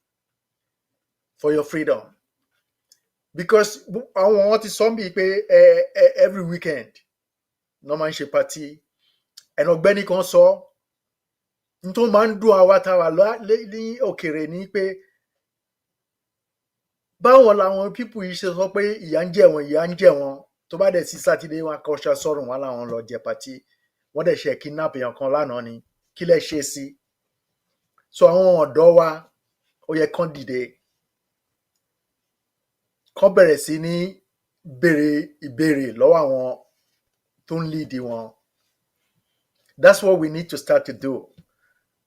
for your freedom. Because I want to zombie pay every weekend. No man ṣe party. And ọ̀gbẹ́ni kan sọ, n tó máa ń dùn àwa táwa ní òkèrè ní pé báwo làwọn pípù yìí ṣe sọ pé ìyà ń jẹ wọn tó bá dẹ̀ sí sátidé wọn akọ́ṣà sọ́run wọn làwọn lọ jẹ pàtí wọ́n dẹ̀ ṣe kidnap èèyàn kan lánàá ni kí lẹ ṣe sí. So àwọn ọ̀dọ́ wa ó yẹ kán dìde kán bẹ̀rẹ̀ sí ní béèrè ìbéèrè lọ́wọ́ àwọn tó ń lead wọn. That's what we need to start to do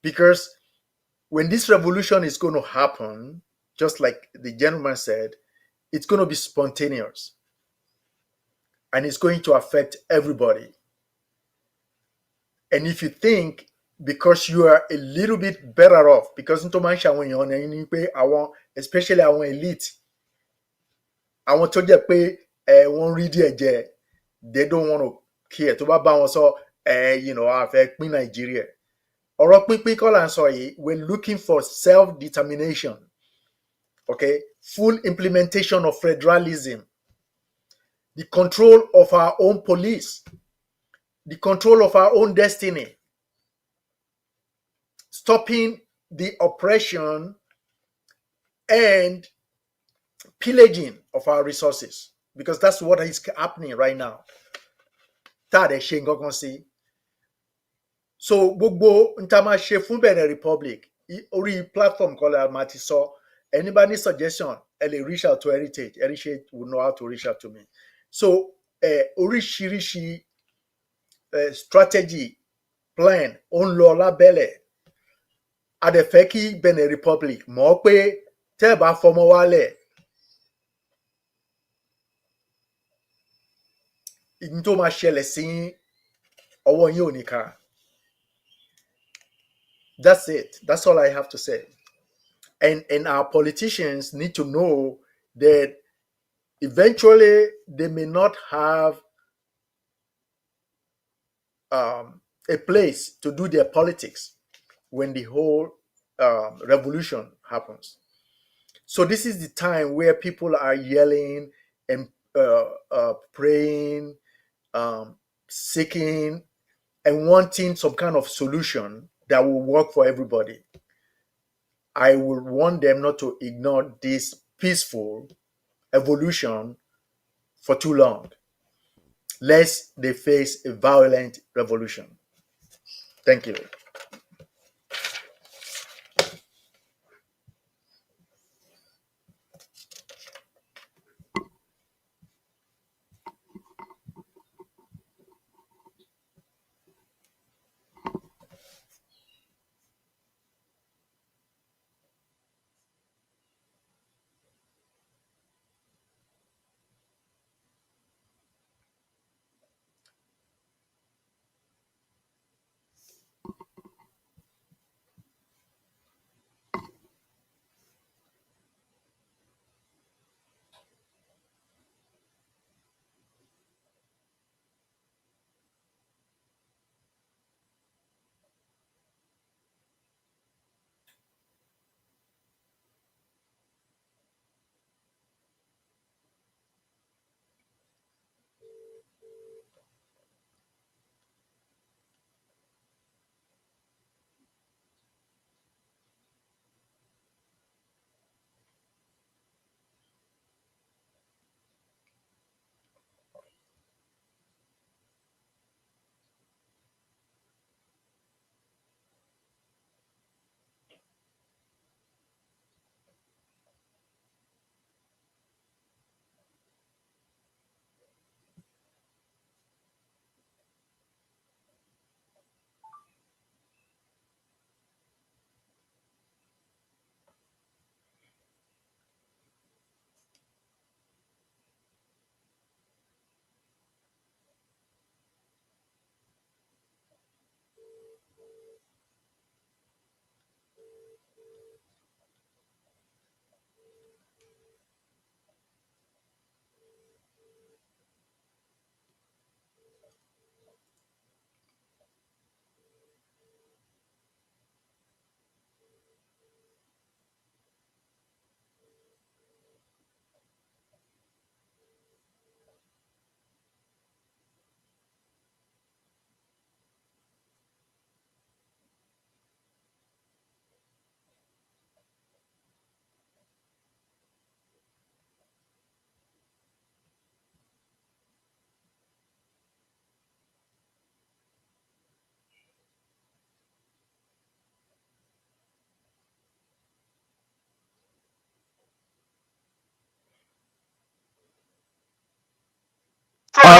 because when this revolution is going to happen, just like the gentleman said, it's going to be spontaneous and it's going to affect everybody. And if you think because you are a little bit better off, because especially our elite, àwọn tó jẹ́ pé wọ́n rí díẹ̀ jẹ, they don't want to care. Tó bá bá wọn sọ, a fẹ́ pín Nàìjíríà. Ọ̀rọ̀ pínpín kọ́ là ń sọ yìí, we're looking for self-determination. Okay, full implementation of federalism, the control of our own police, the control of our own destiny, stopping the oppression and pillaging of our resources, because that's what is happening right now. So gbogbo ntama ṣe fún Benin Republic orí platform kan la máa ti sọ. Anybody suggestion, reach out to Heritage. Heritage will know how to reach out to me. So, oríṣiríṣi strategy, plan, on lọ lábẹ́lẹ̀. A dẹ̀ fẹ́ kí Benin Republic mọ̀ pé tẹ́ ẹ bá fọmọ wálẹ̀, ìyẹn tó máa ṣẹlẹ̀ sí ọwọ́ yín ò ní ká. That's it. That's all I have to say. And our politicians need to know that eventually they may not have a place to do their politics when the whole revolution happens. So this is the time where people are yelling and praying, seeking, and wanting some kind of solution that will work for everybody. I would want them not to ignore this peaceful evolution for too long, lest they face a violent revolution. Thank you.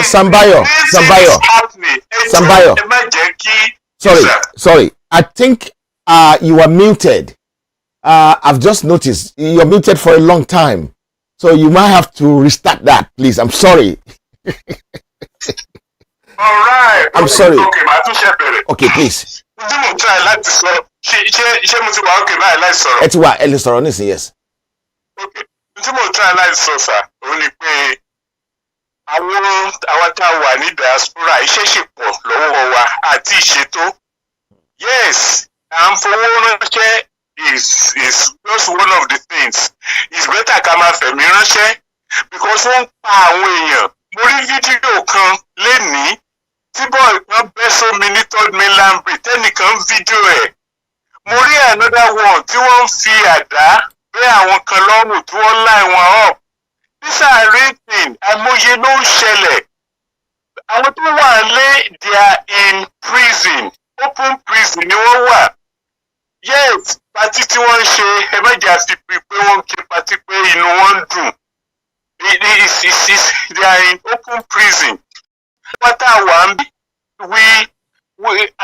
Sambayo. Sorry. I think you are muted. I've just noticed you're muted for a long time. So you might have to restart that, please. I'm sorry. All right. I'm sorry. Okay, màá tún ṣe bẹ̀rẹ̀. Okay, please. Ǹjẹ́ mo try láti sọ ṣé mo ti wà okay báyìí láì sọ̀rọ̀? Ẹ ti wà ẹ lè sọ̀rọ̀ nísìnyí, yes. Okay. Ǹjẹ́ mo try láti sọ sà, òun ni pé àwọn tá a wà ní diaspora iṣẹ́ ṣì pọ̀ lọ́wọ́ wa àti ìṣètò. Yes, à ń fowó ránṣẹ́ is just one of the things. It's better ká máa fẹ̀mí ránṣẹ́ because wọ́n ń pa àwọn èèyàn. Mo rí fídíò kan lénìí tí bọ́ọ̀ kan bẹ́ sómi ní third mainland bridge tẹ́nìkan fídíò ẹ̀. Mo rí another one tí wọ́n ń fi àdá bẹ́ àwọn kan lọ́rùn tí wọ́n line wọn up. These are real things. Àìmọye ló ń ṣẹlẹ̀. Àwọn tó wà lé they are in prison. Open prison ni wọ́n wà. Yes, pati tí wọ́n ń ṣe ẹ mẹ́jà fi pé wọ́n ń ṣe pati pé inú wọn ń dùn. They are in open prison. Wọ́n tá a wà ń bí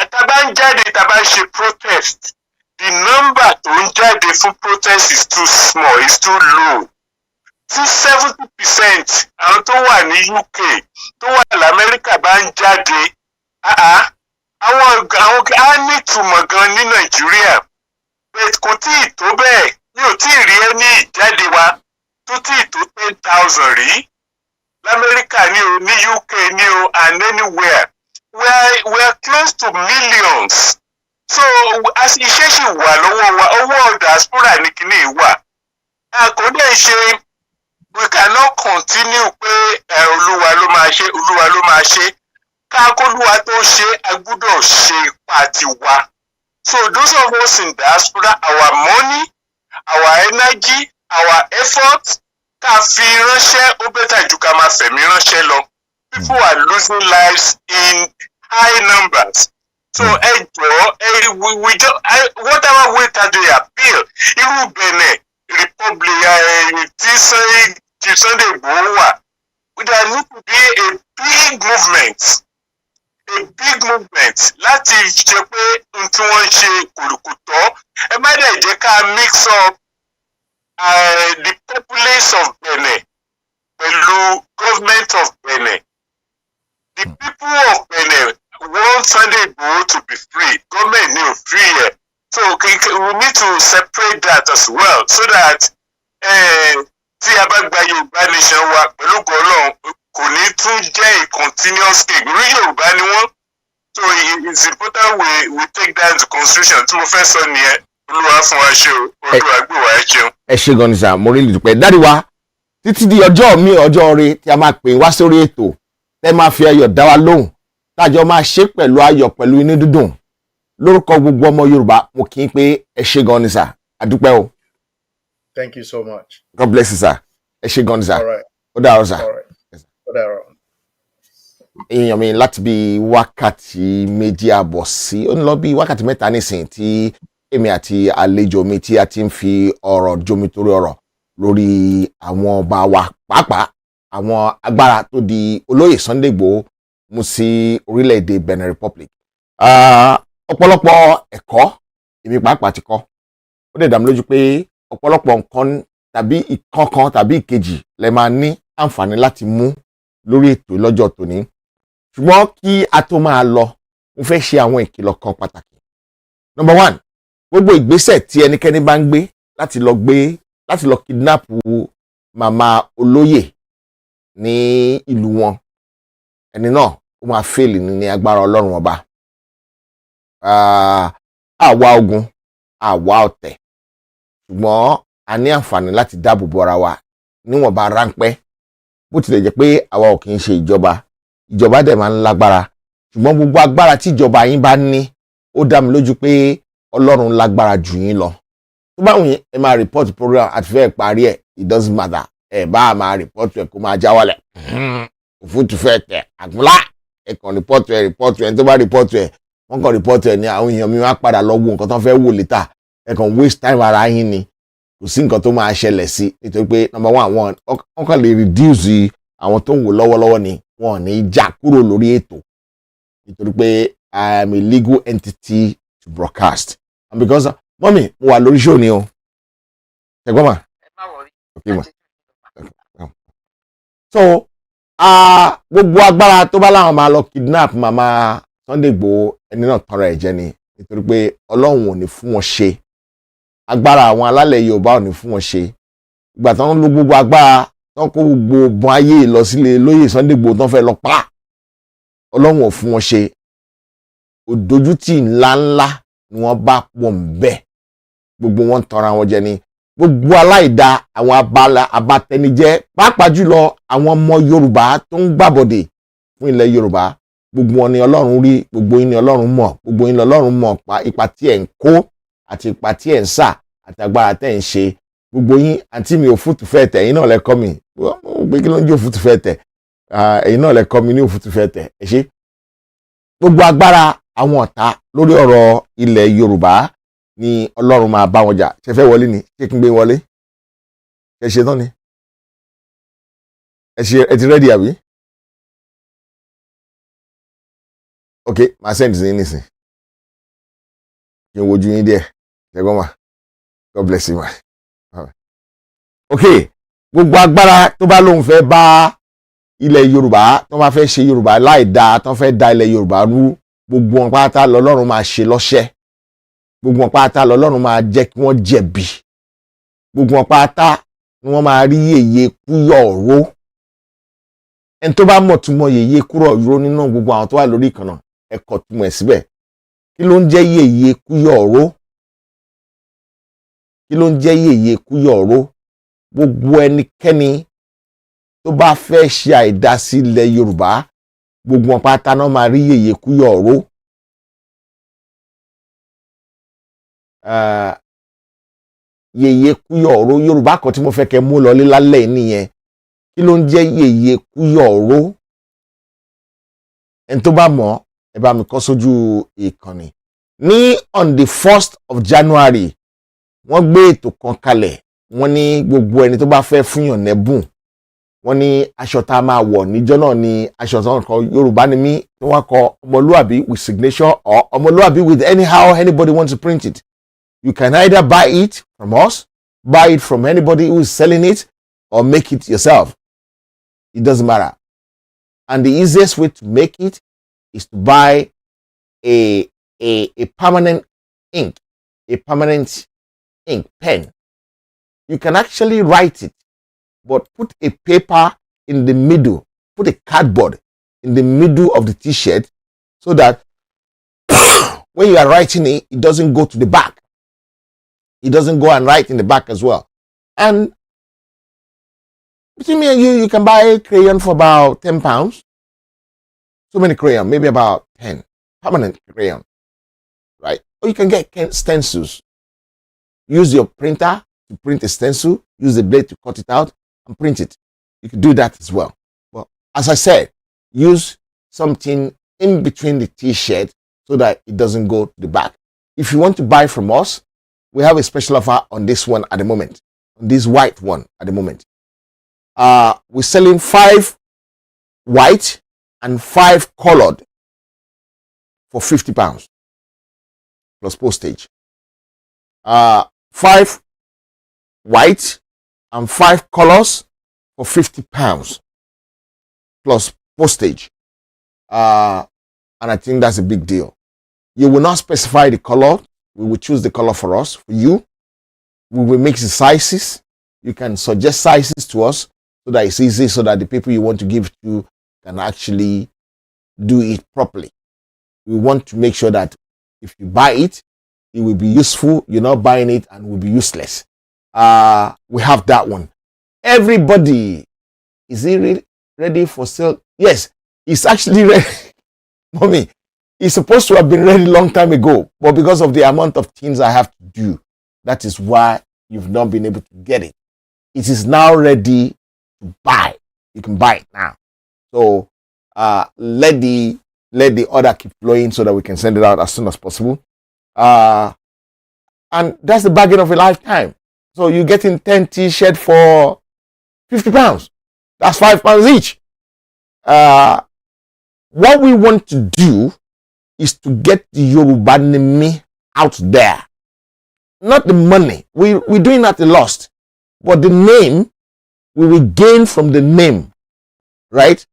àtàbá ń jáde tàbá ń ṣe protest. The number tó ń jáde fún protest is too small, is too low. Tí 70% àwọn tó wà ní UK tó wà l'Amẹ́ríkà bá ń jáde, àwọn á ní ìtumọ̀ gan ní Nàìjíríà. But kò tí ì tó bẹ́ẹ̀, mi ò tí ì rí ẹni ìjáde wa tó tí ì tó 10,000 rí. L'Amẹ́ríkà ni o, ní UK ni o, and anywhere. We are close to millions. So iṣẹ́ ṣì wà lọ́wọ́ wa, owó diaspora ní kíní wà. kò dẹ̀ ṣe we cannot continue pé olúwa ló máa ṣe kákólúwa tó ṣe a gbúdọ̀ ṣe ipa tiwa. So those of us in diaspora, our money, our energy, our effort, ká fi ránṣẹ́ ó bẹ́tà ju ká máa fẹ̀mí ránṣẹ́ lọ. People are losing lives in high numbers. So ẹ jọ̀ọ́ whatever way that they appeal, irú Benin Republic tí Sunday Igboho wà, there need to be a big movement. A big movement láti ṣe pé ohun tí wọ́n ń ṣe kòròkòtọ́. Ẹ má dẹ̀ jẹ́ ká mix up the populace of Benin pẹ̀lú government of Benin. The people of Benin want Sunday Igboho to be free. Government ní ò free yẹ. So we need to separate that as well so that tí a bá gba Yorùbá nation wa pẹ̀lú gọ́ọ̀lọ́run kò ní tún jẹ́ a continuous cake. Orí Yorùbá ni wọ́n. So it's important we take that into consideration. Tí mo fẹ́ sọ nìyẹn, Olúwa fún wa ṣe o, Olúwa gbé wa ṣe o. Ẹ ṣé gan ni sà, mo rí ìdúpẹ́. Dáàdi wa, títí di ọjọ́ mi ọjọ́ rẹ tí a máa pè wá sórí ètò, tẹ́ máa fi ayọ̀ dá wa lóhùn, tájọ máa ṣe pẹ̀lú ayọ̀ pẹ̀lú inú dídùn. Lórúkọ gbogbo ọmọ Yorùbá, mo kí n pé ẹ ṣé gan ni sà, àdúpẹ́ o. Thank you so much. God bless you sir. Ẹ ṣé gan ni sà. All right. Ó dàárọ̀ sà. All right. Ó dàárọ̀. Èèyàn mi láti bí wákàtí méjì àbọ̀ sí ó ń lọ bí wákàtí mẹ́ta nísìn tí èmi àti àlejò mi tí a ti ń fi ọ̀rọ̀ jomitoro ọ̀rọ̀ lórí àwọn ọba wa pàápàá àwọn agbára tó di olóyè Sunday Igboho mú sí orílẹ̀-èdè Benin Republic. Ọ̀pọ̀lọpọ̀ ẹ̀kọ́ èmi pàápàá ti kọ́ ó dẹ̀ dá mi lójú pé ọ̀pọ̀lọpọ̀ nǹkan tàbí ìkankan tàbí ìkejì lẹ máa ní àǹfààní láti mú lórí ètò lọ́jọ́ tòní. Ṣùgbọ́n kí a tó máa lọ mo fẹ́ ṣe àwọn ìkìlọ̀ kan pàtàkì. Number one, gbogbo ìgbésẹ̀ tí ẹnikẹ́ni bá ń gbé láti lọ kidnap màmá olóyè ní ìlú wọn, ẹni náà ó máa fail ní agbára Ọlọ́run ọba. Àwa ogun àwa ọ̀tẹ̀, ṣùgbọ́n a ní àǹfààní láti dáàbò bo ara wa níwọ̀nba ráńpẹ́. Bó tilẹ̀ jẹ́ pé àwa ò kì í ṣe ìjọba dẹ̀ máa ń lágbára, ṣùgbọ́n gbogbo agbára tí ìjọba yín bá ní ó dá mi lójú pé Ọlọ́run lágbára jù yín lọ. Tó bá wùn yín ẹ máa report program àti fẹ́ parí ẹ̀, it doesn't matter, ẹ bá máa report ẹ̀ kó máa já wálẹ̀ òfútù fẹ́ tẹ̀ àgbọ̀lá ẹ kàn report ẹ̀ ẹni tó bá report ẹ̀ wọ́n kàn report ẹ̀ ní àwọn èèyàn mi máa padà lọ wo nǹkan tó fẹ́ wò létà, ẹ kàn waste time ara yín ni, kò sí nǹkan tó máa ṣẹlẹ̀ sí nítorí pé number one wọ́n kàn lè reduce àwọn tó ń wò lọ́wọ́lọ́wọ́ ni wọn ò ní já kúrò lórí ètò nítorí pé I am a legal entity to broadcast and because mọ́mì mo wà lórí show ni o ṣẹgbọ́n mà. Okay, ma. So gbogbo agbára tó bá láwọn máa lọ kidnap màmá Sunday Igboho ẹni náà tọrọ ẹ̀ jẹ ni nítorí pé Ọlọ́run ò ní fún wọn ṣe, agbára àwọn alálẹ̀ Yorùbá ò ní fún wọn ṣe. Ìgbà tí wọ́n lo gbogbo agbára tán kó gbogbo bọ́n ayé lọ sílé lóyè Sunday Igboho tán fẹ́ lọ pa, Ọlọ́run ò fún wọn ṣe. Òdójútì ńláńlá ni wọ́n bá pọ̀ ń bẹ̀, gbogbo wọn tọrọ àwọn jẹ ni. Gbogbo aláìda àwọn abatẹnijẹ́ pàápàá jùlọ àwọn ọmọ Yorùbá tó ń gbàbọ̀dè fún ilẹ̀ Yorùbá, gbogbo wọn ni Ọlọ́run rí, gbogbo yín ni Ọlọ́run mọ̀, gbogbo yín ni Ọlọ́run mọ̀ pa ipa tí ẹ̀ ń kó àti ipa tí ẹ̀ ń sà àti agbára tẹ̀ ń ṣe. Gbogbo yín àǹtí mi òfútù fẹ́ tẹ̀, ẹ̀yin náà lẹ kọ́ mi pé kí ló ń jẹ́ òfútù fẹ́ tẹ̀, ẹ̀yin náà lẹ kọ́ mi ní òfútù fẹ́ tẹ̀, ẹ ṣé. Gbogbo agbára àwọn ọ̀tá lórí ọ̀rọ̀ ilẹ̀ Yorùbá ni Ọlọ́run máa bá wọn jà. Ṣé fẹ́ wọlé ni? Ṣé kí n gbé wọlé? Ṣé ṣe tán ni? Ẹ ti rẹ́dí àbí? Ok, màá send sí yín nísìn. Kí n wojú yín díẹ̀. Ṣẹ́gbọ́n mà. God bless you ma. Ok, gbogbo agbára tó bá lóun fẹ́ bá ilẹ̀ Yorùbá, tó bá fẹ́ ṣe Yorùbá láì dáa, tó fẹ́ da ilẹ̀ Yorùbá rú, gbogbo wọn pátá lọ́lọ́run máa ṣe lọ́ṣẹ́. Gbogbo wọn pátá lọ́lọ́run máa jẹ́ kí wọ́n jẹ̀bi. Gbogbo wọn pátá ni wọ́n máa rí yèyé kúyọ̀ ọ̀rọ̀. Ẹni tó bá mọ̀ túmọ̀ yèyé kúrọ̀ ọ̀rọ̀ nínú gbogbo àwọn tó wà lórí ìkànnà ẹ̀kọ́ túmọ̀ ẹ̀ síbẹ̀. Kí ló ń jẹ́ yèyé kúyọ̀ ọ̀rọ̀? Kí ló ń jẹ́ yèyé kúyọ̀ ọ̀rọ̀? gbogbo ẹnikẹ́ni tó bá fẹ́ ṣe àìdásí ilẹ̀ Yorùbá gbogbo wọn pátá náà máa rí yèyé kúyọ̀ ọ̀rọ̀. Yèyé kúyọ̀ ọ̀rọ̀ Yorùbá kan tí mo fẹ́ kẹ́ mú lọ lálẹ́ nìyẹn. Kí ló ń jẹ́ yèyé kúyọ̀ ọ̀rọ̀? Ẹni tó bá mọ̀ ẹ bá mi kọ sójú ìkànnì. Ní on the 1st of January wọ́n gbé ètò kan kalẹ̀. Wọ́n ní gbogbo ẹni tó bá fẹ́ fúnyàn nẹ́bùn. Wọ́n ní aṣọ tá a máa wọ̀ níjọ́ náà ní aṣọ tó ń kọ Yorùbá ni mí tí wọ́n kọ ọmọlúàbí with signature or ọmọlúàbí with anyhow anybody wants to print it. You can either buy it from us, buy it from anybody who is selling it, or make it yourself. It doesn't matter. And the easiest way to make it is to buy a permanent ink, pen. You can actually write it, but put a paper in the middle, put a cardboard in the middle of the t-shirt so that when you are writing it, it doesn't go to the back. It doesn't go and write in the back as well. And between me and you can buy a crayon for about £10. So many crayons, maybe about 10. Permanent crayon, right? Or you can get stencils. Use your printer to print a stencil. Use the blade to cut it out and print it. You can do that as well. But as I said, use something in between the t-shirt so that it doesn't go to the back. If you want to buy from us, we have a special offer on this one at the moment, on this white one at the moment. We're selling 5 white and 5 colored for £50 plus postage. 5 white and 5 colors for £50 plus postage. And I think that's a big deal. You will not specify the color. We will choose the color for us, for you. We will make the sizes. You can suggest sizes to us so that it's easy, so that the people you want to give to can actually do it properly. We want to make sure that if you buy it, it will be useful. You're not buying it and will be useless. We have that one. Everybody, is it ready for sale? Yes, it's actually ready. Mommy, it's supposed to have been ready a long time ago, but because of the amount of things I have to do, that is why you've not been able to get it. It is now ready to buy. You can buy it now. So let the order keep flowing so that we can send it out as soon as possible. And that's the bargain of a lifetime. So you're getting 10 t-shirts for £50. That's £5 each. What we want to do is to get the Yoruba name out there. Not the money. We're doing that a loss. But the name, we will gain from the name. Right?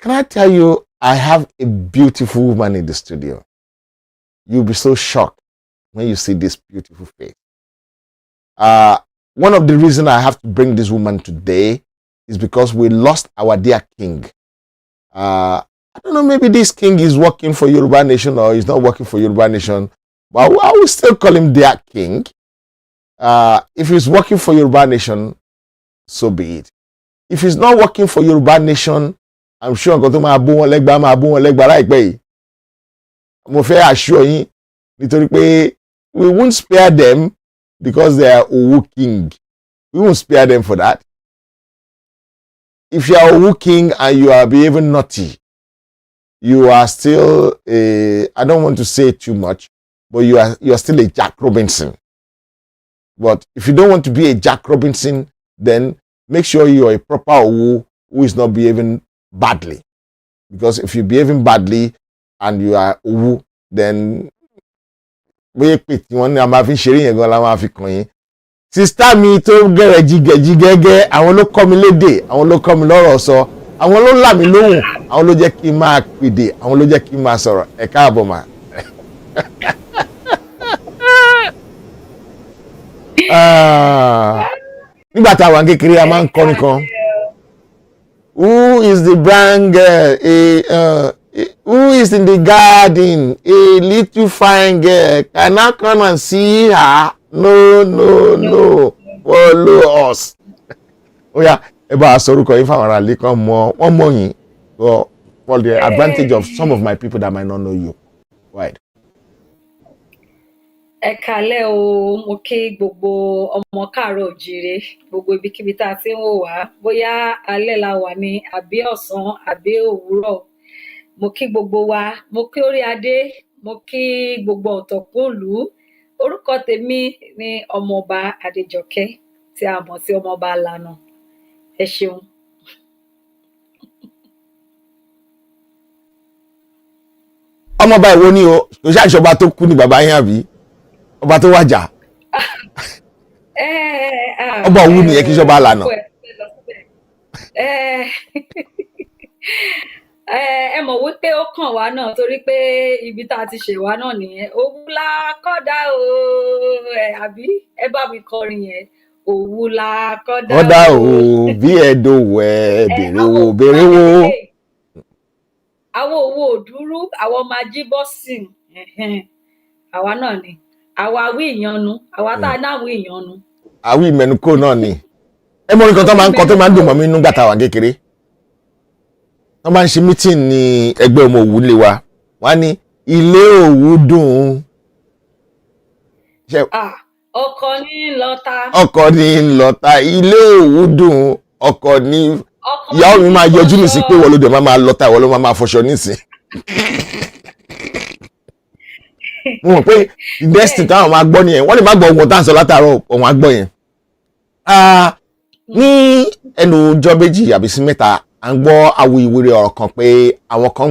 Can I tell you, I have a beautiful woman in the studio. You'll be so shocked when you see this beautiful face. One of the reasons I have to bring this woman today is because we lost our dear king. I don't know, maybe this king is working for Yoruba Nation or he's not working for Yoruba Nation, but I will still call him their king. If he's working for Yoruba Nation, so be it. If he's not working for Yoruba Nation, I'm sure I'm going to like mo fẹ́ assure yín nítorí pé we won't spare them because they are Owu king. We won't spare them for that. If you are Owu king and you are behaving naughty, you are still I don't want to say too much, but you are still a Jack Robinson. But if you don't want to be a Jack Robinson, then make sure you are a proper Owu who is not behaving badly. Because if you're behaving badly and you are Owu, then sister mi tó gẹ̀rẹ̀ jìgẹ̀jìgẹ́gẹ́ àwọn ló kọ́ mi lédè, àwọn ló kọ́ mi lọ́rọ̀ sọ, àwọn ló là mí lóhùn, àwọn ló jẹ́ kí n máa pèdè, àwọn ló jẹ́ kí n máa sọ̀rọ̀. Ẹ káàbọ̀ mà. Nígbà tá a wà kékeré a máa ń kọrin kan. Who is the brand girl? Who is in the garden? A little fine girl. Can I come and see her? No. Follow us. ó yá ẹ bá a sọ orúkọ yín fáwọn aráàlú kan mọ wọ́n mọ̀ yín for the advantage of some of my people that might not know you. Right. Ẹ kálẹ́ o, mo kí gbogbo ọmọ káàárọ̀ òjíire, gbogbo ibikíbi tá a ti ń wò wá, bóyá alẹ́ la wà ní àbí ọ̀sán àbí òwúrọ̀. Mo kí gbogbo wa, mo kí orí adé, mo kí gbogbo ọ̀tọ̀kùlú. Orúkọ tèmi ni Ọmọọba Adéjọkẹ́ tí a mọ̀ sí Ọmọọba Alànà. Ẹ ṣeun. Ọmọọba ìwo ni o kò ṣáà ìṣọba tó kú ni bàbá yín àbí ọba tó wàjà ọba òwú nìyẹn kí ṣọba Alànà. Ẹ mọ̀ wípé ó kàn wá náà torí pé ibi tá a ti ṣẹ̀ wá náà nìyẹn. Òwú la kọ́dá o, àbí ẹ bá mi kọrin yẹn. Òwú la kọ́dá o. Kọ́dá o bí ẹ̀dọ̀wẹ̀ bèrè wo bèrè wo. Àwọn òwú òdúrú, àwọn máa jí bọ́sìn. Àwa náà ni. Àwa wí ìyanu, àwa tá a náà wí ìyanu. Àwí ìmẹ̀nukó náà ni. Ẹ mọ̀ nǹkan tó máa ń kọ́ tó máa ń dùn mọ́ mi nígbà táwa kékeré. Wọ́n máa ń ṣe mítìn ní ẹgbẹ́ ọmọ òwú lé wa. Wọ́n á ní ilé òwú dùn. Ọkọ ní lọ́ta. Ọkọ ní lọ́ta, ilé òwú dùn, ọkọ ní. Ìyàwó mi máa yọjú mi sí pé wọ́n ló dẹ̀ máa lọ́ta, ìwọ ló máa fọṣọ nísìn. Mo mọ̀ pé industry táwọn máa gbọ́ nìyẹn, wọ́n lè má gbọ́ ohun tá à ń sọ látàárọ̀ ọ̀hún á gbọ́ yẹn. Ní ẹnu ọjọ́ méjì àbí sí mẹ́ta à ń gbọ́ awuyewere ọ̀rọ̀ kan pé àwọn kan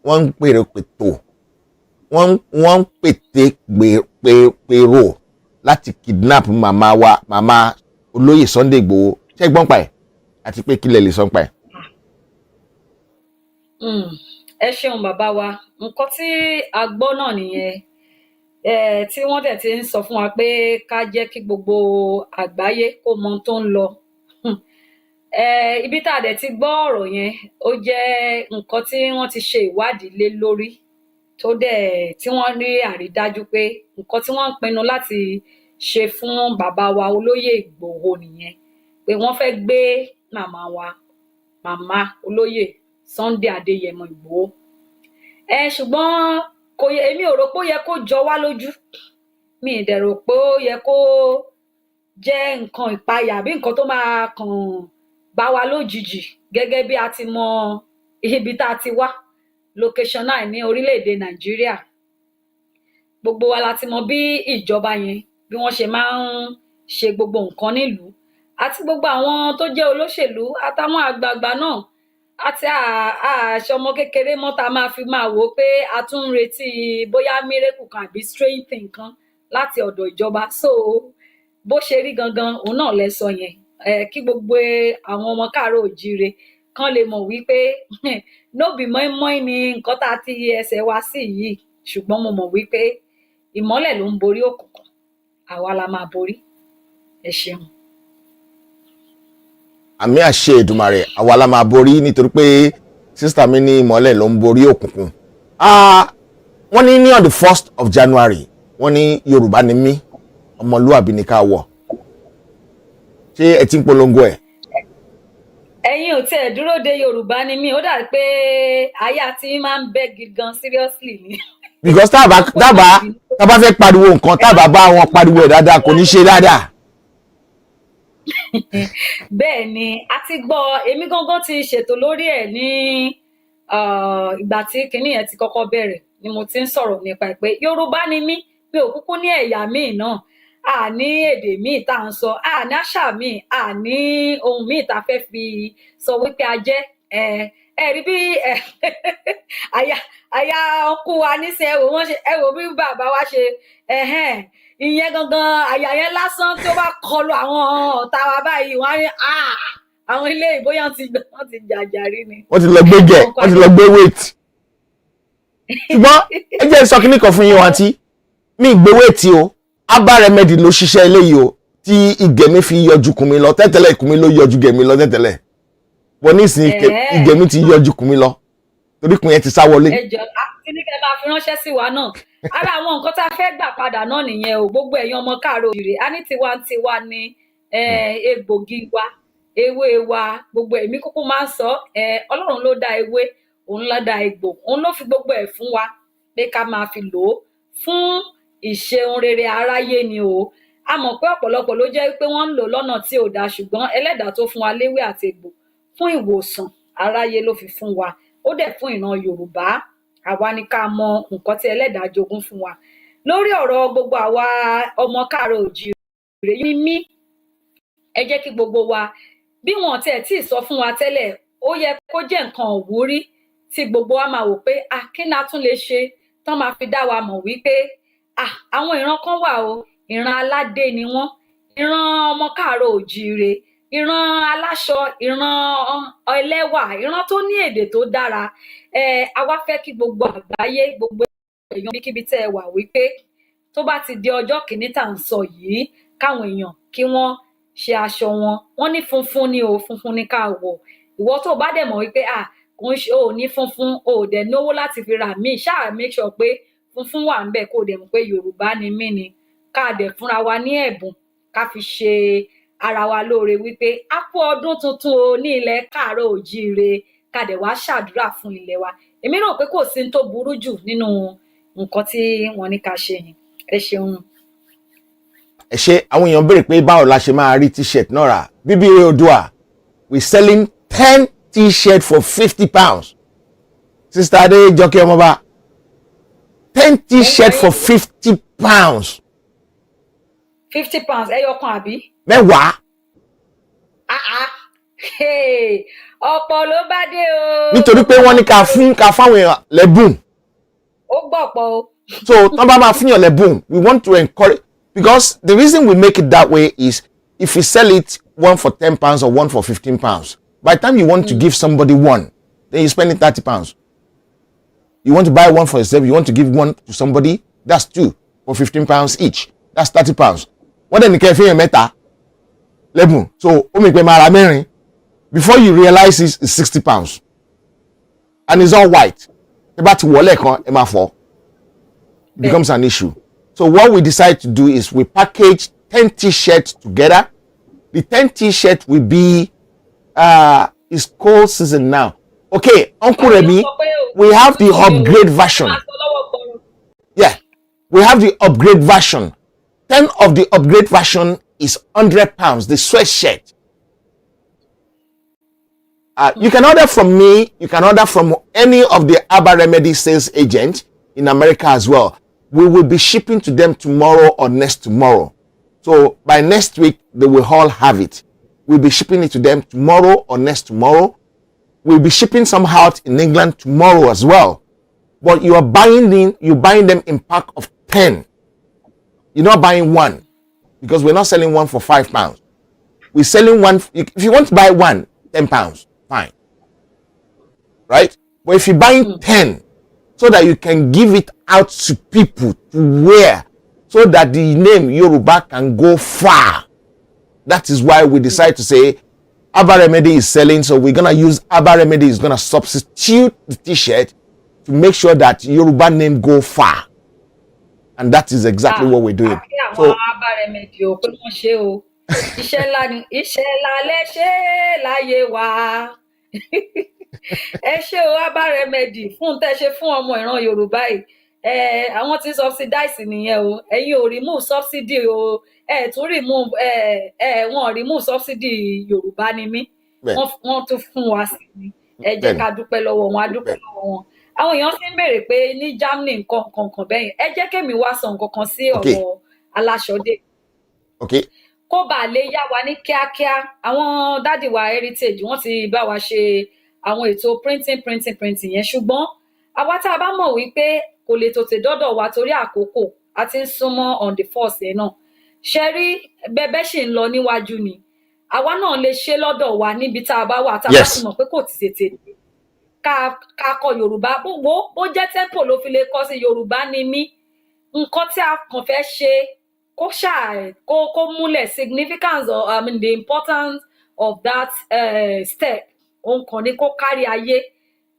wọ́n ń pèrò pètò wọ́n ń pète pèrò láti kidnap màmá wa màmá olóyè Sunday Igboho ṣé gbọ́n pa ẹ̀ àti pé kílẹ̀ lè sọ́n pa ẹ̀. Ẹ ṣeun bàbá wa, nǹkan tí a gbọ́ náà nìyẹn tí wọ́n dẹ̀ ti ń sọ fún wa pé ká jẹ́ kí gbogbo àgbáyé kó mọ tó ń lọ. Ibi tá a dẹ̀ ti gbọ́ ọ̀rọ̀ yẹn ó jẹ́ nǹkan tí wọ́n ti ṣe ìwádìí lé lórí tó dẹ̀ tí wọ́n rí àrídájú pé nǹkan tí wọ́n ń pinnu láti ṣe fún bàbá wa olóyè Ìgbòho nìyẹn pé wọ́n fẹ́ gbé màmá olóyè Sunday Adéyẹmọ Ìgbòho. Ṣùgbọ́n èmi ò rò pé ó yẹ kó jọ wá lójú, mi ì dẹ̀ rò pé ó yẹ kó jẹ́ nǹkan ìpayà àbí nǹkan tó máa kàn bá wa lójijì gẹ́gẹ́ bí a ti mọ ibi tá a ti wá location náà ní orílẹ̀-èdè Nàìjíríà. Gbogbo wa la ti mọ bí ìjọba yẹn bí wọ́n ṣe máa ń ṣe gbogbo nǹkan nílùú àti gbogbo àwọn tó jẹ́ olóṣèlú àtàwọn àgbààgbà náà àti àṣọmọ kékeré mọ́ tá a máa fi máa wò ó pé a tún ń retí bóyá miracle kan àbí strange thing kan láti ọ̀dọ̀ ìjọba. So bó ṣe rí gangan òun náà lẹ sọ yẹn kí gbogbo àwọn ọmọ káàárọ̀ òjíire kan lè mọ̀ wípé no be mọ́ínmọ́ín ni nǹkan tá a ti ẹsẹ̀ wá sí yìí, ṣùgbọ́n mo mọ̀ wípé ìmọ́lẹ̀ ló ń borí òkùnkùn, àwa la máa borí. Ẹ ṣeun. Àmì àṣẹ Èdùmàrè àwa la máa borí nítorí pé sísítà mi ní ìmọ́lẹ̀ ló ń borí òkùnkùn. Wọ́n ní on the 1st of January wọ́n ní Yorùbá ni mí ọmọlúwàbí ni ká wọ̀. Ṣé ẹ ti ń polongo ẹ̀? Ẹ̀yin ò tiẹ̀ dúró de Yorùbá ni mí, ó dà pé ayé àti máa ń bẹ́ gidi gan seriously ni. Because tá a bá fẹ́ pariwo nǹkan tá a bá bá wọn pariwo ẹ̀ dáadáa kò ní ṣe dáadáa. Bẹ́ẹ̀ ni a ti gbọ́, èmi gangan ti ṣètò lórí ẹ̀ ní ìgbà tí kinní yẹn ti kọ́kọ́ bẹ̀rẹ̀ ni mo ti ń sọ̀rọ̀ nípa ẹ̀ pé Yorùbá ni mí, mi ò kúkú ní ẹ̀yà míì náà, a ní èdè míì tá à ń sọ, a ní àṣà míì, a ní ohun míì tá a fẹ́ fi sọ wípé a jẹ́ rí bí àyà ọkù wa nísìnyí ẹ wò bí bàbá wa ṣe ìyẹn gangan àyà yẹn lásán tí ó bá kọlu àwọn ọ̀tá wa báyìí wọ́n á ní àwọn ilé ìbóyá wọ́n ti jàjàrí ni. Wọ́n ti lọ gbé gẹ̀, wọ́n ti lọ gbé weight. Ṣùgbọ́n ẹ jẹ́ sọ kíní kan fún yín àǹtí mi gbé weight o Aba Remedy ló ṣiṣẹ́ eléyìí o tí ìgẹ̀mí fi yọjú kùn mi lọ tẹ́tẹ́lẹ̀ ìkùn mi ló yọjú gẹ̀mí lọ tẹ́tẹ́lẹ̀ wọ́n ní ìsìn ìgẹ̀mí ti yọjú kùn mi lọ torí kùn yẹn ti sá wọlé. Ẹ jọ̀ọ́ kí ni kẹ́ máa fi ránṣẹ́ sí wa náà ara àwọn nǹkan tá a fẹ́ gbà padà náà nìyẹn o gbogbo ẹ̀yin ọmọ káàárọ̀ òjìrè a ní tiwantiwa ní egbògi wa ewé wa gbogbo èmi kúkú máa ń sọ Ọlọ́run ló dá ewé òun ló dá egbò òun ló fi gbogbo ẹ̀ fún wa pé ká máa fi lò ó fún ìṣeun rere aráyé ni o a mọ̀ pé ọ̀pọ̀lọpọ̀ ló jẹ́ pé wọ́n ń lò lọ́nà tí ò dáa ṣùgbọ́n ẹlẹ́dàá tó fún wa léwé àti egbò fún ìwòsàn aráyé ló fi fún wa ó dẹ̀ fún ìran Yorùbá àwa ni ká mọ nǹkan tí ẹlẹ́dàá jogún fún wa lórí ọ̀rọ̀ gbogbo àwa ọmọ káàárọ̀ oòjíire yìí mí ẹ jẹ́ kí gbogbo wa bí wọn tiẹ̀ tí ì sọ fún wa tẹ́lẹ̀ ó yẹ kó jẹ́ nǹkan òwúrí tí gbogbo wa máa wò pé kí ni a tún lè ṣe tán máa fi dá wa mọ̀ wípé àwọn ìran kan wà o ìran aládé ni wọ́n ìran ọmọ káàárọ̀ oòjíire ìran aláṣọ ìran ẹlẹ́wà ìran tó ní èdè tó dára a wá fẹ́ kí gbogbo àgbáyé gbogbo èèyàn bíkíbi tẹ́ ẹ wà wípé tó bá ti di ọjọ́ kìíní tá à ń sọ yìí káwọn èèyàn kí wọ́n ṣe aṣọ wọn ní funfun ni o funfun ni ká wọ̀ ìwọ tó bá dẹ̀ mọ̀ wípé kò ń ṣe ò ní funfun ò dẹ̀ náwó láti fi ra míì ṣáà make sure pé funfun wà ń bẹ̀ kó dẹ̀ mọ̀ pé Yorùbá ni mí ni ká dẹ̀ fúnra wa ní ẹ̀bùn ká fi ṣe ara wa lóore wípé a kú ọdún tuntun o ní ilẹ̀ káàárọ̀ oòjíire ká dẹ̀ wá ṣàdúrà fún ilẹ̀ wa èmi rò pé kò sí ní tó burú jù nínú nǹkan tí wọ́n ní ká ṣe yìí ẹ ṣeun. ẹ ṣe àwọn èèyàn béèrè pé báwo la ṣe máa rí t-shirt náà rà bíbí Oòduà we selling 10 t-shirt for £50 Sister Adéjọkẹ́ Ọmọba 10 t-shirt for £50. £50 ẹyọkan àbí. mẹ́wàá. ọ̀pọ̀ ló bá dé o. nítorí pé wọ́n ní ká fáwọn èèyàn lẹ́bùn. ó gbọ̀pọ̀ o. so tán bá máa fún yàn lẹ́bùn we want to encourage because the reason we make it that way is if we sell it one for £10 or one for £15 by the time you want to give somebody one then you're spending £30. You want to buy one for yourself you want to give one to somebody that's two for £15 each that's £30. wọ́n dẹ̀ ní kẹ́ ẹ fi yàn mẹ́ta lẹ́bùn so ó mi pé máa ra mẹ́rin before you realize it's £60 and it's all white ẹ bá ti wọlé kan ẹ máa fọ́ becomes an issue. So what we decide to do is we package 10 t-shirts together. The 10 t-shirt will be it's cold season now. Okay, Uncle Remy, we have the upgrade version. Yeah, we have the upgrade version. 10 of the upgrade version is £100, the sweatshirt. You can order from me, you can order from any of the Abba Remedy sales agents in America as well. We will be shipping to them tomorrow or next tomorrow. So by next week, they will all have it. We'll be shipping it to them tomorrow or next tomorrow. We'll be shipping some out in England tomorrow as well. But you're buying them in pack of 10. You're not buying one because we're not selling one for £5. We're selling one. If you want to buy one, £10, fine. Right? But if you're buying 10, so that you can give it out to people to wear, so that the name Yoruba can go far. That is why we decide to say Abba Remedy is selling, so we're gonna use Abba Remedy is gonna substitute the t-shirt to make sure that Yoruba name go far, and that is exactly what we're doing. So Abba Remedy o pé wọ́n ṣe o iṣẹ́ ńlá lẹ ṣe láyé wa. Ẹ ṣé o Abba Remedy fún tẹ́ ṣe fún ọmọ ìran Yorùbá yìí àwọn tí subsidize nìyẹn o ẹ̀yin ò remove subsidy o tún remove wọn remove subsidy Yorùbá ni mí wọ́n tún fún wa sí ni ẹ jẹ́ ká dúpẹ́ lọ́wọ́ wọn a dúpẹ́ lọ́wọ́ wọn àwọn èèyàn sì ń béèrè pé ní Germany nǹkan bẹ́yìn ẹ jẹ́ kémi wá sọ nǹkan kan sí ọ̀rọ̀ aláṣọdé kó bàa lè yá wa ní kíákíá àwọn dádì wa heritage wọ́n ti bá wa ṣe àwọn ètò printing yẹn ṣùgbọ́n àwa tá a bá mọ̀ wípé kò lè tètè dọ́dọ̀ wa torí àkókò a ti ń súnmọ́ on the 1st yẹn náà ṣe rí bẹ́bẹ́ ṣì ń lọ níwájú ni àwa náà lè ṣe lọ́dọ̀ wa níbi tá a bá wà tá a bá ti mọ̀ pé kò ti tètè ká kọ Yorùbá gbogbo ó jẹ́ tempo ló fi lè kọ́ sí Yorùbá ni mí nǹkan tí a kàn fẹ́ ṣe kó múlẹ̀ significance of the importance of that step òun kàn ní kó kárí ayé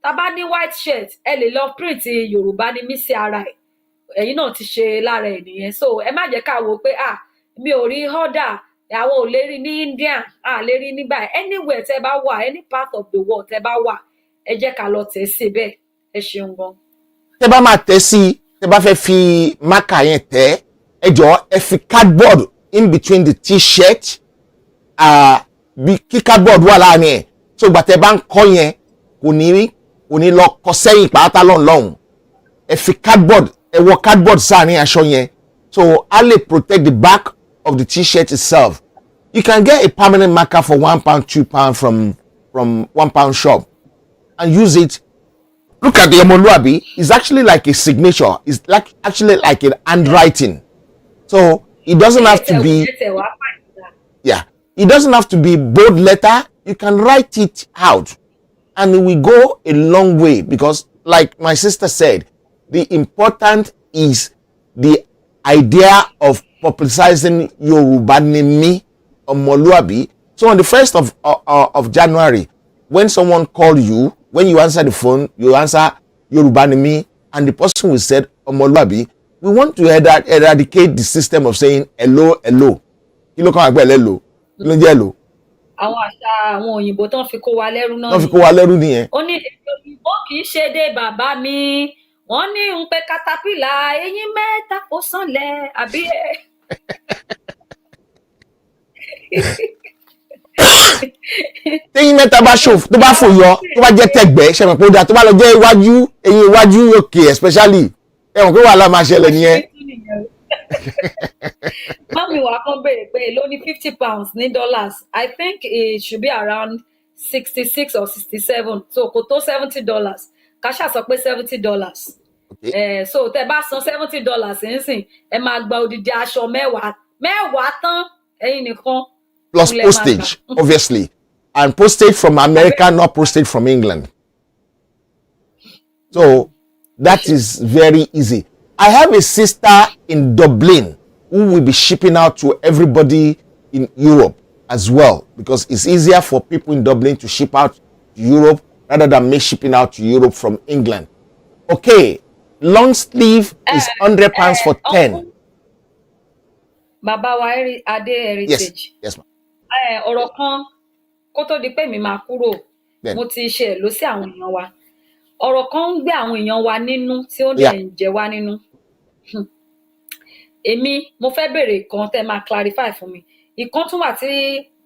tá bá ní white shirt ẹ lè lọ print Yorùbá ní mí sí ara ẹ̀ ẹ̀yin náà ti ṣe lára ẹ̀ nìyẹn so ẹ má jẹ́ ká wò pé mi ò rí order àwọn ò lè rí ní India a lè rí nígbà anywhere tẹ́ bá wà any part of the world tẹ́ bá wà ẹ jẹ́ ká lọ tẹ̀ sí bẹ́ẹ̀ ẹ ṣeun gan. tẹ́ bá máa tẹ̀ sí tẹ́ bá fẹ́ fi mákà yẹn tẹ̀ ẹ jọ̀ọ́ ẹ fi cardboard in between the t-shirt bí kí cardboard wà láàrin ẹ̀ so gbà tẹ́ bá ń kọ yẹn kò ní lọ kọ sẹ́yìn pàápàá lọ́hùn ẹ fi cardboard ẹ wọ cardboard sáàrin aṣọ yẹn so a lè protect the back of the t-shirt itself. You can get a permanent marker for £1, £2 from £1 shop and use it. Look at the Omoluabi. It's actually like a signature. It's like actually like an handwriting. So it doesn't have to be. Yeah, it doesn't have to be bold letter. You can write it out, and it will go a long way because, like my sister said, the important is the idea of publicizing Yoruba name Omoluabi. So on the 1st of January, when someone call you, when you answer the phone, you answer Yoruba name, and the person will say Omoluabi. We want to eradicate the system of saying hello, hello. Kí ló kàn àgbẹ̀ hello? Kí ló jẹ́ hello? Àwọn àṣà àwọn òyìnbó tán fi kó wa lẹ́rú náà. Tán fi kó wa lẹ́rú nìyẹn. Ó ní èdè òyìnbó kì í ṣe dé bàbá mi. Wọ́n ní ń pe katapila eyín mẹ́ta ó sànlẹ̀ àbí ẹ̀. Téyín mẹ́ta bá ṣòfò tó bá fò yọ tó bá jẹ́ tẹ̀gbẹ́ ṣe mọ̀ pé ó dáa tó bá lọ jẹ́ iwájú eyín iwájú òkè especially ẹ mọ̀ pé wàhálà máa ṣẹlẹ̀ nìyẹn. Mami wa kan béèrè pé èló ní £50 ní dollars. I think it should be around 66 or 67 so kò tó $70. Kasha sọ pé $70. So tẹ́ bá san $70 nísìn ẹ máa gba odidi aṣọ mẹ́wàá tán ẹ̀yin nìkan. Plus postage, obviously. And postage from America, not postage from England. So that is very easy. I have a sister in Dublin who will be shipping out to everybody in Europe as well, because it's easier for people in Dublin to ship out to Europe rather than me shipping out to Europe from England. Okay, long sleeve is £100 for 10. Bàbá wa Adé Heritage. Yes, ma'am. Ọ̀rọ̀ kan kó tó di pé mi máa kúrò mo ti ṣe lọ sí àwọn èèyàn wa ọ̀rọ̀ kan ń gbé àwọn èèyàn wa nínú tí ó dẹ̀ ń jẹ wá nínú èmi mo fẹ́ béèrè kan tẹ́ máa clarify fún mi ìkan tún wà tí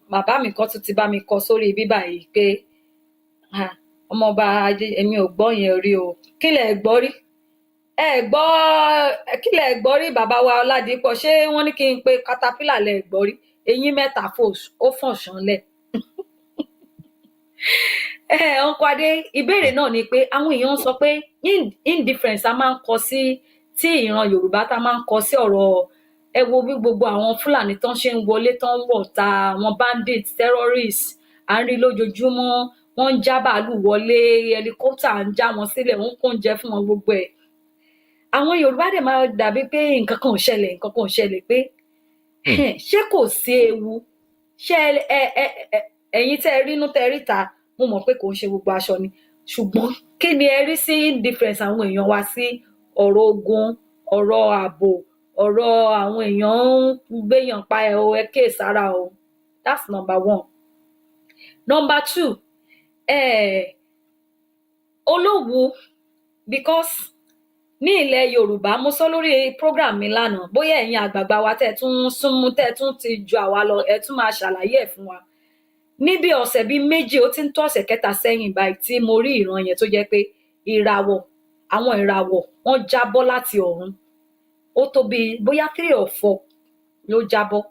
bàbá mi kan tún ti bá mi kọ sórí bíbà yìí pé ọmọọba èmi ò gbọ́ yẹn rí o kí lẹ̀ gbọ́ rí kí lẹ̀ gbọ́ rí bàbá wa Ọládìpọ̀ ṣé wọ́n ní kí n pe caterpillar lẹ̀ gbọ́ rí eyín mẹ́ta ó fọ̀n ṣánlẹ̀ ọkọ adé ìbéèrè náà ni pé àwọn èèyàn sọ pé indifference a máa ń kọ sí tí ìran Yorùbá tá máa ń kọ sí ọ̀rọ̀ ẹ wo bí gbogbo àwọn Fúlàní tán ṣe ń wọlé tán ń wọ̀ ta àwọn bandits terrorists à ń rí lójoojúmọ́ wọ́n ń já bàálù wọlé helicopter ń já wọn sílẹ̀ wọ́n kó oúnjẹ fún wọn gbogbo ẹ̀ àwọn Yorùbá dẹ̀ máa dàbí pé nǹkan kan ò ṣẹlẹ̀ pé ṣé kò sí ewu ṣé ẹ̀yin tẹ́ ẹ rínú tẹ́ ẹ ríta mo mọ̀ pé kò ń ṣe gbogbo aṣọ ni ṣùgbọ́n kí ni ẹ rí sí indifference àwọn èèyàn wa sí ọ̀rọ̀ ogun ọ̀rọ̀ ààbò ọ̀rọ̀ àwọn èèyàn ń gbéyàn pa ẹ̀ o ẹ kéè sára o that's number 1. Number 2 Olówu because ní ilẹ̀ Yorùbá mo sọ lórí program mi lánàá bóyá ẹ̀yin àgbààgbà wa tẹ́ tún súnmú tẹ́ tún ti ju àwa lọ ẹ tún máa ṣàlàyé ẹ̀ fún wa níbi ọ̀sẹ̀ bíi méjì ó ti ń tó ọ̀sẹ̀ kẹta sẹ́yìn báyìí tí mo rí ìran yẹn tó jẹ́ pé àwọn ìràwọ̀ wọ́n jábọ́ láti ọ̀run ó tó bíi bóyá 3 or 4 ló jábọ́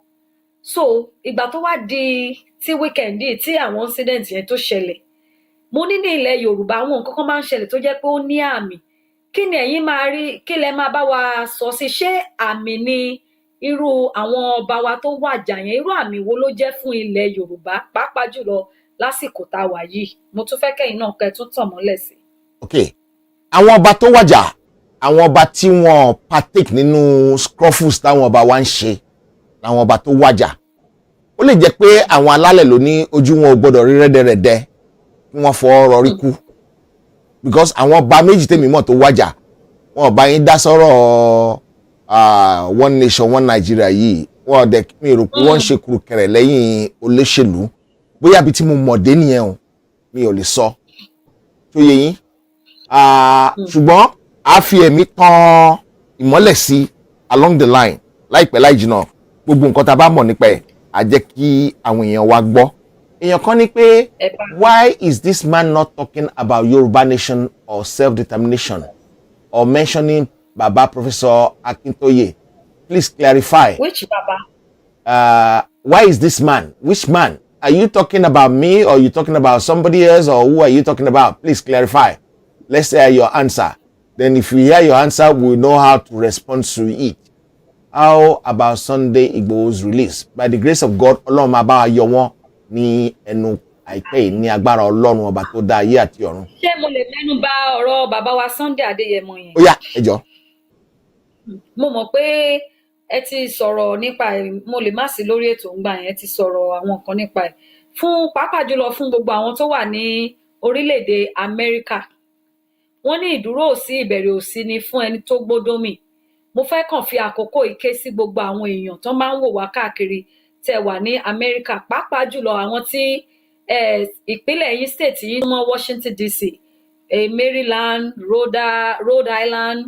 so ìgbà tó wá di tí weekend yìí tí àwọn incident yẹn tó ṣẹlẹ̀ mo ní ilẹ̀ Yorùbá àwọn nǹkan kan máa ń ṣẹlẹ̀ tó jẹ́ pé ó ní àmì kí ni ẹ̀yin máa rí kí lẹ máa bá wa sọ sí ṣé àmì ni irú àwọn ọba wa tó wàjà yẹn irú àmì wo ló jẹ́ fún ilẹ̀ Yorùbá pàápàá jùlọ lásìkò tá a wà yìí mo tún fẹ́ kẹ́yìn náà kẹ́ tún tàn mọ́lẹ̀ sí. ok àwọn ọba tó wàjà àwọn ọba tí wọ́n partake nínú scruffles táwọn ọba wa ń ṣe làwọn ọba tó wàjà ó lè jẹ́ pé àwọn alálẹ̀ ló ní ojú wọn ò gbọ́dọ̀ rí rẹ́dẹ̀rẹ́dẹ́ kí wọ́n fọ ọ̀rọ̀ rí kú because àwọn ọba méjì tèmi mọ̀ tó wàjà wọn ọba yín dá sọ́rọ̀ one nation one Nigeria yìí wọn dẹ̀ mi rò pé wọ́n ń ṣe kùrùkẹrẹ lẹ́yìn olóṣèlú bóyá bí tí mo mọ̀ dé nìyẹn o mi ò lè sọ tó yẹ yín ṣùgbọ́n a fi ẹ̀mí tan ìmọ́lẹ̀ sí along the line láìpẹ́ láì jìnnà gbogbo nǹkan tá a bá mọ̀ nípa ẹ̀ á jẹ́ kí àwọn èèyàn wa gbọ́ èèyàn kan ní pé why is this man not talking about Yoruba nation or self-determination or mentioning Baba Professor Akintoye? Please clarify. Which Baba? Why is this man? Which man? Are you talking about me or are you talking about somebody else or who are you talking about? Please clarify. Let's hear your answer. Then if we hear your answer, we'll know how to respond to it. How about Sunday Igboho's release? By the grace of God, Ọlọ́run máa bá wa yọ wọ́n ní ẹnu àìpẹ́ yìí ní agbára Ọlọ́run ọba tó dá ayé àti ọ̀run. Ṣé mo lè mẹ́nu bà ọ̀rọ̀ bàbá wa Sunday Adéyẹmọ yẹn? Ó yá, ẹ jọ̀ọ́. Mo mọ̀ pé ẹ ti sọ̀rọ̀ nípa ẹ̀, mo lè má sí lórí ètò ńgbà yẹn, ẹ ti sọ̀rọ̀ àwọn nǹkan nípa ẹ̀. Fún pàápàá jùlọ fún gbogbo àwọn tó wà ní orílẹ̀-èdè Amẹ́ríkà. Wọ́n ní ìdúró òsì ìbẹ̀rẹ̀ òsì ni fún ẹni tó gbódómì. Mo fẹ́ kàn fi àkókò ìké sí gbogbo àwọn èèyàn tó máa ń wò wá káàkiri tẹ́ wà ní Amẹ́ríkà, pàápàá jùlọ àwọn tí ìpínlẹ̀ yín state yín mọ́ Washington DC, Maryland, Rhode Island,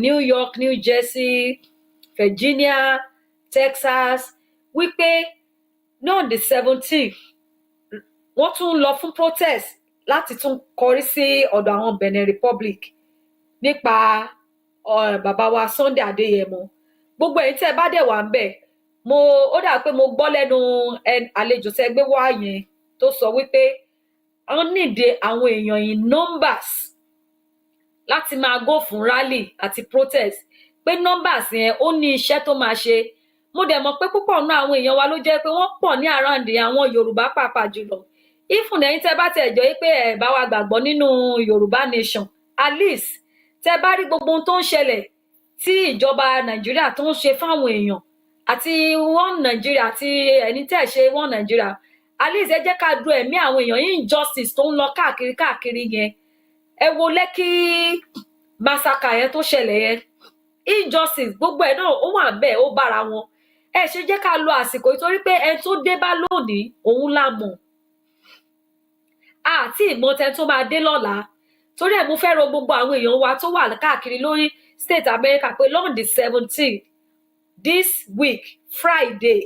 New York, New Jersey, Virginia, Texas, wípé náà the 17th wọ́n tún lọ fún protest láti tún kọrí sí ọ̀dọ̀ àwọn Benin Republic nípa bàbá wa Sunday Adéyẹmọ. Gbogbo èyí tẹ́ bá dẹ̀ wà ń bẹ̀, ó dà pé mo gbọ́ lẹ́nu àlejò tẹ́ gbé wá yẹn tó sọ wípé wọ́n nídìí àwọn èèyàn in numbers láti máa go fún rally àti protest, pé numbers yẹn ó ní iṣẹ́ tó máa ṣe. Mo dẹ̀ mọ̀ pé púpọ̀ nínú àwọn èèyàn wa ló jẹ́ pé wọ́n pọ̀ ní around àwọn Yorùbá pàápàá jùlọ. Ifun ẹ̀yin tẹ́ bá tẹ̀ jọ pé ẹ bá wa gbàgbọ́ nínú Yorùbá nation, at least tẹ́ bá rí gbogbo ohun tó ń ṣẹlẹ̀ tí ìjọba Nàìjíríà tó ń ṣe fáwọn èèyàn àti one Nàìjíríà àti ẹni tẹ́ ṣe one Nàìjíríà, at least ẹ jẹ́ ká du ẹ̀mí àwọn èèyàn injustice tó ń lọ káàkiri yẹn. Ẹ wo Lẹ́kì massacre yẹn tó ṣẹlẹ̀ yẹn, injustice gbogbo ẹ̀ náà ó wà bẹ́ẹ̀ ó bára wọn. Ẹ ṣe jẹ́ ká lo àsìkò nítorí pé ẹni tó dé bá lónìí òun la mọ̀ àti ìmọ̀tẹ́ tó máa dé lọ́la. Torí ẹ̀ mo fẹ́ rọ̀ gbogbo àwọn èèyàn wa tó wà káàkiri lórí state America pé lọ́n the 17th this week Friday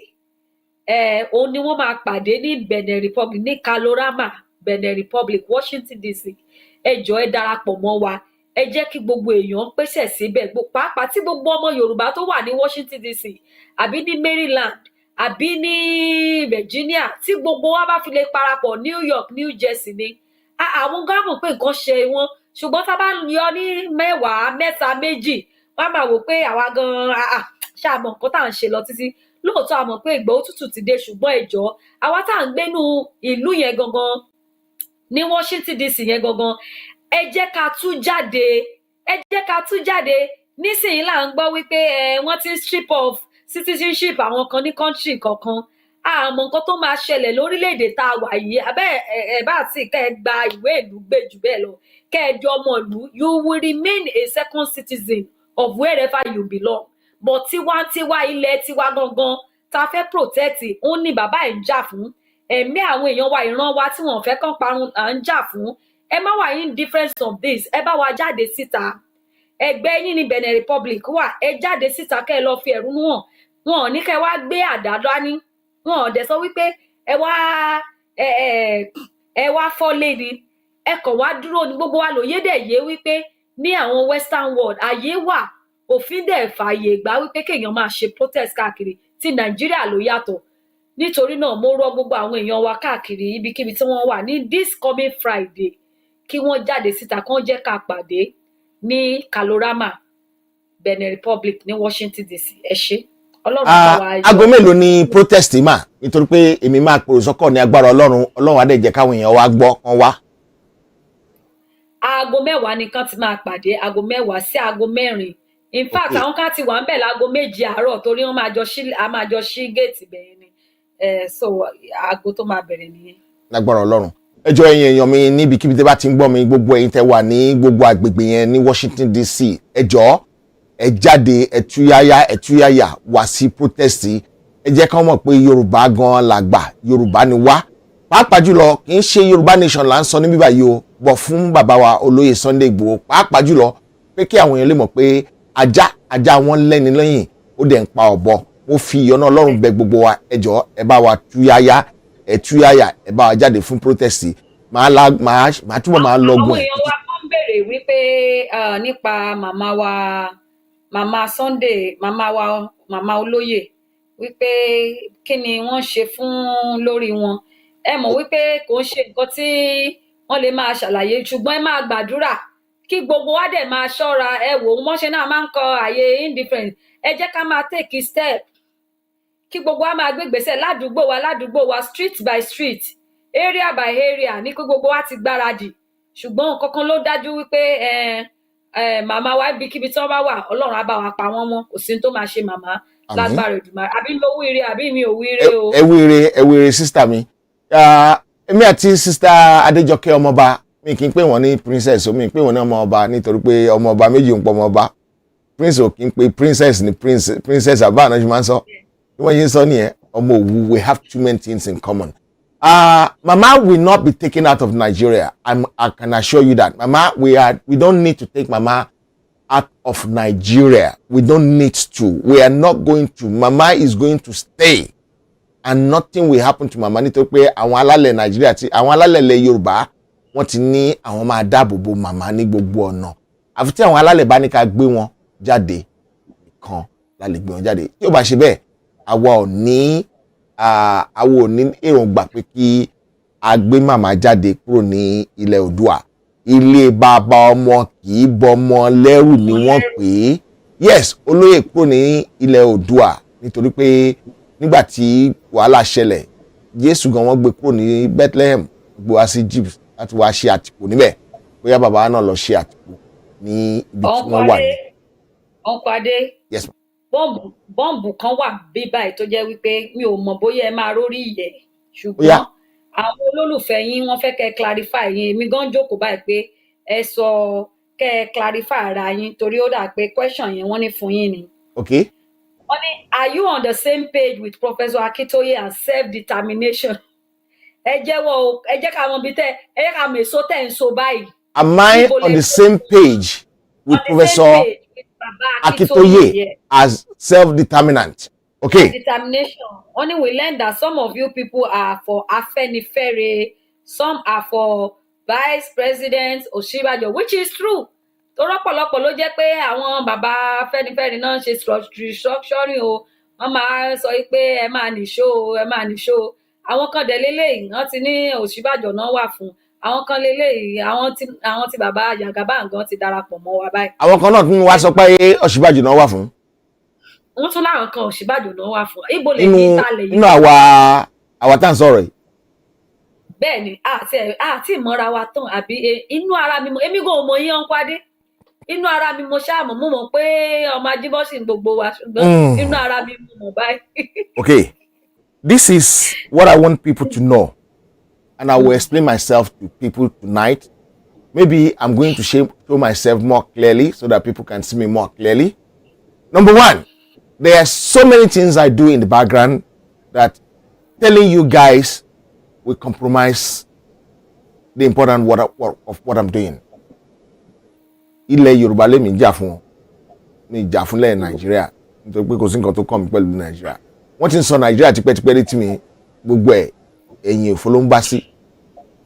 òun ni wọ́n máa pàdé ní Benin Republic ní Kalorama Benin Republic Washington DC. Ẹ jọ̀ọ́ ẹ darapọ̀ mọ́ wa, ẹ jẹ́ kí gbogbo èèyàn pèsè síbẹ̀, pàápàá tí gbogbo ọmọ Yorùbá tó wà ní Washington DC àbí ní Maryland àbí ní Virginia, tí gbogbo wa bá fi lè parapọ̀ New York, New Jersey ni àwọn gan mọ̀ pé nǹkan ṣe wọn. Ṣùgbọ́n tá a bá yọ ní mẹ́wàá mẹ́ta méjì, wọ́n á máa wò pé àwa gan ṣàmọ̀ nǹkan tá à ń ṣe lọ títí. Lóòótọ́ a mọ̀ pé Ìgbòho tútù ti dé, ṣùgbọ́n ẹ jọ̀ọ́ àwa tá à ń gbénú ìlú yẹn gangan ní Washington DC yẹn gangan, ẹ jẹ́ ká tú jáde. Nísìnyí là ń gbọ́ wípé wọ́n ti strip off citizenship àwọn kan ní country kankan. Àmọ́ nǹkan tó máa ṣẹlẹ̀ lórílẹ̀‐èdè tá a wà yìí, ẹ bá ti kẹ́ ẹ gba ìwé ìlú gbé jù bẹ́ẹ̀ lọ, kẹ́ ẹ di ọmọ ìlú, you will remain a second citizen of wherever you belong. But tiwantiwa ilẹ̀ tiwa gangan tá a fẹ́ protect, òun ni bàbá ẹ̀ ń jà fún. Ẹ̀mí àwọn èèyàn wa, ìran wa tí wọ́n fẹ́ kán parun à ń jà fún. Ẹ má wà indifferent of this, ẹ bá wa jáde síta. Ẹgbẹ́ yín ní Benin Republic wà, ẹ jáde síta kẹ́ ẹ lọ fi ẹ̀rù hàn. Wọn ò ní kẹ́ wá gbé àdá dání, wọn ò dẹ̀ sọ wípé ẹ wá fọ́lé ni, ẹ kàn wá dúró ní. Gbogbo wa lòye dẹ̀ yé wípé ní àwọn western world àyè wà, òfin dẹ̀ fààyè gbà wípé kéèyàn máa ṣe protest káàkiri, ti Nàìjíríà ló yàtọ̀. Nítorí náà mo rọ̀ gbogbo àwọn èèyàn wa káàkiri ibikíbi tí wọ́n wà ní this coming Friday kí wọ́n jáde síta, kán jẹ́ ká pàdé ní Kalorama Benin Republic ní Washington DC. Ẹ ṣé. Ọlọ́run bá wa yọ. Aago mélòó ni protest mà? Nítorí pé èmi máa pèrò sọ́kọ̀ ní agbára Ọlọ́run á dẹ̀ jẹ́ káwọn èèyàn wa gbọ́ kán wá. Aago 10 nìkan ti máa pàdé, aago 10 sí aago 4. In fact àwọn kan ti wà ń bẹ̀ láago 2 àárọ̀ torí wọ́n máa jọ ṣí géètì bẹ̀yẹn ni. So aago tó máa bẹ̀rẹ̀ nìyẹn. Lágbára Ọlọ́run. Ẹ jọ̀ọ́ ẹ̀yin èèyàn mi níbikíbi tẹ́ bá ti ń gbọ́ mi, gbogbo ẹ̀yin tẹ́ wà ní gbogbo agbègbè yẹn ní Washington DC, ẹ jọ̀ọ́ ẹ jáde ẹ túyáyá wá sí protest ẹ jẹ́ ká mọ̀ pé Yorùbá gan làgbà, Yorùbá ni wá. Pàápàá jùlọ kì í ṣe Yorùbá nation là ń sọ níbí báyìí o, bọ̀ fún bàbá wa olóyè Sunday Igboho, pàápàá jùlọ pé kí àwọn èèyàn lè mọ̀ pé ajá wọn lẹ́ni lẹ́yìn ó dẹ̀ ń pa ọ̀bọ. Mo fi ìyọ́nà Ọlọ́run bẹ̀ gbogbo wa, ẹ jọ̀ọ́ ẹ bá wa túyáyá ẹ bá wa jáde fún protest. Màá túbọ̀ máa lọ́gùn ẹ̀. Àwọn èèyàn wa kàn ń béèrè wípé nípa màmá Sunday, màmá olóyè, wípé kí ni wọ́n ṣe fún lórí wọn. Ẹ mọ̀ wípé kò ń ṣe nǹkan tí wọ́n lè máa ṣàlàyé, ṣùgbọ́n ẹ máa gbàdúrà kí gbogbo wa dẹ̀ máa ṣọ́ra. Ẹ wò ó, wọ́n ṣe náà máa ń kọ àyè indifference. Ẹ jẹ́ ká máa take step, kí gbogbo wa máa gbégbèsè ládùúgbò wa, street by street, area by area, ní kí gbogbo wa ti gbáradì. Ṣùgbọ́n nǹkan kan ló dájú wípé màmá wa ibikíbi tí wọ́n bá wà, Ọlọ́run á bá wa pa wọ́n mọ́, kò sí ní tó máa ṣe màmá lágbára Èdùmàrè. Àbí mo wíire àbí mi ò wíire o. Ẹ wíire sísítà mi. Èmi àti sísítà Adéjọkẹ́ ọmọọba, mi kì í pè wọ́n ní princess, o mi pè wọ́n ní ọmọọba nítorí pé ọmọọba méjì ń pọ̀ ọmọọba. Prince ò kì í pè princess ní princess àbá àná ṣe máa ń sọ. Bí wọ́n ṣe ń sọ nìyẹn, ọmọ Òwu, we have too many things in common. Mama will not be taken out of Nigeria. I can assure you that. Mama, we don't need to take Mama out of Nigeria. We don't need to. We are not going to. Mama is going to stay. And nothing will happen to Mama. Nítorí pé àwọn alálẹ̀ Nigeria tí àwọn alálẹ̀ ilẹ̀ Yorùbá wọ́n ti ní àwọn máa dáàbò bo Mama ní gbogbo ọ̀nà. Àfi tí àwọn alálẹ̀ bá ní ká gbé wọn jáde nìkan la lè gbé wọn jáde. Tí ó bá ṣe bẹ́ẹ̀, àwa ò ní èròǹgbà pé kí a gbé Màmá jáde kúrò ní ilẹ̀ Oòduà. Ilé bàbá ọmọ kì í bọmọ lẹ́rù ni wọ́n pè é. Yes, olóyè kúrò ní ilẹ̀ Oòduà nítorí pé nígbà tí wàhálà ṣẹlẹ̀, Jésù gan wọ́n gbé kúrò ní Bethlehem, gbé wá sí Egypt láti wá ṣe àtìpó níbẹ̀. Bóyá bàbá náà lọ ṣe àtìpó ní ibi tí wọ́n wà ní. Ọkọ̀ Adé. Yes, ma'am. Bọ́ǹbù kan wà bí báyìí tó jẹ́ wípé mi ò mọ̀ bóyá ẹ máa rórí ìyẹ́, ṣùgbọ́n àwọn olólùfẹ́ yín wọ́n fẹ́ kẹ́ clarify yín. Èmi gan jókòó báyìí pé ẹ sọ kẹ́ clarify ara yín, torí ó dà pé question yẹn wọ́n ní fún yín ni. Okay. Wọ́n ní, are you on the same page with Professor Akintoye and self-determination? Ẹ jẹ́wọ́ o, ẹ jẹ́ ká mọ̀ bí ẹ jẹ́ ká mọ̀ èso tẹ̀ ń so báyìí. Am I on the same page with Professor Akintoye as self-determinant? Okay. Determination. Only we learned that some of you people are for Afenifere, some are for Vice President Oshibajo, which is true. Torọ́pọ̀lọpọ̀ ló jẹ́ pé àwọn bàbá Afenifere náà ṣe restructuring o. Wọ́n máa sọ pé ẹ máa nìṣó. Àwọn kan dẹ̀ léléyìí, wọ́n ti ní Oshibajo náà wà fún. Àwọn kan léléyìí, àwọn tí bàbá Ijagbara gan ti darapọ̀ mọ́ wa báyìí. Àwọn kan náà tún wá sọ pé Oshibajo náà wà fún. Wọ́n tún láwọn kan Oshibajo náà wà fún. Ibo lè ní ìtàlẹ̀ yìí. Nínú àwa tá à ń sọ̀rọ̀ yìí. Bẹ́ẹ̀ni, àti ìmọ̀ra wa tán, àbí inú ara mi, èmi kò mọ̀ yín Uncle Adé. Inú ara mi mo ṣáà mọ̀, mo mọ̀ pé ọmọ Ajíbọ́sìn gbogbo wa, ṣùgbọ́n inú ara mi mo mọ̀ báyìí. Okay, this is what I want people to know, and I will explain myself to people tonight. Maybe I'm going to show myself more clearly so that people can see me more clearly. Number one, there are so many things I do in the background that telling you guys will compromise the important of what I'm doing. Ilẹ̀ Yorùbá lèmi jà fún wọn, mi jà fún ilẹ̀ Nàìjíríà nítorí pé kò sí nǹkan tó kàn mí pẹ̀lú Nàìjíríà. Wọ́n ti ń sọ Nàìjíríà tipẹ́tipẹ́ létí mi, gbogbo ẹ̀ ẹ̀yìn òfò ló ń bá sí.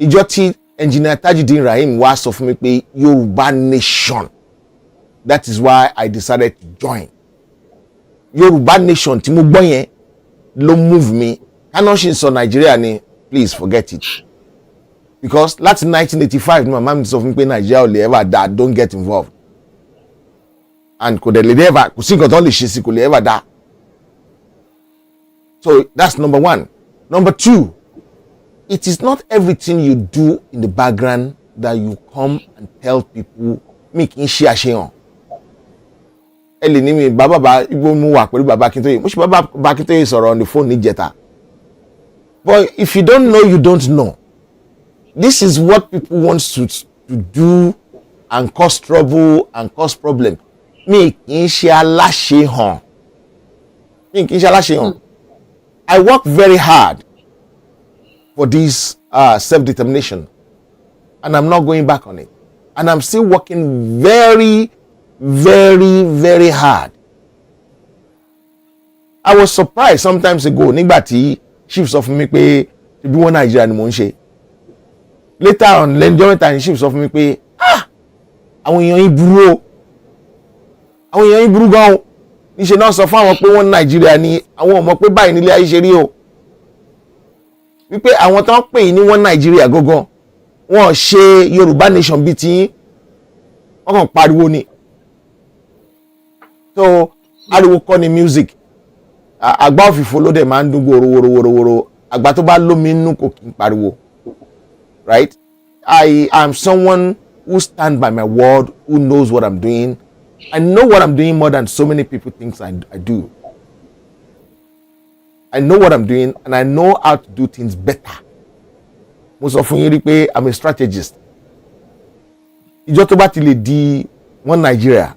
Ìjọ tí Engineer Tajudeen Rahim wá sọ fún mi pé Yorùbá nation, that is why I decided to join. Yorùbá nation tí mo gbọ́ yẹn ló move me. Káná ṣì ń sọ Nàìjíríà ni, please forget it. Because láti 1985 ni màmá mi sọ fún mi pé Nàìjíríà ò lè ever dá, don't get involved. And kò dẹ̀ lè ever, kò sí nǹkan tó lè ṣe sí, kò lè ever dá. So that's number one. Number two, it is not everything you do in the background that you come and tell people, mi kì í ṣe àṣehàn. Ẹ lè ní mi bàbá ibo mu wà pẹ̀lú bàbá Akintoye. Mo ṣe bàbá Akintoye sọ̀rọ̀ on the phone níjẹta. But if you don't know, you don't know. This is what people want to do and cause trouble and cause problem. mi kì í ṣe aláṣehàn. Mi kì í ṣe aláṣehàn. I work very hard for this self-determination, and I'm not going back on it. And I'm still working very, very, very hard. I was surprised sometimes ago nígbà tí chief sọ fún mi pé ṣebí wọn Nàìjíríà ni mò ń ṣe. Later on lẹ́jọ́ mẹ́ta ni chief sọ fún mi pé àwọn èèyàn yìí burú o. Àwọn èèyàn yìí burú gan o. Níṣẹ́ náà sọ fún àwọn pé wọ́n Nàìjíríà ni àwọn ò mọ̀ pé báyìí nílé ayé ṣe rí o. Wípé àwọn tó ń pè yín ní wọ́n Nàìjíríà gangan wọ́n ṣe Yorùbá nation bíi tí wọ́n kàn pariwo ni. So ariwo kọ́ ni music. Àgbà òfìfo ló dẹ̀ máa ń dún wòrowòrowòrowòro. Àgbà tó bá lómi inú kò kí n pariwo. Right? I am someone who stand by my word, who knows what I'm doing. I know what I'm doing more than so many people think I do. I know what I'm doing and I know how to do things better. Mo sọ fún yín rí pé I'm a strategist. Ìjọ tó bá ti lè di one Nigeria,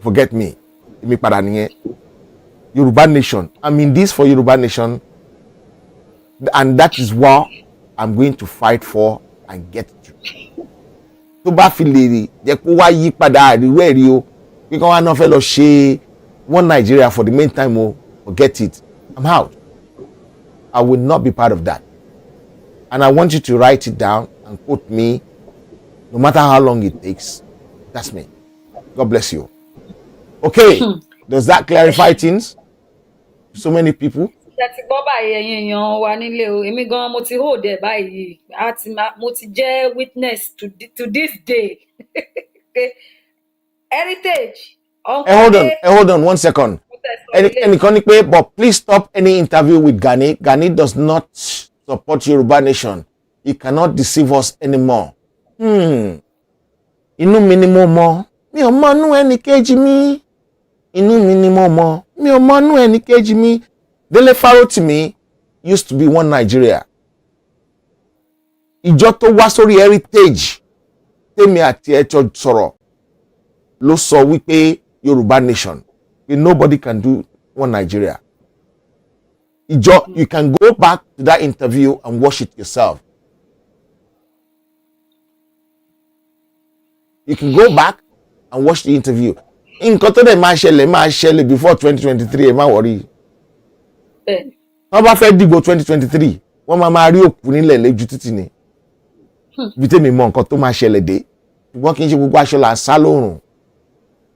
forget me. Èmi padà nìyẹn. Yoruba nation. I'm in this for Yoruba nation. And that is what I'm going to fight for and get to. Tó bá fi lè jẹ́ kó wá yí padà àríwá ẹ̀rí o. Kíkọ́ wá náà fẹ́ lọ ṣe one Nigeria for the meantime o. Forget it. I'm out. I will not be part of that. And I want you to write it down and quote me, no matter how long it takes. That's me. God bless you. Okay. Does that clarify things? So many people. Ṣé ti gbọ́ báyìí ẹ̀yin èèyàn wa nílé o? Èmi gan mo ti hold ẹ̀ báyìí. Mo ti jẹ́ witness to this day. Heritage. Hold on 1 second. Ẹnìkan ní pé, but please stop any interview with Gani. Gani does not support Yoruba nation. He cannot deceive us anymore. Inú mi ni mo mọ̀. Mi ò mọ̀ nú ẹnì kejì mi. Inú mi ni mo mọ̀. Mi ò mọ̀ nú ẹnì kejì mi. Dele Farotimi used to be one Nigeria. Ìjọ tó wá sórí heritage tèmi àti ẹ̀tọ́ sọ̀rọ̀ ló sọ wípé Yoruba nation. Nobody can do one Nigeria. Ìjọ, you can go back to that interview and watch it yourself. You can go back and watch the interview. Nǹkan tó dẹ̀ máa ṣẹlẹ̀ before 2023 ẹ má worry. Wọ́n bá fẹ́ dìbò 2023 wọ́n máa rí òkú nílẹ̀ lójú títì ni. Bí tèmi mọ nǹkan tó máa ṣẹlẹ̀ dé. Ṣùgbọ́n kì í ṣe gbogbo aṣọ là ń sá lóòrùn.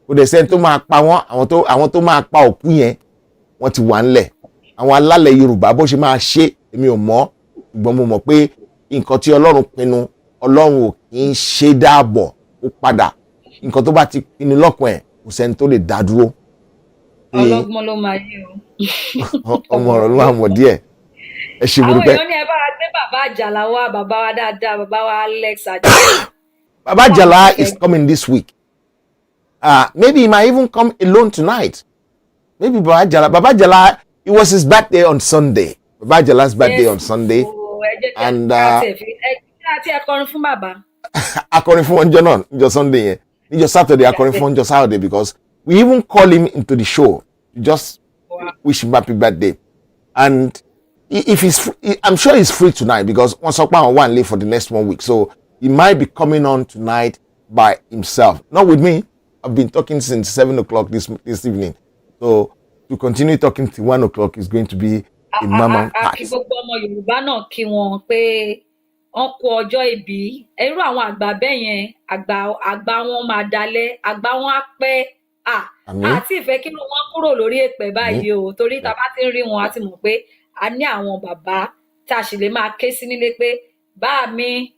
Kò dẹ̀ sẹ́ni tó máa pa wọ́n, àwọn tó máa pa òkú yẹn wọ́n ti wà ńlẹ̀. Àwọn alálẹ̀ Yorùbá bó ṣe máa ṣe èmi ò mọ̀, ṣùgbọ́n mo mọ̀ pé nǹkan tí Ọlọ́run pinnu, Ọlọ́run ò kì í ṣe dáàbọ̀ ó padà. Nǹkan tó bá ti pinnu lọ́kàn ẹ̀ kò sẹ́ni tó lè dá dúró. Ọlọ́gbọ́n ló máa yé o. Ọmọ ọ̀rọ̀ ló máa mọ̀ díẹ̀. Ẹ ṣe burúkú. Àwọn èèyàn ní ẹ bá wa gbé bàbá Àjàlá wá, bàbá wa dáadáa, bàbá wa Alex Àjàlá. Baba Àjàlá is coming this week. Maybe he might even come alone tonight. Maybe Baba Àjàlá, it was his birthday on Sunday. Baba Àjàlá's birthday on Sunday. And akọrin fún bàbá. Akọrin fún ọjọ́ náà, níjọ́ Sunday yẹn. Níjọ́ Saturday, akọrin fún ọjọ́ Saturday because we even call him into the show to just wish him happy birthday. And if he's free, I'm sure he's free tonight because once upon one late for the next 1 week. So he might be coming on tonight by himself. Not with me. I've been talking since 7 o'clock this evening. So to continue talking till 1 o'clock is going to be a mammoth task. Kí gbogbo ọmọ Yorùbá náà kí wọn pé wọ́n kú ọjọ́ ìbí. Irú àwọn àgbà bẹ́ẹ̀ yẹn, àgbà wọn máa dalẹ̀, àgbà wọn á pẹ́. Àti ìfẹ́ kí wọ́n kúrò lórí èpẹ̀ báyìí o. Torí tá a bá ti ń rí wọn, a ti mọ̀ pé a ní àwọn bàbá tá a sì lè máa ké sí nílé pé bá mi,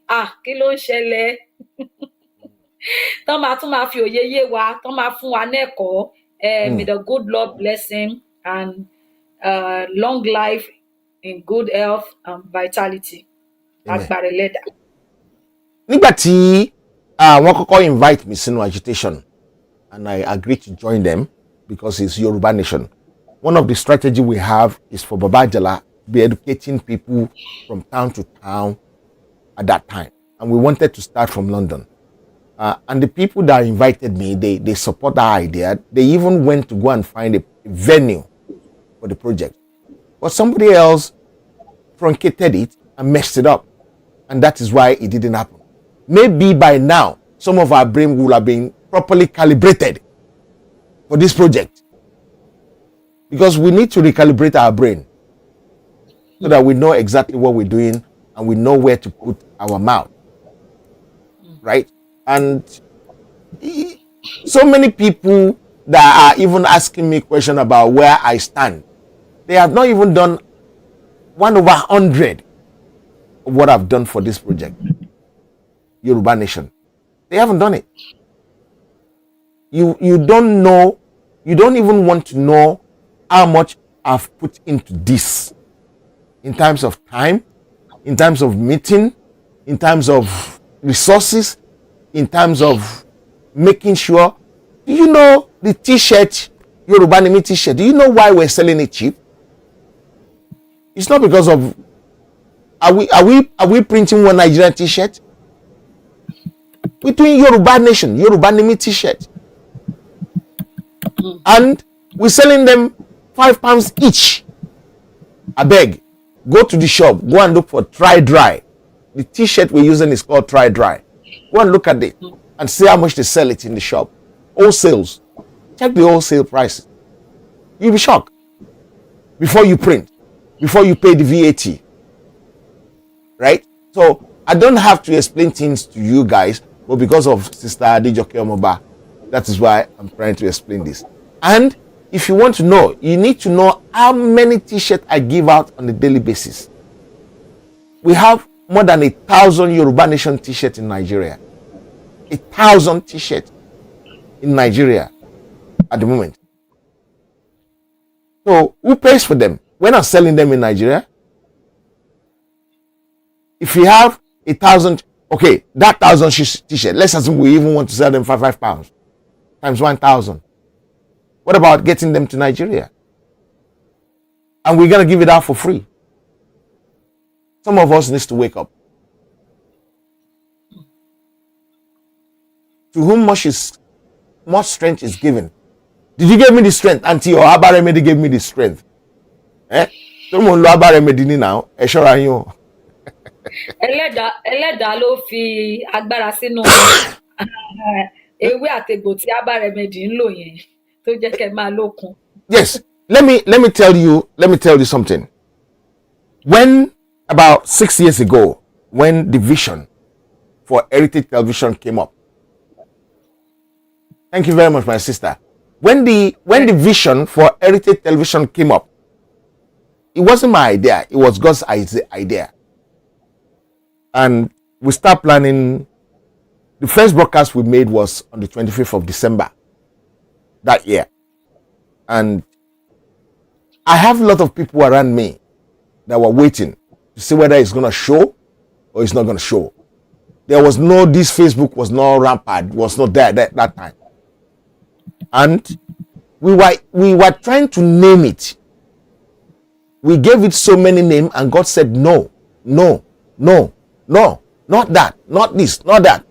kí ló ń ṣẹlẹ̀? Tán máa tún máa fi òye yé wa, tán máa fún wa ní ẹ̀kọ́. May the good Lord bless him and long life in good health and vitality. Agbára Ẹlẹ́dà. Nígbà tí wọ́n kọ́kọ́ invite me sínú agitation and I agreed to join them because it's Yoruba nation. One of the strategy we have is for Baba Àjàlá to be educating people from town to town at that time. And we wanted to start from London. And the people that invited me, they support that idea. They even went to go and find a venue for the project. But somebody else truncated it and messed it up. And that is why it didn't happen. Maybe by now, some of our brain will have been properly calibrated for this project. Because we need to recalibrate our brain so that we know exactly what we're doing and we know where to put our mouth. Right? And so many people that are even asking me questions about where I stand, they have not even done 1/100 of what I've done for this project, Yoruba Nation. They haven't done it. You don't know, you don't even want to know how much I've put into this in terms of time, in terms of meeting, in terms of resources, in terms of making sure. Do you know the t-shirt, Yoruba Nimi t-shirt? Do you know why we're selling it cheap? It's not because of are we printing one Nigerian t-shirt? We're doing Yoruba Nation, Yoruba Nimi t-shirt. And we're selling them £5 each. I beg, go to the shop, go and look for Try Dry. The t-shirt we're using is called Try Dry. Go and look at it and see how much they sell it in the shop. Wholesales. Check the wholesale prices. You'll be shocked. Before you print, before you pay the VAT. Right? So I don't have to explain things to you guys, but because of Sister Adejoke Omoba, that is why I'm trying to explain this. And if you want to know, you need to know how many t-shirts I give out on a daily basis. We have more than 1,000 Yoruba Nation t-shirts in Nigeria. 1,000 t-shirts in Nigeria at the moment. So who pays for them? We're not selling them in Nigeria. If you have 1,000, okay, that 1,000 t-shirt, let's assume we even want to sell them for £5 times 1,000. What about getting them to Nigeria? And we're going to give it out for free. Some of us needs to wake up. To whom much strength is given. Did you give me the strength? Auntie or Abba Remedy gave me the strength. Someone lo Abba Remedy now. Ẹ̀ṣọ́ra yín o. Ẹlẹ́dàá ló fi agbára sínú ewé àtegbò tí Abba Remedy ń lò yẹn tó jẹ́ kẹ́ máa lókun. Yes, let me tell you something. When about 6 years ago, when the vision for Heritage Television came up. Thank you very much, my sister. When the vision for Heritage Television came up, it wasn't my idea, it was God's idea. And we start planning. The first broadcast we made was on the 25th of December that year. And I have a lot of people around me that were waiting to see whether it's going to show or it's not going to show. There was this Facebook was not rampant, was not there that time. And we were trying to name it. We gave it so many names and God said, no, not that, not this, not that.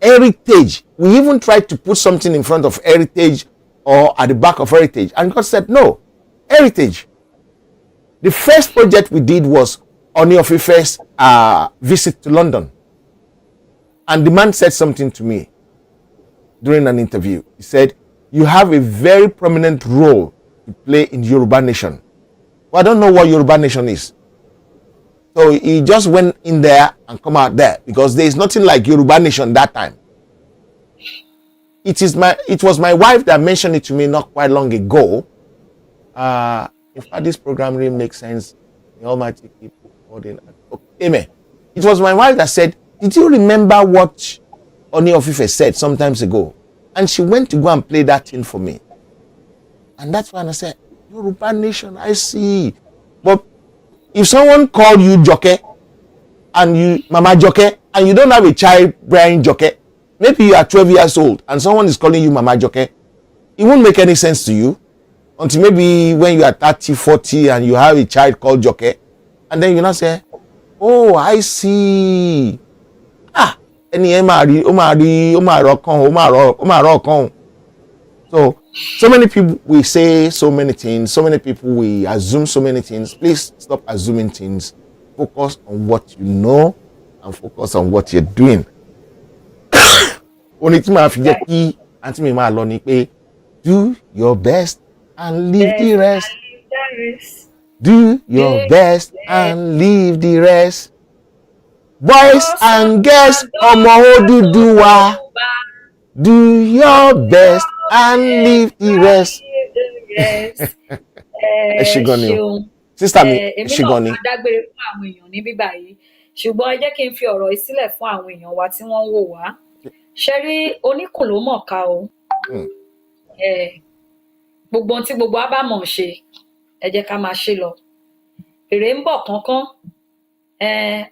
Heritage. We even tried to put something in front of Heritage or at the back of Heritage. And God said, no, Heritage. The first project we did was Oni of Ife's visit to London. And the man said something to me during an interview. He said, you have a very prominent role to play in Yoruba Nation. Well, I don't know what Yoruba Nation is. So he just went in there and come out there because there is nothing like Yoruba Nation that time. It was my wife that mentioned it to me not quite long ago. In fact, this program really makes sense. The Almighty keep holding. Amen. It was my wife that said, did you remember what Oni of Ife said some times ago? And she went to go and play that thing for me. And that's when I said, Yoruba Nation, I see. But if someone called you Joke and you Mama Joke and you don't have a child Brian Joke, maybe you are 12 years old and someone is calling you Mama Joke, it won't make any sense to you until maybe when you are 30, 40 and you have a child called Joke, and then you now say, oh, I see. ẹni ẹ máa rí ó máa rọ ọkàn. So many people we say so many things, so many people we assume so many things. Please stop assuming things. Focus on what you know and focus on what you're doing. Only tí màá fi jẹ́ kí àǹtí mi máa lọ ni pé do your best and leave the rest. Do your best and leave the rest. Boys and girls, ọmọ Odùduwà. Do your best and leave the rest. Ẹ ṣé gan ni o. Sísítà mi, ẹ ṣé gan ni. Èmi náà máa dágbére fún àwọn èèyàn ní bíbá yìí. Ṣùgbọ́n ẹ jẹ́ kí n fi ọ̀rọ̀ yìí sílẹ̀ fún àwọn èèyàn wa tí wọ́n ń wò wá. Ṣé rí oníkùn ló mọ̀ ká o? Gbogbo ohun tí gbogbo wa bá mọ̀ ṣe, ẹ jẹ́ ká máa ṣe lọ. Èrè ń bọ̀ kánkán.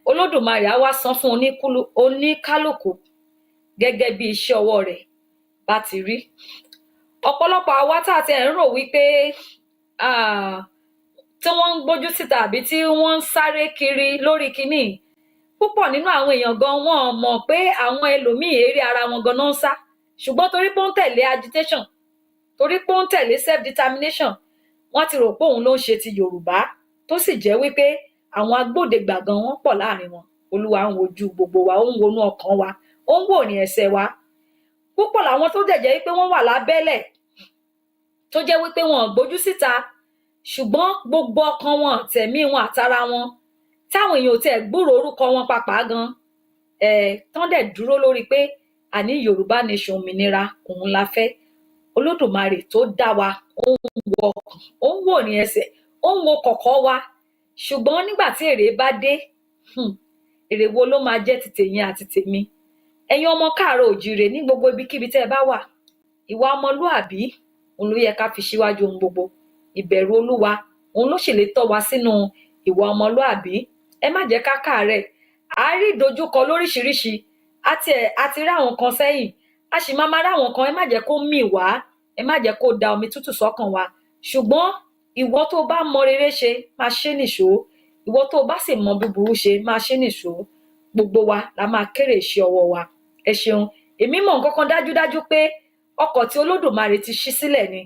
Olódùmarè á wá san fún oníkálùkù gẹ́gẹ́ bí iṣẹ́ ọwọ́ rẹ̀ bá ti rí. Ọ̀pọ̀lọpọ̀ àwa tá a ti ń rò wípé tí wọ́n ń gbójú síta àbí tí wọ́n ń sáré kiri lórí kinní, púpọ̀ nínú àwọn èèyàn gan wọn mọ̀ pé àwọn ẹlòmíì eré ara wọn gan náà ń sá, ṣùgbọ́n torí pé ó ń tẹ̀lé agitation, torí pé ó ń tẹ̀lé self determination, wọ́n ti rò pé òun ló ń ṣe ti Yorùbá, tó sì jẹ́ wípé àwọn agbódegbà gan wọn pọ̀ láàrin wọn. Olúwa ń wojú gbogbo wa, ó ń wonú ọkàn wa, ó ń wò ní ẹsẹ̀ wa. Púpọ̀ làwọn tó dẹ̀ jẹ́ wípé wọ́n wà lábẹ́lẹ̀, tó jẹ́ wípé wọn ò gbójú síta, ṣùgbọ́n gbogbo ọkàn wọn, tẹ̀mí wọn àtara wọn, táwọn èèyàn ò tiẹ̀ gbúrò orúkọ wọn pàápàá gan, tán dẹ̀ dúró lórí pé àní Yorùbá nation òmìnira òun la fẹ́. Olódùmarè tó dá wa, ó ń wo ọkàn, ó ń wò ní ẹsẹ̀, ó ń wo kọ̀kọ̀ wa. Ṣùgbọ́n nígbà tí èrè bá dé, èrè wo ló máa jẹ́ ti tèyín àti tèmi? Ẹ̀yin ọmọ káàárọ̀ òjíire ní gbogbo ibikíbi tẹ́ ẹ bá wà, ìwà ọmọlúàbí òun ló yẹ ká fi síwájú ohun gbogbo. Ìbẹ̀rù Olúwa òun ló sì lè tọ́ wa sínú ìwà ọmọlúàbí. Ẹ má jẹ́ ká káàárẹ̀. A rí ìdojúkọ lóríṣiríṣi, àti rí àwọn kan sẹ́yìn, a sì máa rí àwọn kan. Ẹ má jẹ́ kó mì wá, ẹ má jẹ́ kó da omi tútù sọ́kàn wa. Ṣùgbọ́n ìwọ tó bá mọ rere ṣe, máa ṣe nìṣó. Ìwọ tó bá sì mọ búburú ṣe, máa ṣe nìṣó. Gbogbo wa la máa kéré iṣẹ́ ọwọ́ wa. Ẹ ṣeun. Èmi mọ̀ nǹkan kan dájúdájú pé ọkọ̀ tí Olódùmarè ti ṣí sílẹ̀ ni.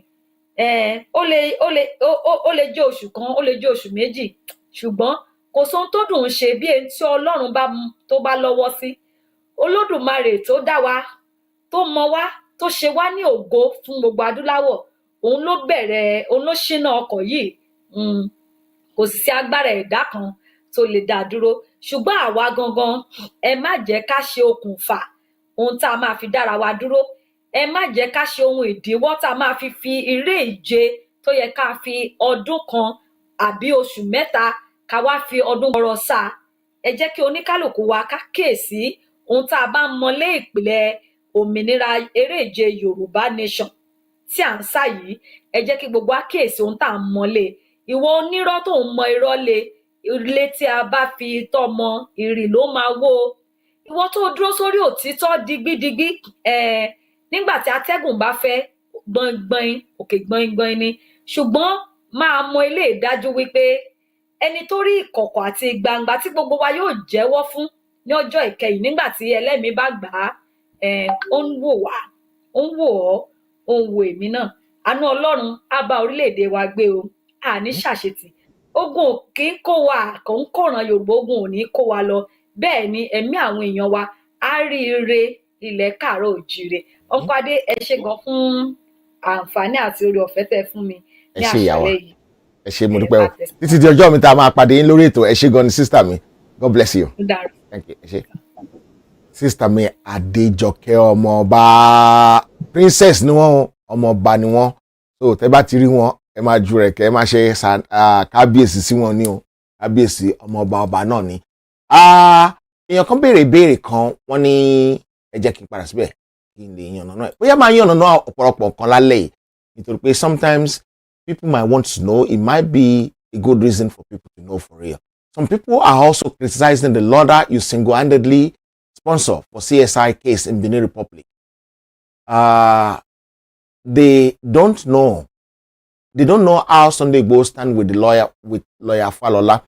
Ó lè jẹ́ oṣù kan, ó lè jẹ́ oṣù méjì, ṣùgbọ́n kò sóhun tó dùn ún ṣe bí ẹni tí Ọlọ́run tó bá lọ́wọ́ sí. Olódùmarè tó dá wa, tó mọ wá, tó ṣe wá ní ògo fún gbogbo adúláwọ̀, òun ló ṣínà ọkọ̀ yìí. Kò sì sí agbára ẹ̀dá kan tó lè dá dúró. Ṣùgbọ́n àwa gangan, ẹ má jẹ́ ká ṣe okùnfà ohun tá a máa fi dára wa dúró. Ẹ má jẹ́ ká ṣe ohun ìdíwọ́ tá a máa fi eré ìje tó yẹ ká fi ọdún kan àbí oṣù mẹ́ta ká wá fi ọdún gbọrọ sáà. Ẹ jẹ́ kí oníkálùkù wa ká kíyèsí ohun tá a bá ń mọlé ìpìlẹ̀ òmìnira eré ìje Yorùbá nation tí à ń sá yìí. Ẹ jẹ́ kí gbogbo wa kíyèsí ohun tá à ń mọlé. Ìwọ onírọ́ tó ń mọ irọ́ lé, ilé tí a bá fi tọ́mọ ìrì ló máa wó. Ìwọ tó dúró sórí òtítọ́ digbídigbí, nígbà tí atẹ́gùn bá fẹ́ gbọ̀ngbọ̀n, òkè gbọ̀ngbọ̀n ni. Ṣùgbọ́n máa mọ ilé ìdájú wípé ẹni tó rí ìkọ̀kọ̀ àti gbangba tí gbogbo wa yóò jẹ́wọ́ fún ní ọjọ́ ìkẹyìn, nígbà tí ẹlẹ́mìí bá gbà á, ó ń wò wá, ó ń wò ọ́, ó ń wo èmi náà. Àánú Ọlọ́run á bá orílẹ̀-èdè wa gbé o. Àní ṣàṣetì. Ogun ò kí ń kó wa, kò ń kòràn Yorùbá, ogun ò ní kó wa lọ. Bẹ́ẹ̀ ni ẹ̀mí àwọn èèyàn wa á rí ire ilẹ̀ káàárọ̀ òjíire. Ọkọ Adé, ẹ ṣé gan fún àǹfààní àti oore ọ̀fẹ́ tẹ́ fún mi ní àṣálẹ́ yìí. Ẹ ṣé mo dúpẹ́ o. Títí di ọjọ́ mi tá a máa pàdé yín lórí ètò. Ẹ ṣé gan ni sísítà mi. God bless you. Thank you. Ẹ ṣé. Sísítà mi Adéjọkẹ́ ọmọọba, princess ni wọ́n, ọmọọba ni wọ́n. So tẹ́ bá ti rí wọn, ẹ máa ju rẹ̀ kẹ́, ẹ máa ṣe kábíyèsí sí wọn ní o. Kábíyèsí ọmọọba ọba náà ni. Èèyàn kan béèrè ìbéèrè kan, wọ́n ní ẹ jẹ́ kí n padà síbẹ̀ kí n lè yànnàná ẹ̀. Bóyá máa yànnàná ọ̀pọ̀lọpọ̀ nǹkan lálẹ́ yìí, nítorí pé sometimes people might want to know. It might be a good reason for people to know for real. Some people are also criticizing the lawyer you single-handedly sponsor for CSI case in Benin Republic. They don't know. They don't know how Sunday Igboho stand with lawyer Falola.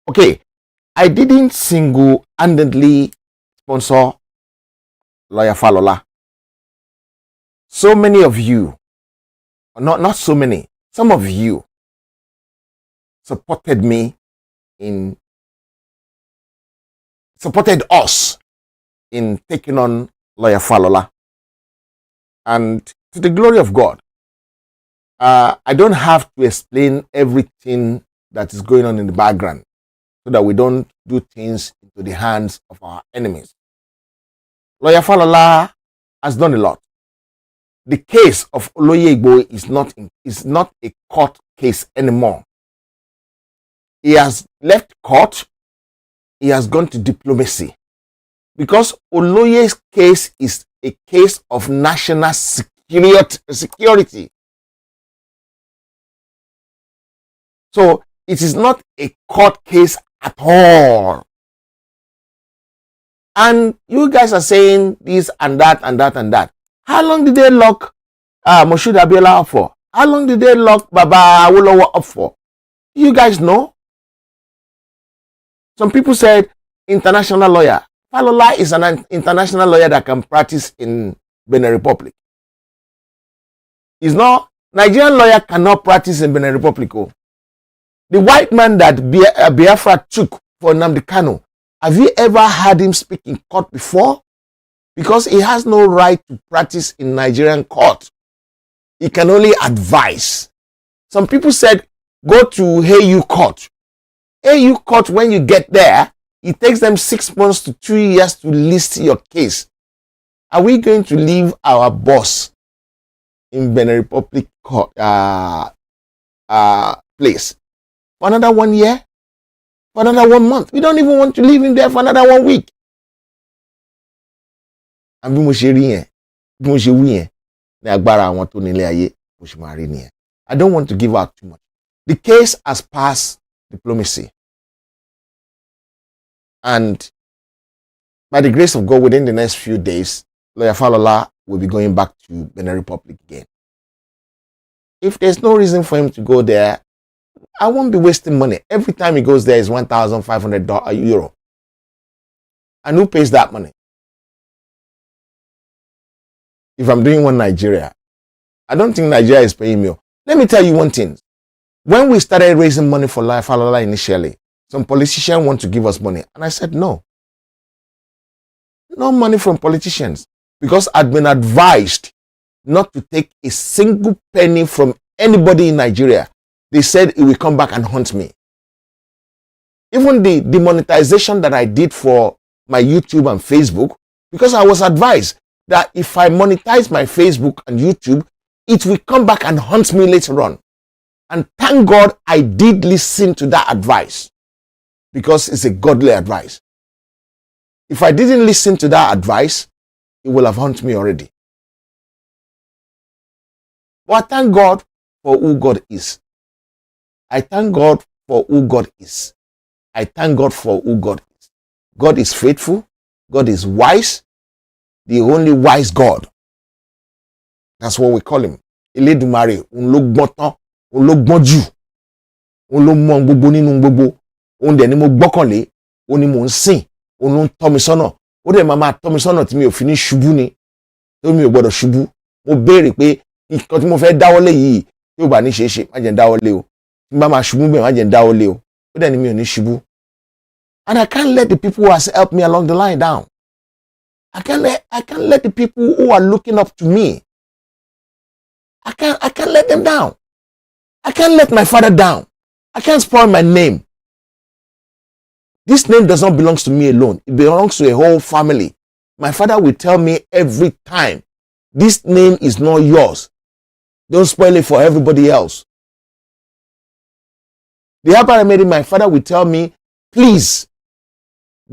Okay, I didn't single-handedly sponsor Lawyer Falola. So many of you, not so many, some of you supported us in taking on Lawyer Falola. And to the glory of God, I don't have to explain everything that is going on in the background so that we don't do things into the hands of our enemies. Lawyer Falola has done a lot. The case of Oloye Igboho is not a court case anymore. He has left court. He has gone to diplomacy. Because Oloye's case is a case of national security. So it is not a court case at all. And you guys are saying this and that and that and that. How long did they lock Moshood Abiola up for? How long did they lock Baba Awolowo up for? You guys know? Some people said international lawyer. Falola is an international lawyer that can practice in Benin Republic. It's not, Nigerian lawyer cannot practice in Benin Republic. Oh. The white man that Biafra took for Nnamdi Kanu, have you ever heard him speak in court before? Because he has no right to practice in Nigerian court. He can only advise. Some people said, go to AU court. AU court, when you get there, it takes them 6 months to 2 years to list your case. Are we going to leave our boss in Benin Republic court, place for another 1 year? For another 1 month? We don't even want to leave him there for another 1 week. And I don't want to give out too much. The case has passed diplomacy. And by the grace of God, within the next few days, Lawyer Falola will be going back to Benin Republic again. If there's no reason for him to go there, I won't be wasting money. Every time he goes there is €1,500. And who pays that money? If I'm doing one Nigeria, I don't think Nigeria is paying me. Let me tell you one thing. When we started raising money for Lawyer Falola initially, some politicians want to give us money. And I said, no. No money from politicians. Because I'd been advised not to take a single penny from anybody in Nigeria. They said it will come back and haunt me. Even the demonetization that I did for my YouTube and Facebook, because I was advised that if I monetize my Facebook and YouTube, it will come back and haunt me later on. And thank God I did listen to that advice, because it's a godly advice. If I didn't listen to that advice, it will have haunted me already. But I thank God for who God is. I thank God for who God is. I thank God for who God is. God is faithful. God is wise. The only wise God. That's what we call him. Elédùmarè, òun ló gbọ́n tán, òun ló gbọ́n jù, òun ló mọ gbogbo nínú gbogbo, òun dẹ̀ ni mo gbọ́kànlé, òun ni mo ń sìn, òun ló ń tọ́ mi sọ́nà, ó dẹ̀ máa tọ́ mi sọ́nà tí mi ò fi ní ṣubú ni, tó mi ò gbọ́dọ̀ ṣubú. Mo béèrè pé nǹkan tí mo fẹ́ dáwọ́lé yìí tí ó bá ní ṣe é ṣe, má jẹ́ n dáwọ́lé o. Tí n bá máa ṣubú bẹ́ẹ̀, má jẹ́ n dáwọ́lé o. Ó dẹ̀ ni mi ò ní ṣubú. And I can't let the people who has helped me along the line down. I can't let the people who are looking up to me. I can't let them down. I can't let my father down. I can't spoil my name. This name does not belong to me alone. It belongs to a whole family. My father will tell me every time, this name is not yours. Don't spoil it for everybody else. The helper I made it, my father will tell me, please,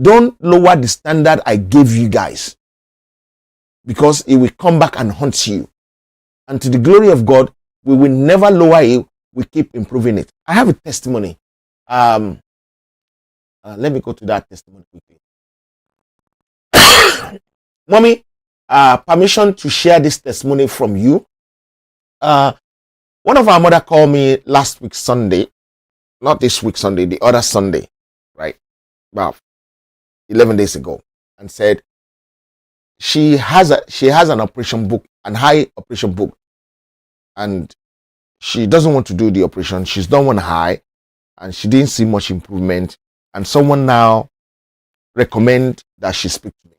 don't lower the standard I gave you guys, because it will come back and haunt you. And to the glory of God, we will never lower it. We keep improving it. I have a testimony. Let me go to that testimony quickly. Mommy, permission to share this testimony from you. One of our mother called me last week Sunday, not this week Sunday, the other Sunday, right? About 11 days ago, and said she has an operation book, an high operation book, and she doesn't want to do the operation. She's done one high, and she didn't see much improvement. And someone now recommend that she speak to me.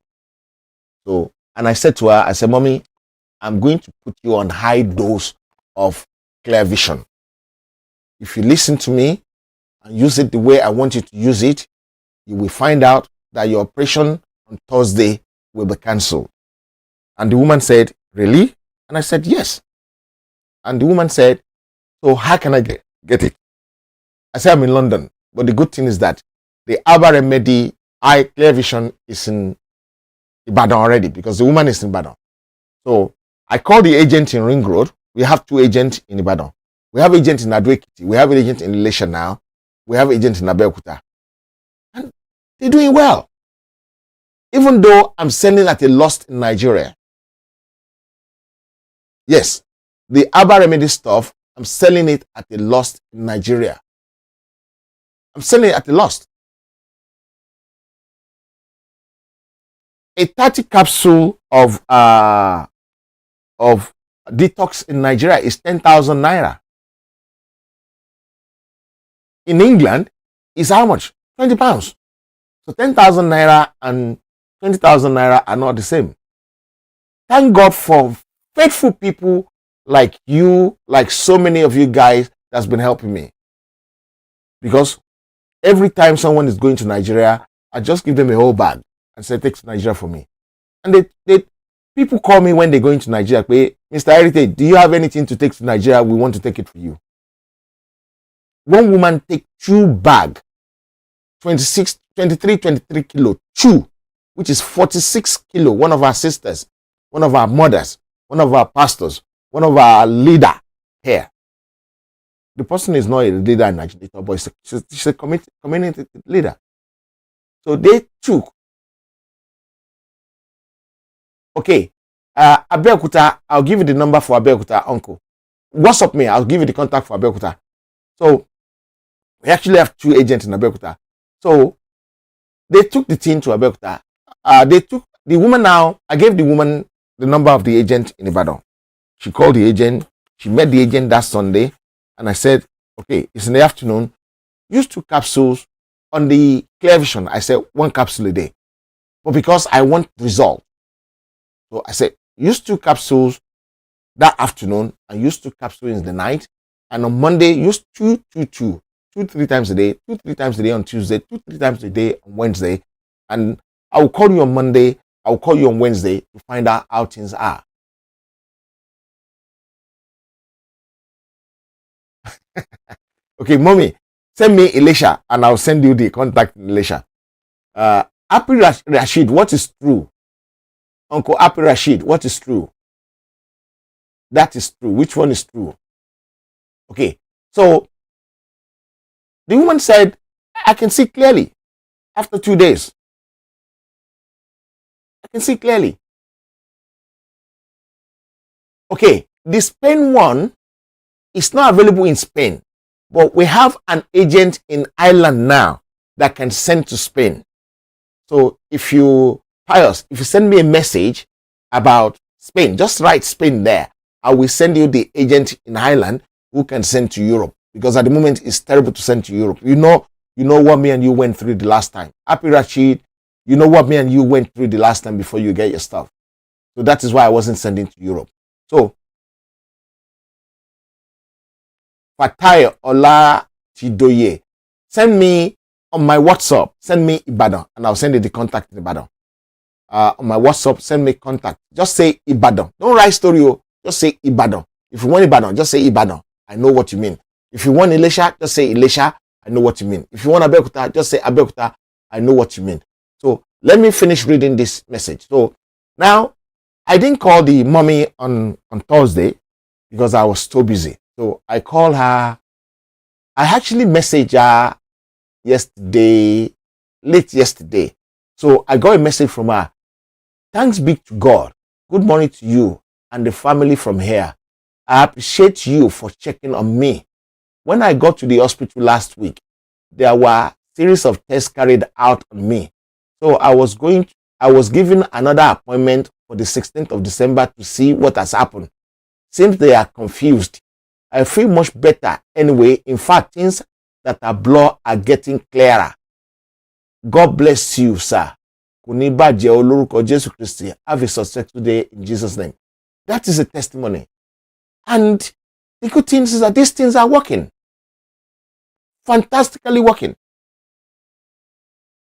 So, and I said to her, I said, Mommy, I'm going to put you on high dose of clear vision. If you listen to me and use it the way I want you to use it, you will find out that your operation on Thursday will be cancelled. And the woman said, really? And I said, yes. And the woman said, so how can I get it? I said, I'm in London. But the good thing is that the Alba Remedy Eye Clear Vision is in Ibadan already, because the woman is in Ibadan. So I called the agent in Ring Road. We have 2 agents in Ibadan. We have agents in Adwekiti. We have an agent in Ilesha now. We have agents in Abeokuta. And they're doing well. Even though I'm selling at a loss in Nigeria. Yes, the Alba Remedy stuff, I'm selling it at a loss in Nigeria. I'm selling it at a loss. A 30 capsule of detox in Nigeria is 10,000 naira. In England, is how much? 20 pounds. So 10,000 naira and 20,000 naira are not the same. Thank God for faithful people like you, like so many of you guys that's been helping me. Because every time someone is going to Nigeria, I just give them a whole bag and say, take to Nigeria for me. And people call me when they're going to Nigeria, say, Mr. Heritage, do you have anything to take to Nigeria? We want to take it for you. One woman take 2 bag, 23 kilo, 2, which is 46 kilo. One of our sisters, one of our mothers, one of our pastors, one of our leader here. The person is not a leader in Nigeria, but she's a community leader. So they took. Okay, Abeokuta, I'll give you the number for Abeokuta, uncle. WhatsApp me, I'll give you the contact for Abeokuta. So we actually have 2 agents in Abeokuta. So they took the team to Abeokuta. They took the woman now. I gave the woman the number of the agent in Ibadan. She called the agent. She met the agent that Sunday. And I said, okay, it's in the afternoon. Use 2 capsules on the clear vision. I said 1 capsule a day. But because I want result. So I said, use 2 capsules that afternoon and use 2 capsules in the night. And on Monday, use 2, 3 times a day, 2, 3 times a day on Tuesday, 2, 3 times a day on Wednesday. And I will call you on Monday. I will call you on Wednesday to find out how things are. Okay, Mommy, send me Elisha and I'll send you the contact in Elisha. Happy Rashid, what is true? Uncle Happy Rashid, what is true? That is true. Which one is true? Okay, so the woman said, I can see clearly after 2 days. I can see clearly. Okay, the Spain one is not available in Spain, but we have an agent in Ireland now that can send to Spain. So if you send me a message about Spain, just write Spain there. I will send you the agent in Ireland who can send to Europe, because at the moment it's terrible to send to Europe. You know what me and you went through the last time. Happy Rashid, you know what me and you went through the last time before you get your stuff. So that is why I wasn't sending to Europe. So Fatai Ola Tidoye, send me on my WhatsApp, send me Ibadan, and I'll send you the contact in Ibadan. On my WhatsApp, send me contact. Just say Ibadan. Don't write story. Just say Ibadan. If you want Ibadan, just say Ibadan. I know what you mean. If you want Ilesha, just say Ilesha. I know what you mean. If you want Abeokuta, just say Abeokuta. I know what you mean. So let me finish reading this message. So now, I didn't call the mommy on Thursday because I was so busy. So I called her. I actually messaged her late yesterday. So I got a message from her. Thanks be to God. Good morning to you and the family from here. I appreciate you for checking on me. When I got to the hospital last week, there were a series of tests carried out on me. So I was going I was given another appointment for the 16th of December to see what has happened. Seems they are confused. I feel much better anyway. In fact, things that are blurred are getting clearer. God bless you, sir. Kuniba je olórúkọ Jésù Kristi. Have a successful day in Jesus' name. That is a testimony. And the good thing is that these things are working. Fantastically working.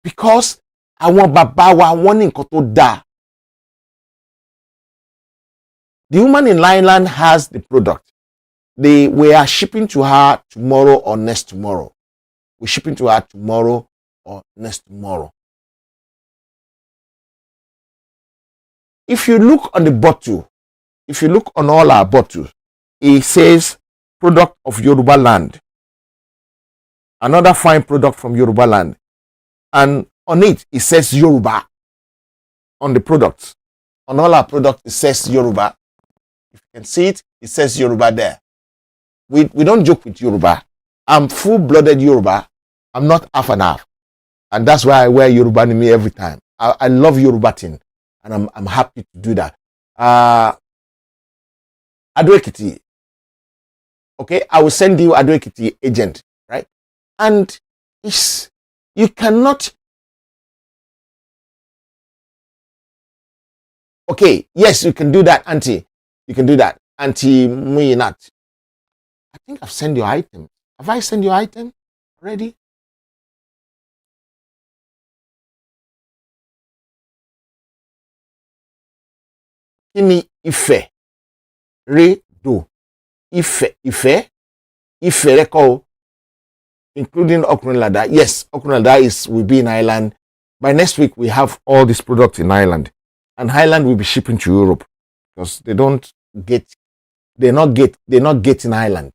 Because àwọn bàbá wa wọ́n ní nǹkan tó dáa. The woman in Lineland has the product. We are shipping to her tomorrow or next tomorrow. We're shipping to her tomorrow or next tomorrow. If you look on the bottle, if you look on all our bottles, it says product of Yoruba land. Another fine product from Yoruba land. And on it says Yoruba. On the products. On all our products, it says Yoruba. If you can see it, it says Yoruba there. We don't joke with Yoruba. I'm full-blooded Yoruba. I'm not half and half. And that's why I wear Yoruba in me every time. I love Yoruba thing. And I'm happy to do that. Ado-Ekiti. Okay, I will send you Ado-Ekiti agent, right? And you cannot. Okay, yes, you can do that, Auntie. You can do that, Auntie Muyinat. I think I've sent your item. Have I sent your item already? Kini Ife. Re do. Ife reko, including Okunlada. Yes, Okunlada will be in Ireland. By next week, we have all these products in Ireland. And Ireland will be shipping to Europe because they're not getting Ireland.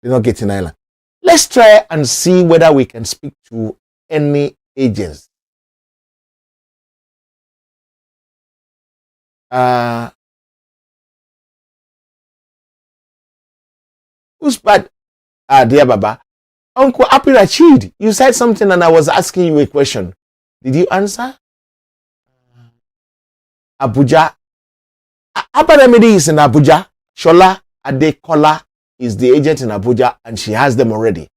They're not getting Ireland. Let's try and see whether we can speak to any agents. Who's bad? Dear Baba. Uncle Happy Rachid, you said something and I was asking you a question. Did you answer? Abuja. Abba Remedy is in Abuja. Shola Adekola is the agent in Abuja and she has them already.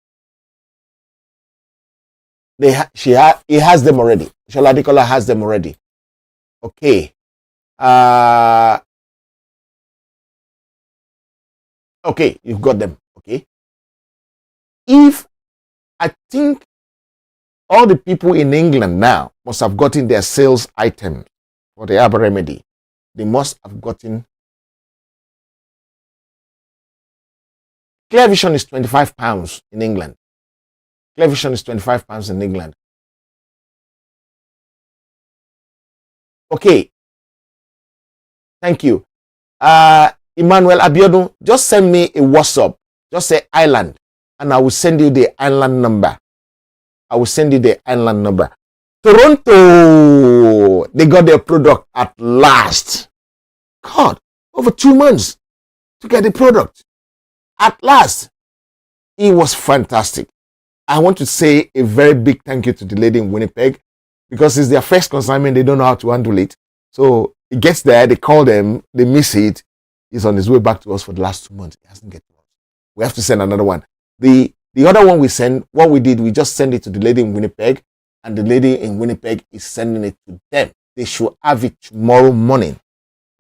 He has them already. Shola Adekola has them already. Okay. Okay, you've got them. Okay. If I think all the people in England now must have gotten their sales items for the Abba Remedy. They must have gotten. Clear Vision is £25 in England. Clear Vision is £25 in England. Okay. Thank you. Emmanuel Abiodun, just send me a WhatsApp. Just say Ireland, and I will send you the Ireland number. I will send you the Ireland number. Toronto, they got their product at last. God, over 2 months to get the product. At last, it was fantastic. I want to say a very big thank you to the lady in Winnipeg because it's their first consignment. They don't know how to handle it. So it gets there, they call them, they miss it. He's on his way back to us for the last 2 months. It hasn't get to us. We have to send another one. The other one we send, what we did, we just send it to the lady in Winnipeg, and the lady in Winnipeg is sending it to them. They should have it tomorrow morning.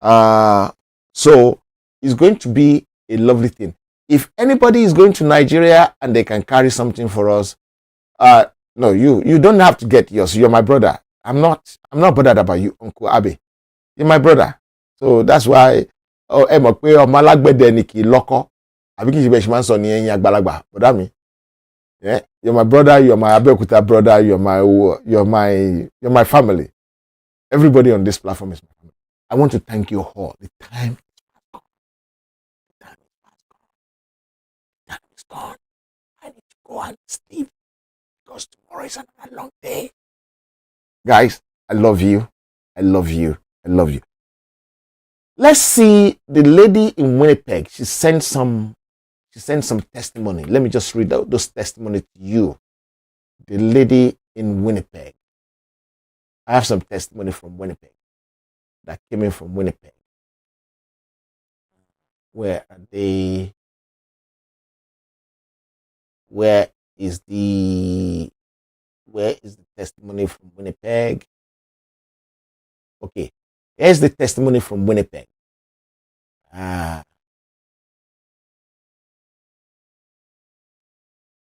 So it's going to be a lovely thing. If anybody is going to Nigeria and they can carry something for us, no, you don't have to get yours. You're my brother. I'm not bothered about you, Uncle Abe. You're my brother. So that's why yeah, you're my brother, you're my Abeokuta brother, you're my family. Everybody on this platform is my family. I want to thank you all. The time is gone. I need to go and sleep because tomorrow is another long day. Guys, I love you. I love you. I love you. Let's see the lady in Winnipeg. She sent some testimony. Let me just read out those testimonies to you. The lady in Winnipeg. I have some testimony from Winnipeg that came in from Winnipeg. Where are they? Where is the testimony from Winnipeg? Okay, here's the testimony from Winnipeg.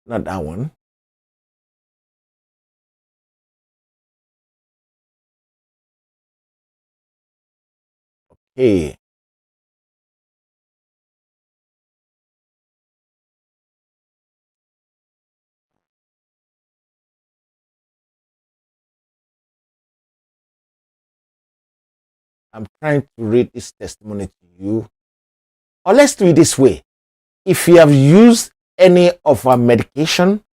Not that one. Okay. I'm trying to read this testimony to you. Or let's do it this way. If you have used any of our medication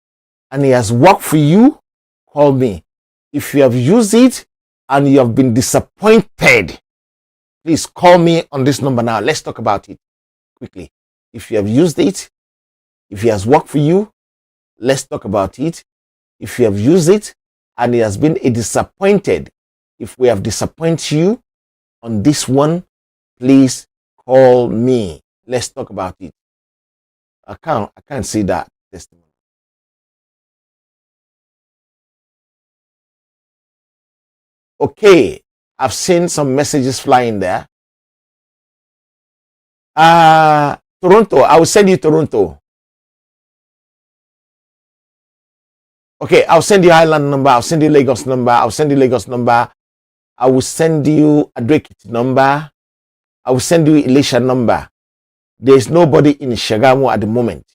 and it has worked for you, call me. If you have used it and you have been disappointed, please call me on this number now. Let's talk about it quickly. If you have used it, if it has worked for you, let's talk about it. If you have used it and it has been a disappointed, if we have disappointed you on this one, please call me. Let's talk about it. I can't see that testimony. Okay, I've seen some messages flying there. Toronto, I will send you Toronto. Okay, I'll send you Highland number, I'll send you Lagos number, I'll send you Lagos number, I will send you Adrekit number, I will send you Elisha number. There's nobody in Shagamu at the moment.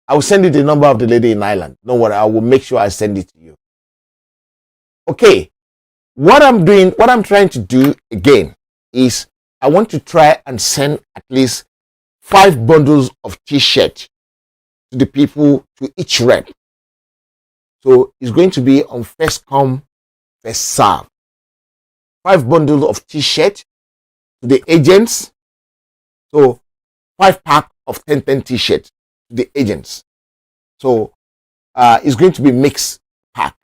I will send you the number of the lady in Ireland. Don't worry, I will make sure I send it to you. Okay, what I'm trying to do again is I want to try and send at least 5 bundles of t-shirt to the people, to each rep. So it's going to be on first come, first serve. 5 bundles of t-shirt to the agents. So 5 pack of 10 t-shirts to the agents. So it's going to be mixed pack.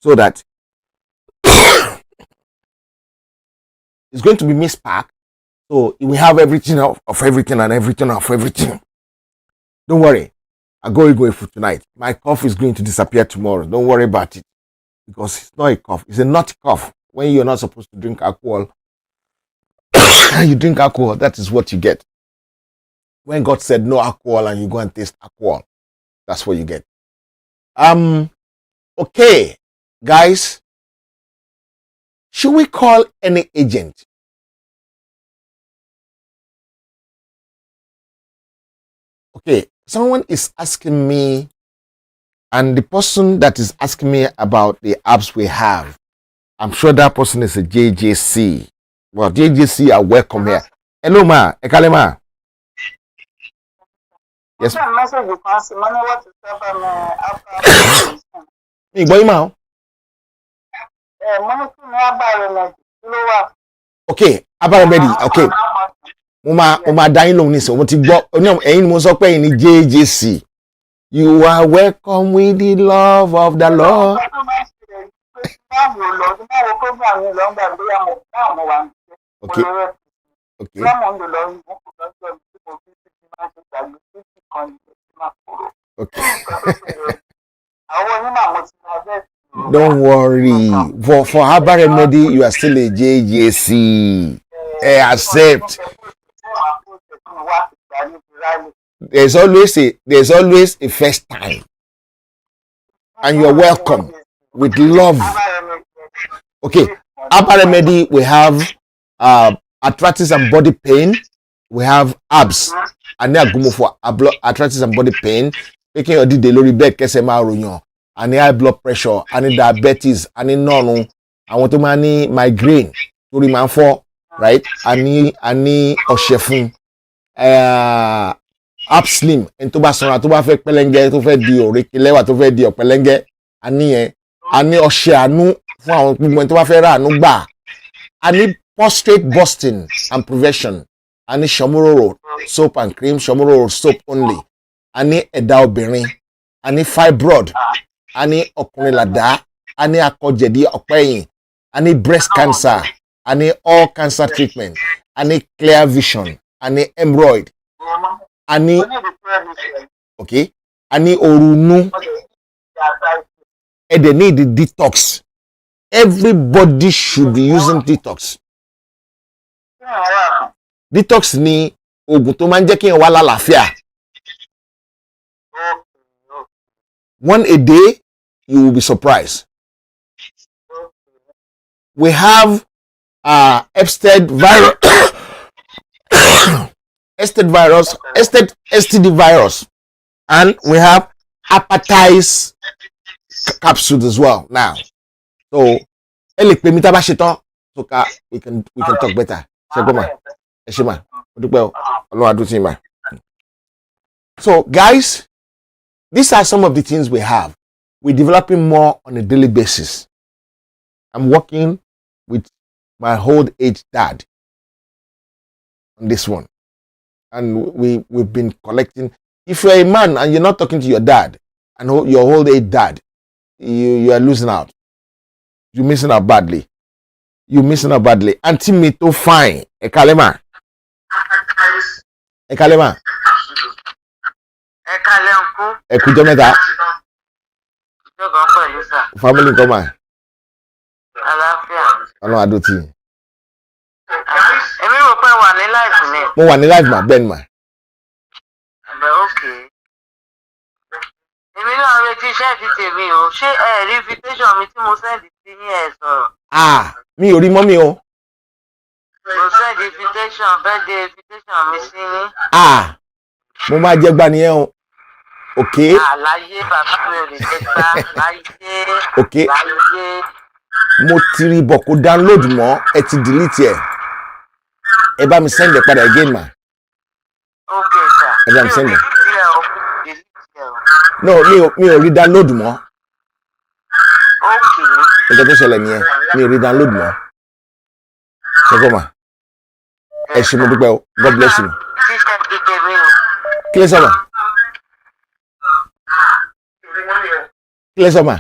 So that it's going to be mixed pack. So we have everything of everything and everything of everything. Don't worry. I go for tonight. My cough is going to disappear tomorrow. Don't worry about it. Because it's not a cough. It's a naughty cough. When you're not supposed to drink alcohol, you drink alcohol, that is what you get. When God said no alcohol and you go and taste alcohol, that's what you get. Okay, guys. Should we call any agent? Okay, someone is asking me, and the person that is asking me about the apps we have, I'm sure that person is a JJC. Well, JJC are welcome here. Hello, ma. Ekalema. Yes. Okay, Abaremedi. Okay. Uma dying long niso. Mo ti gbọ́. Ẹ̀yin mo sọ pé ẹ̀yin ni JJC. You are welcome with the love of the Lord. Okay. Okay. Okay. Don't worry. For Abaremedi, you are still a JJC. Accept. There's always a first time, and you're welcome with love. Okay, Abaremedi, we have arthritis and body pain. We have abs, and they go for arthritis and body pain. Making your daily bed, kesema ronyo, and high blood pressure, and diabetes, and normal. I want to manage migraine to remain for right. Ani oshefun. Up slim en tó bá sanra tó bá fẹ́ pẹlẹngẹ tó fẹ́ di òrékelẹ́wà tó fẹ́ di ọ̀pẹlẹngẹ ani ọṣẹ àánú fún àwọn gbogbo en tó bá fẹ́ ra àánú gbà ani prostate busting and prevention ani shomororo soap and cream shomororo soap only ani ẹ̀dá obìnrin a ní fibroid, a ní ọkùnrin làdá, a ní akọ̀jẹ̀dí ọ̀pẹ̀yìn, a ní breast cancer, a ní all cancer treatment, a ní clear vision, a ní hemorrhoid, a ní okay, a ní orunú, and they need the detox. Everybody should be using detox. Detox ni oògùn tó máa ń jẹ́ kí èèyàn wà lálàáfíà. One a day, you will be surprised. We have Epstein virus, STD virus, and we have hepatitis capsules as well now. So, we can talk better. So, guys, these are some of the things we have. We're developing more on a daily basis. I'm working with my old age dad on this one. And we've been collecting. If you're a man and you're not talking to your dad and your old age dad, you are losing out. You're missing out badly. You're missing out badly. Auntie me to fine. Ekalema. Ekalema. Ekujometa. Family come on. Ọlọ́run adótì. Èmi rò pé wà ní live mi. Mo wà ní live ma, bẹ́ẹ̀ ni ma. Okay. Èmi náà retí iṣẹ́ ti tèmi o. Ṣé ẹ rí invitation mi tí mo send sí yín ẹ sọ̀rọ̀? Mi ò rí mọ́mí o. Mo send invitation, birthday invitation mi sí yín. Mo máa jẹ́ gbà nìyẹn o. Okay. Láyé bàbá mi ò lè jẹ́ gbà láyé. Okay. Láyé. Mo ti rí bọ̀ kó download mọ́ ẹ ti delete ẹ̀. Ẹ bá mi send ẹ̀ padà again ma. Okay sir. Ẹ bá mi send ẹ̀. No, mi ò rí download mọ́. Okay. Nǹkan tó ṣẹlẹ̀ nìyẹn, mi ò rí download mọ́. Ṣé ma? Ẹ ṣé mo dúpẹ́ o, God bless you. Kí lẹ sọ ma? Kí lẹ sọ ma?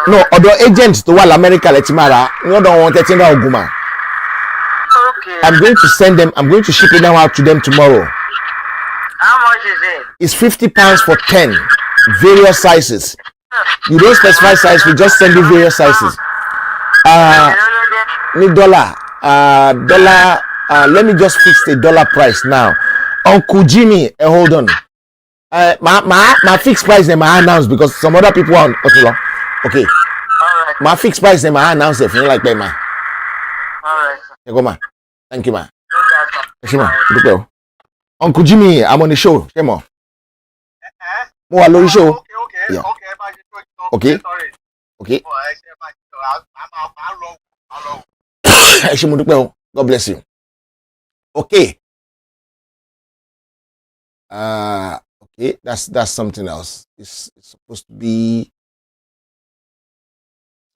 No, ọ̀dọ̀ agent tó wà l'Amẹ́ríkà lẹ ti máa rà ní ọ̀dọ̀ wọn tẹ́tí náà ogun ma. Okay. I'm going to send them, I'm going to ship it now out to them tomorrow. How much is it? It's £50 for 10 various sizes. You don't specify size, we just send you various sizes. $1. Let me just fix the dollar price now. Uncle Jimmy, hold on. My fixed price they might announce because some other people are on okay. Alright. My fixed price they might announce if you like pay ma. Alright. You go ma. Thank you ma. Uncle Jimmy, I'm on the show. Come on. Mo wà lórí show. Yeah. Okay. Okay. Ẹ ṣé mo dúpẹ́ o. God bless you. Okay. Okay, that's something else. It's supposed to be.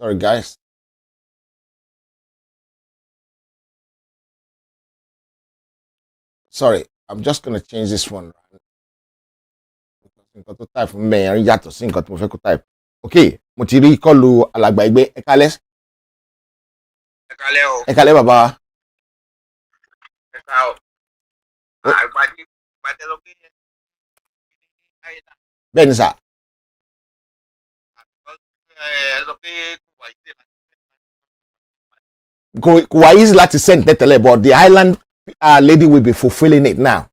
Sorry, guys. Sorry, I'm just gonna change this one. Nǹkan tó type fún mi ẹ̀rín yàtọ̀ sí nǹkan tí mo fẹ́ kó type. Okay, mo ti rí kọ́ọ̀lù alàgbà Igbe. Ẹ kálẹ́. Ẹ kálẹ́ o. Ẹ kálẹ́ bàbá wa. Ẹ ká o. Àgbàdé ló gbé yẹn. Bẹ́ẹ̀ ni sà. Kò wá easy láti send tẹ́tẹ̀lẹ̀, but the island lady will be fulfilling it now.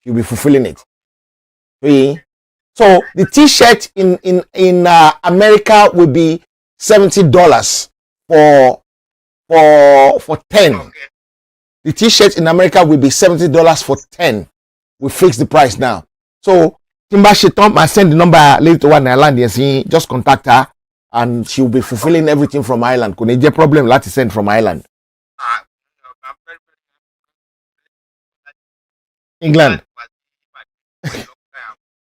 She'll be fulfilling it. Okay. So the T-shirt in America will be $70 for 10. Okay. The T-shirt in America will be $70 for 10. We fix the price now. So Timba Shetom, I send the number later to one island and see, just contact her and she will be fulfilling everything from Ireland. Kò ní jẹ́ problem láti send from Ireland. England.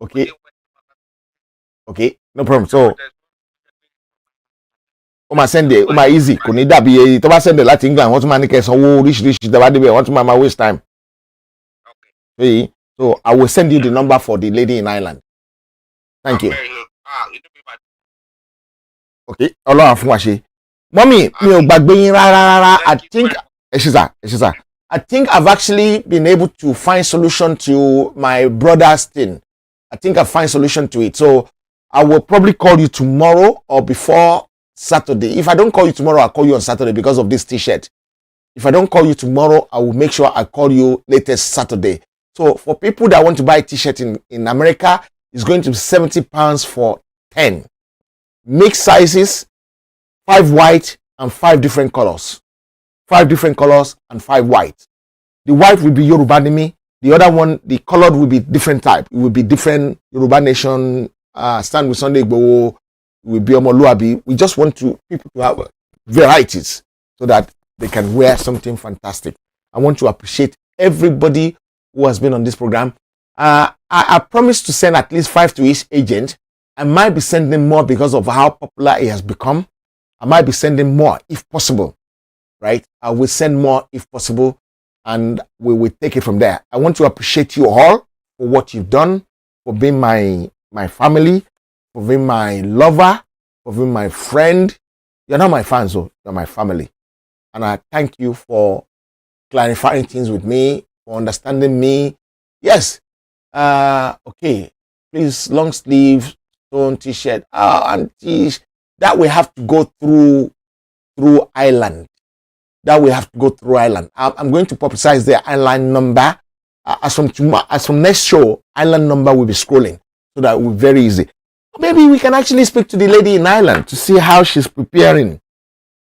Okay. Okay, no problem. So ó máa send it, ó máa easy. Kò ní dàbí èyí tó bá send it láti England, wọ́n tún máa ní kẹ́ sanwó oríṣiríṣi tẹ́ bá débẹ̀, wọ́n tún máa waste time. See? So I will send you the number for the lady in Ireland. Thank you. Okay. Ọlọ́run fún wa ṣe. Mommy, mi ò gbàgbé yín rárá. I think I've actually been able to find solution to my brother's thing. I think I've find solution to it. So I will probably call you tomorrow or before Saturday. If I don't call you tomorrow, I'll call you on Saturday because of this t-shirt. If I don't call you tomorrow, I will make sure I call you latest Saturday. So for people that want to buy a t-shirt in America, it's going to be £70 for 10. Mixed sizes, 5 white and 5 different colors. 5 different colors and 5 white. The white will be Yoruba Nimi. The other one, the colored will be different type. It will be different Yoruba Nation, Stand with Sunday Igboho, will be Omoluabi. We just want people to have varieties so that they can wear something fantastic. I want to appreciate everybody who has been on this program. I promised to send at least 5 to each agent. I might be sending more because of how popular it has become. I might be sending more if possible, right? I will send more if possible, and we will take it from there. I want to appreciate you all for what you've done, for being my family, for being my lover, for being my friend. You're not my fans, though. You're my family. And I thank you for clarifying things with me, for understanding me. Yes. Okay. Please, long sleeves, stone t-shirt. And that we have to go through Ireland. That we have to go through Ireland. I'm going to publicize the Ireland number. As from next show, Ireland number will be scrolling, so that will be very easy. Maybe we can actually speak to the lady in Ireland to see how she's preparing.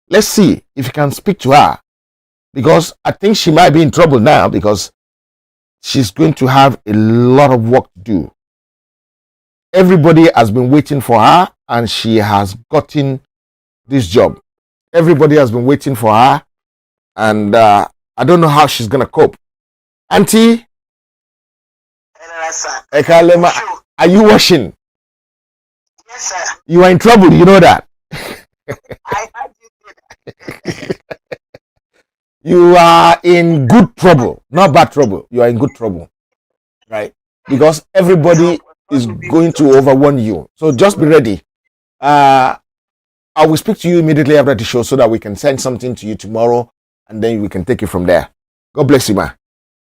Let's see if you can speak to her, because I think she might be in trouble now because she's going to have a lot of work to do. Everybody has been waiting for her, and she has gotten this job. Everybody has been waiting for her, and I don't know how she's going to cope. Auntie, are you washing? Yes, sir. You are in trouble, you know that. I heard you say that. You are in good trouble, not bad trouble. You are in good trouble, right? Because everybody is going to overwhelm you. So just be ready. I will speak to you immediately after the show so that we can send something to you tomorrow, and then we can take it from there. God bless you, ma.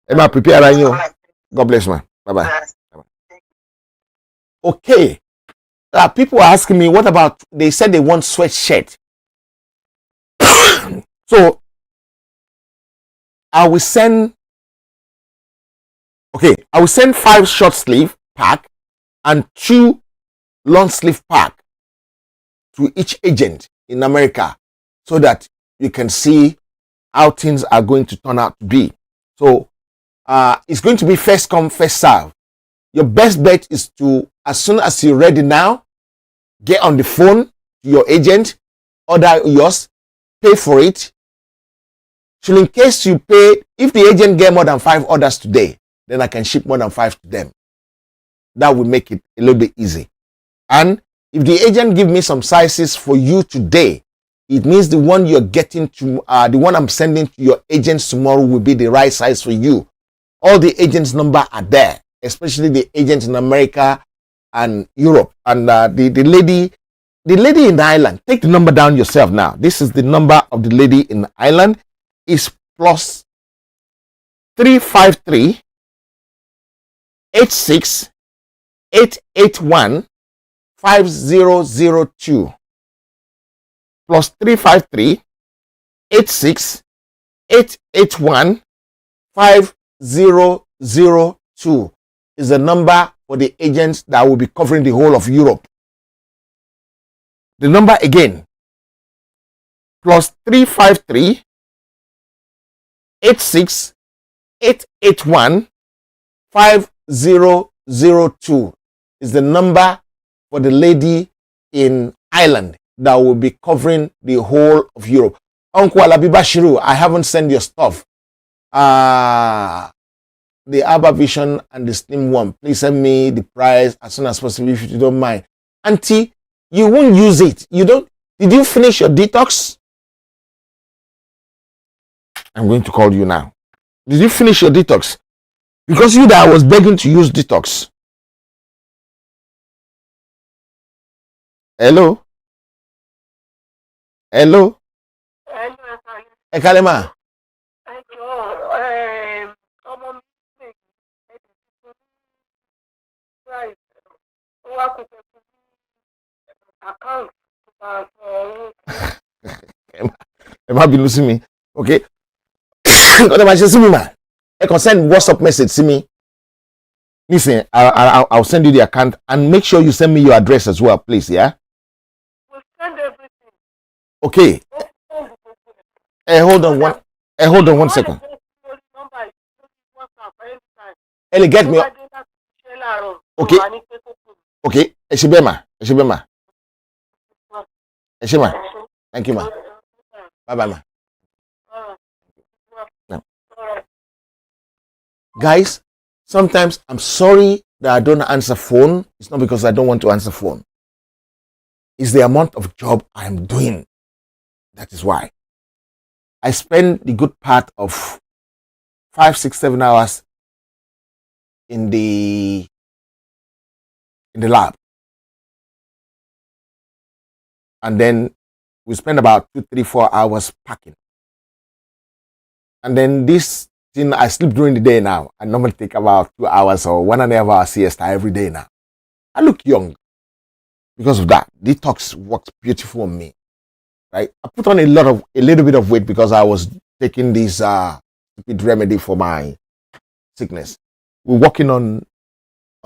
Emma, prepare you. God bless you, ma. Bye-bye. Okay. People are asking me, what about, they said they want sweatshirt. So, I will send 5 short sleeve pack and 2 long sleeve pack to each agent in America, so that you can see how things are going to turn out to be. So, it's going to be first come, first serve. Your best bet is to, as soon as you're ready now, get on the phone to your agent, order yours, pay for it. So in case you pay, if the agent get more than 5 orders today, then I can ship more than 5 to them. That will make it a little bit easy. And if the agent give me some sizes for you today, it means the one you're getting to, the one I'm sending to your agents tomorrow will be the right size for you. All the agents' number are there, especially the agents in America and Europe. And the lady in Ireland, take the number down yourself now. This is the number of the lady in Ireland. Is plus 353 86 881 5002 plus 353 86 881 5002 is the number for the agents that will be covering the whole of Europe. The number again, plus 353 86 881 5002 is the number for the lady in Ireland that will be covering the whole of Europe. Uncle Alabibashiru, I haven't sent your stuff. The Abba Vision and the Slim one. Please send me the price as soon as possible if you don't mind. Auntie, you won't use it. Did you finish your detox? I'm going to call you now. Did you finish your detox? Because you that I was begging to use detox. Hello? Hello? Ekalema. Ẹ má bínú sí mi. Okay. Nǹkan tó máa ṣe sí mi mà. Ẹ kàn send WhatsApp message sí mi. Listen, I'll send you the account and make sure you send me your address as well, please, yeah? We'll send everything. Okay. Hold on one second. Ellie, get me. Okay. Okay. Eshibema. Eshima. Thank you, ma. Bye-bye, ma. No. Guys, sometimes I'm sorry that I don't answer phone. It's not because I don't want to answer phone. It's the amount of job I'm doing. That is why. I spend the good part of 5, 6, 7 hours in the lab. And then we spend about 2, 3, 4 hours packing. And then this thing, I sleep during the day now. I normally take about 2 hours or 1.5 hour siesta every day now. I look young because of that. Detox works beautiful on me. Right? I put on a little bit of weight because I was taking this stupid remedy for my sickness. We're working on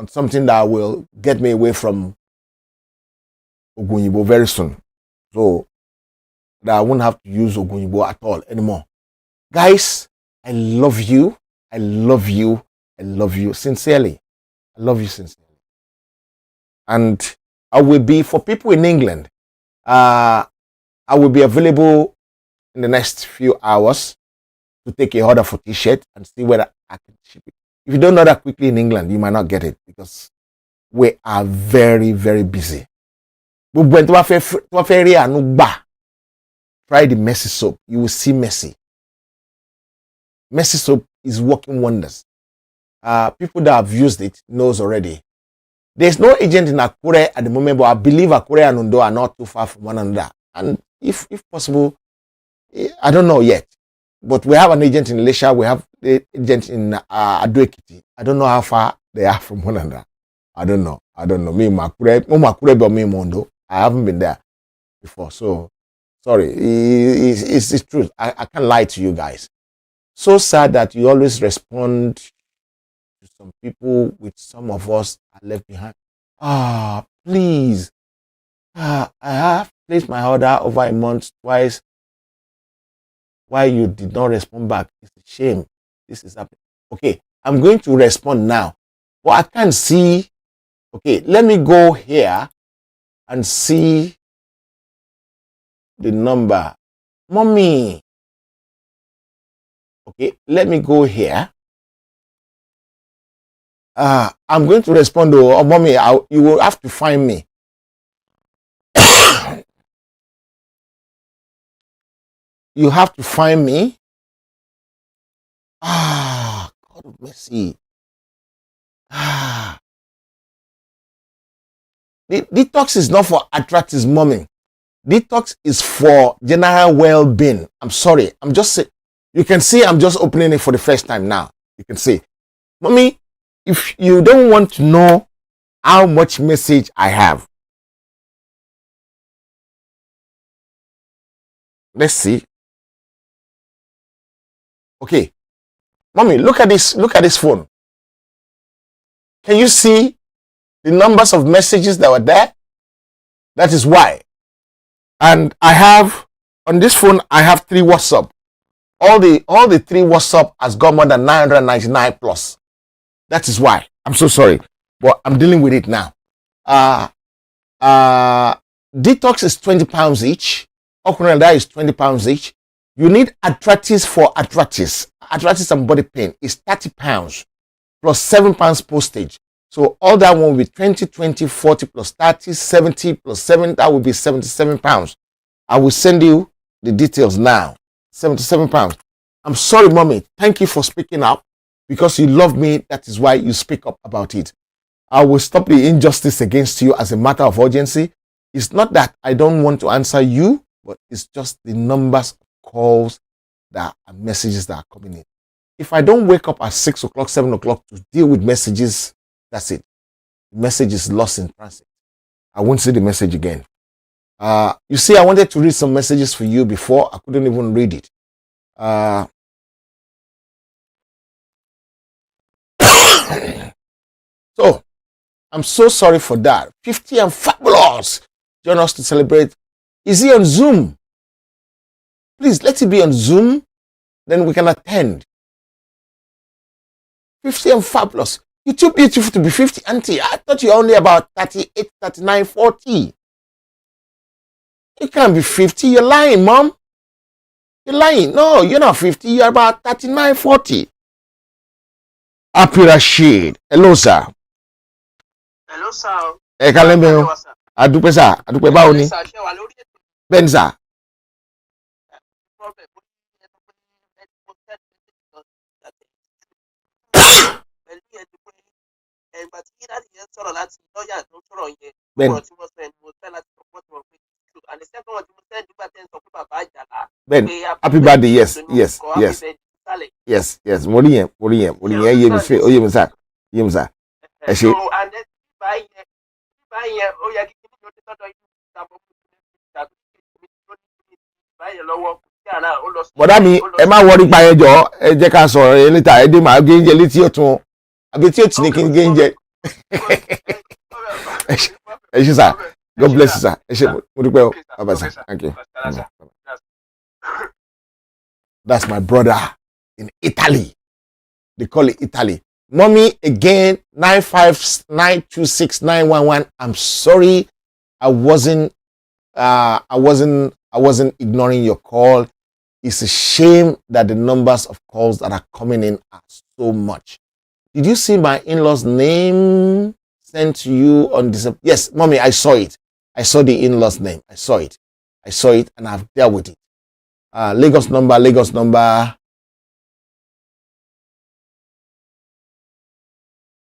something that will get me away from Ogunyibo very soon. So that I won't have to use Ogunyibo at all anymore. Guys, I love you. I love you. I love you sincerely. I love you sincerely. And I will be, for people in England, I will be available in the next few hours to take a order for t-shirt and see whether I can ship it. If you don't order quickly in England, you might not get it because we are very, very busy. Try the Mercy soap. You will see Mercy. Mercy soap is working wonders. People that have used it knows already. There's no agent in Akure at the moment, but I believe Akure and Ondo are not too far from one another. And if possible, I don't know yet, but we have an agent in Lesha, we have the agent in Ado-Ekiti. I don't know how far they are from one another. I don't know. Me, Makure, but me, Mondo. I haven't been there before, so sorry. It's truth. I can't lie to you guys. So sad that you always respond to some people with some of us are left behind. Please. I have placed my order over a month twice. Why you did not respond back? It's a shame. This is happening. Okay, I'm going to respond now. But I can't see. Okay, let me go here and see the number. Mommy. Okay, let me go here. I'm going to respond to, mommy, you will have to find me. You have to find me. God of mercy. Detox is not for arthritis, mommy. Detox is for general well-being. I'm sorry. I'm just saying. You can see I'm just opening it for the first time now. You can see. Mommy, if you don't want to know how much message I have, let's see. Okay. Mommy, look at this. Look at this phone. Can you see the numbers of messages that were there? That is why. And I have, on this phone, I have 3 WhatsApp. All the 3 WhatsApp has got more than 999 plus. That is why. I'm so sorry. But I'm dealing with it now. Detox is £20 each. Okunada is £20 each. You need arthritis for arthritis. Arthritis and body pain is £30 plus £7 postage. So all that one will be 20, 20, 40 plus 30, 70 plus 7. That will be £77. I will send you the details now. £77. I'm sorry, mommy. Thank you for speaking up. Because you love me, that is why you speak up about it. I will stop the injustice against you as a matter of urgency. It's not that I don't want to answer you, but it's just the numbers of calls and messages that are coming in. If I don't wake up at 6 o'clock, 7 o'clock to deal with messages, that's it. The message is lost in transit. I won't see the message again. You see, I wanted to read some messages for you before. I couldn't even read it. So, I'm so sorry for that. 50 and fabulous. Join us to celebrate. Is he on Zoom? Please, let it be on Zoom. Then we can attend. 50 and fabulous. You're too beautiful to be 50, auntie. I thought you're only about 38, 39, 40. You can't be 50. You're lying, Mom. You're lying. No, you're not 50. You're about 39, 40. Happy Rashid. Hello, sir. Hello, sir. Ẹ kálẹ́ mbẹ́ o. Adúpẹ́ sà. Adúpẹ́ báwo ni? Bẹ́ẹ̀ni sà. Bẹ́ẹ̀ni. Happy birthday, yes. Mo rí yẹn. Yé mi fẹ́, ó yé mi sà. Ẹ ṣé. Bọ̀dá mi, ẹ má wọrí pa yẹn jọ, ẹ jẹ́ ká sọ̀rọ̀ yẹn níta, ẹ dé màá gé oúnjẹ létí ọ̀tún, àbí tí òtún ní kí n gé oúnjẹ. Ẹ ṣé sà, God bless you sà, ẹ ṣé mo dúpẹ́ o, bye sà, thank you. That's my brother in Italy. They call it Italy. Mommy again, 959269111. I'm sorry, I wasn't ignoring your call. It's a shame that the numbers of calls that are coming in are so much. Did you see my in-law's name sent to you on this? Yes, Mommy, I saw it. I saw the in-law's name. I saw it, and I've dealt with it. Lagos number.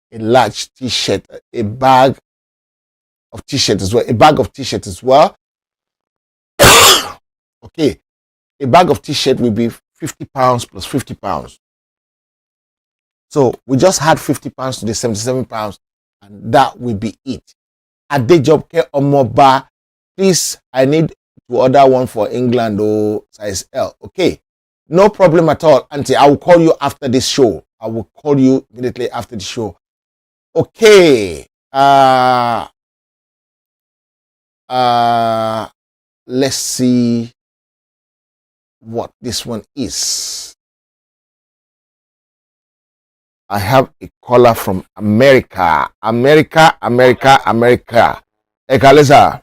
A large t-shirt, a bag of t-shirt as well. Okay, a bag of t-shirt will be £50 plus £50. So we just had £50 to the £77, and that will be it. Adejobke Omoba, please, I need to order one for England or size L. Okay, no problem at all, Auntie. I will call you after this show. I will call you immediately after the show. Okay. Let's see what this one is. I have a caller from America. Ẹ kálẹ́ sà.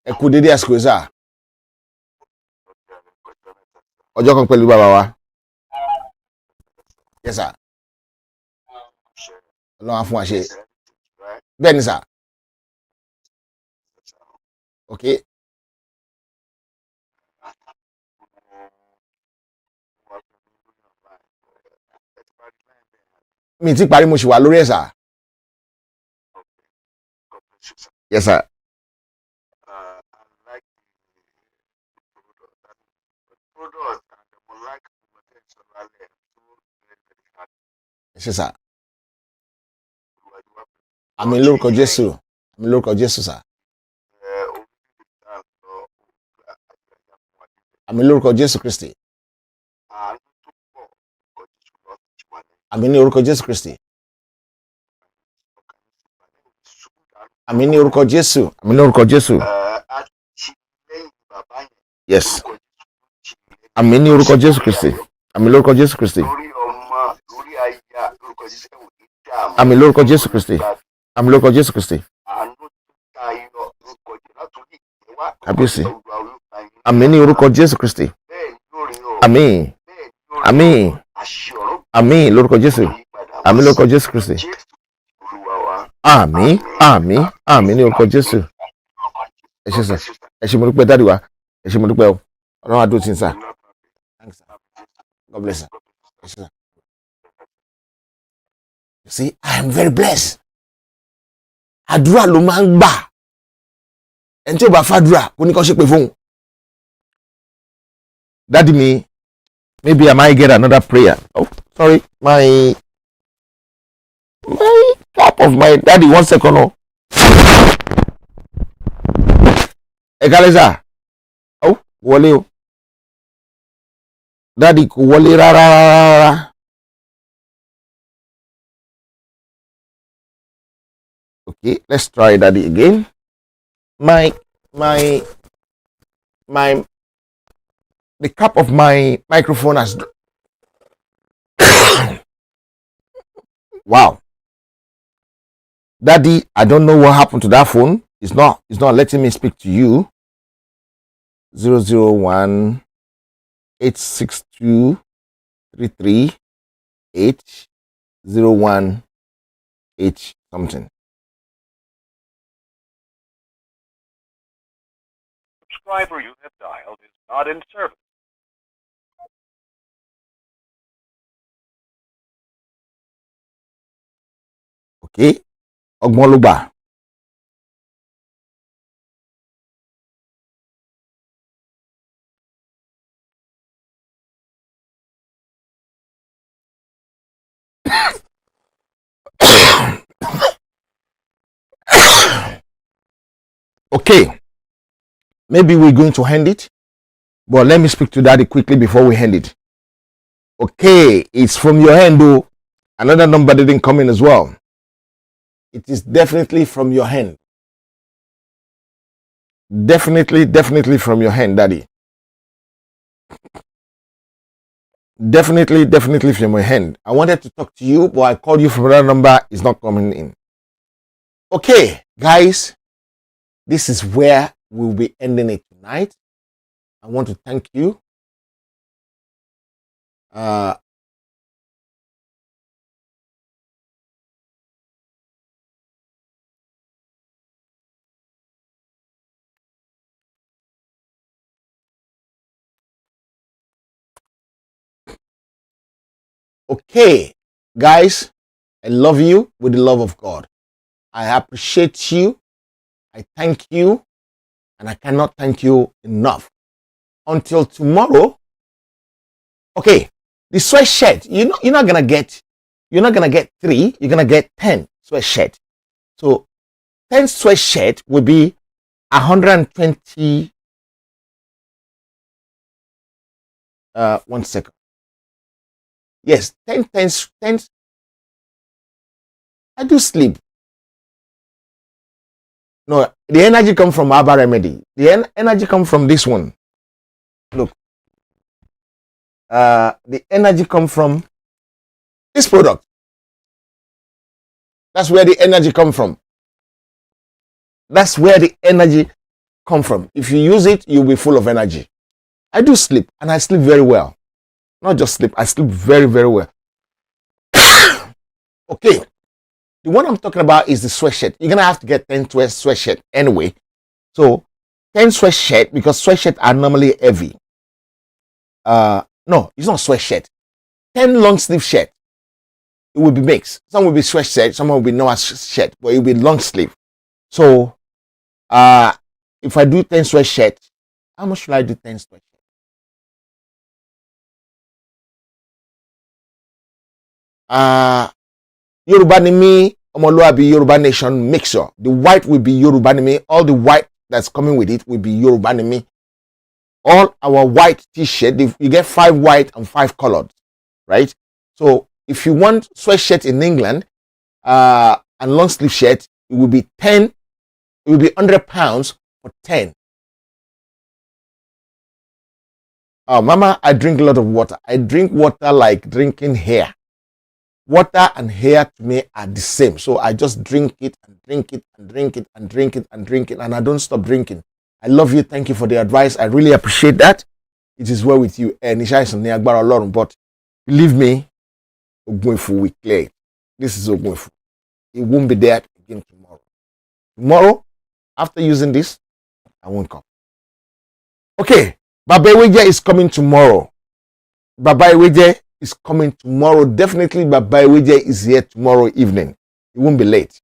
Ẹ kú dédé àsìkò sà. Ọjọ́ kan pẹ̀lú bàbá wa. Yes sir. Ọlọ́run á fún wa ṣe. Bẹ́ẹ̀ni sà. Okay. Mi ti parí mo ṣì wà lórí ẹ̀ sà. Yes sir. Yes sir. Àmín lórúkọ Jésù. Sà. Àmín lórúkọ Jésù Kristi. Àmín ní orúkọ Jésù Kristi. Àmín ní orúkọ Jésù. Yes. Àmín ní orúkọ Jésù Kristi. Àmín lórúkọ Jésù Kristi. Àmín lórúkọ Jésù Kristi. Àmín lórúkọ Jésù Kristi. Kábíyèsí. Àmín ní orúkọ Jésù Kristi. Àmín. Lórúkọ Jésù. Àmín lórúkọ Jésù Kristi. Àmín ní orúkọ Jésù. Ẹ ṣé sà. Ẹ ṣé mo dúpẹ́ dáàdì wa. Ẹ ṣé mo dúpẹ́ o. Ọlọ́run á dúró tì yín sà. God bless you. You see, I am very blessed. Àdúrà ló máa ń gbà. Ẹni tí ó bá fàdúrà kò ní kó ṣépè fún. Daddy me, maybe I might get another prayer. Oh, sorry, my cup of my daddy. 1 second. Oh, Ekaleza. Oh, wọlé o. Daddy kò wọlé rárá. Okay, let's try daddy again. The cap of my microphone has. Wow. Daddy, I don't know what happened to that phone. It's not letting me speak to you. 001 862 338 01 H something. Subscriber you have dialed is not in service. Okay, ọgbọ́n ló gbà. Okay, maybe we're going to end it, but let me speak to daddy quickly before we end it. Okay, it's from your hand though. Another number didn't come in as well. It is definitely from your hand. Definitely from your hand, daddy. Definitely from your hand. I wanted to talk to you, but I called you from another number. It's not coming in. Okay, guys, this is where we'll be ending it tonight. I want to thank you. Okay, guys, I love you with the love of God. I appreciate you. I thank you, and I cannot thank you enough. Until tomorrow. Okay, the sweatshirt, you're not gonna get 3, you're gonna get 10 sweatshirt. So 10 sweatshirt will be 120. 1 second. Yes, 10. I do sleep. No, the energy come from Abba Remedy. The energy come from this one. Look. The energy come from this product. That's where the energy come from. That's where the energy come from. If you use it, you'll be full of energy. I do sleep, and I sleep very well. Not just sleep, I sleep very, very well. Okay. The one I'm talking about is the sweatshirt. You're going to have to get 10 sweatshirt anyway. So 10 sweatshirt, because sweatshirt are normally heavy. No, it's not sweatshirt. 10 long sleeve shirt. It will be mixed. Some will be sweatshirt, some will be no shirt, but it will be long sleeve. So if I do 10 sweatshirt, how much should I do 10 sweatshirt? Yoruba ni mi, Omoluabi Yoruba Nation mixture. The white will be Yoruba ni mi. All the white that's coming with it will be Yoruba ni mi. All our white t-shirt, you get 5 white and 5 colored, right? So if you want sweatshirt in England and long sleeve shirt, it will be 10. It will be £100 for 10. Oh, Mama, I drink a lot of water. I drink water like drinking hair. Water and hair to me are the same. So I just drink it and drink it and drink it and drink it and drink it, and I don't stop drinking. I love you. Thank you for the advice. I really appreciate that. It is well with you. And Ijagbara Lorun, but believe me, Ogbuefu will clear it. This is Ogbuefu. It won't be there again tomorrow. Tomorrow, after using this, I won't come. Okay, Baba Iweje is coming tomorrow. Baba Iweje is coming tomorrow. Definitely Baba Iweje is here tomorrow evening. It won't be late.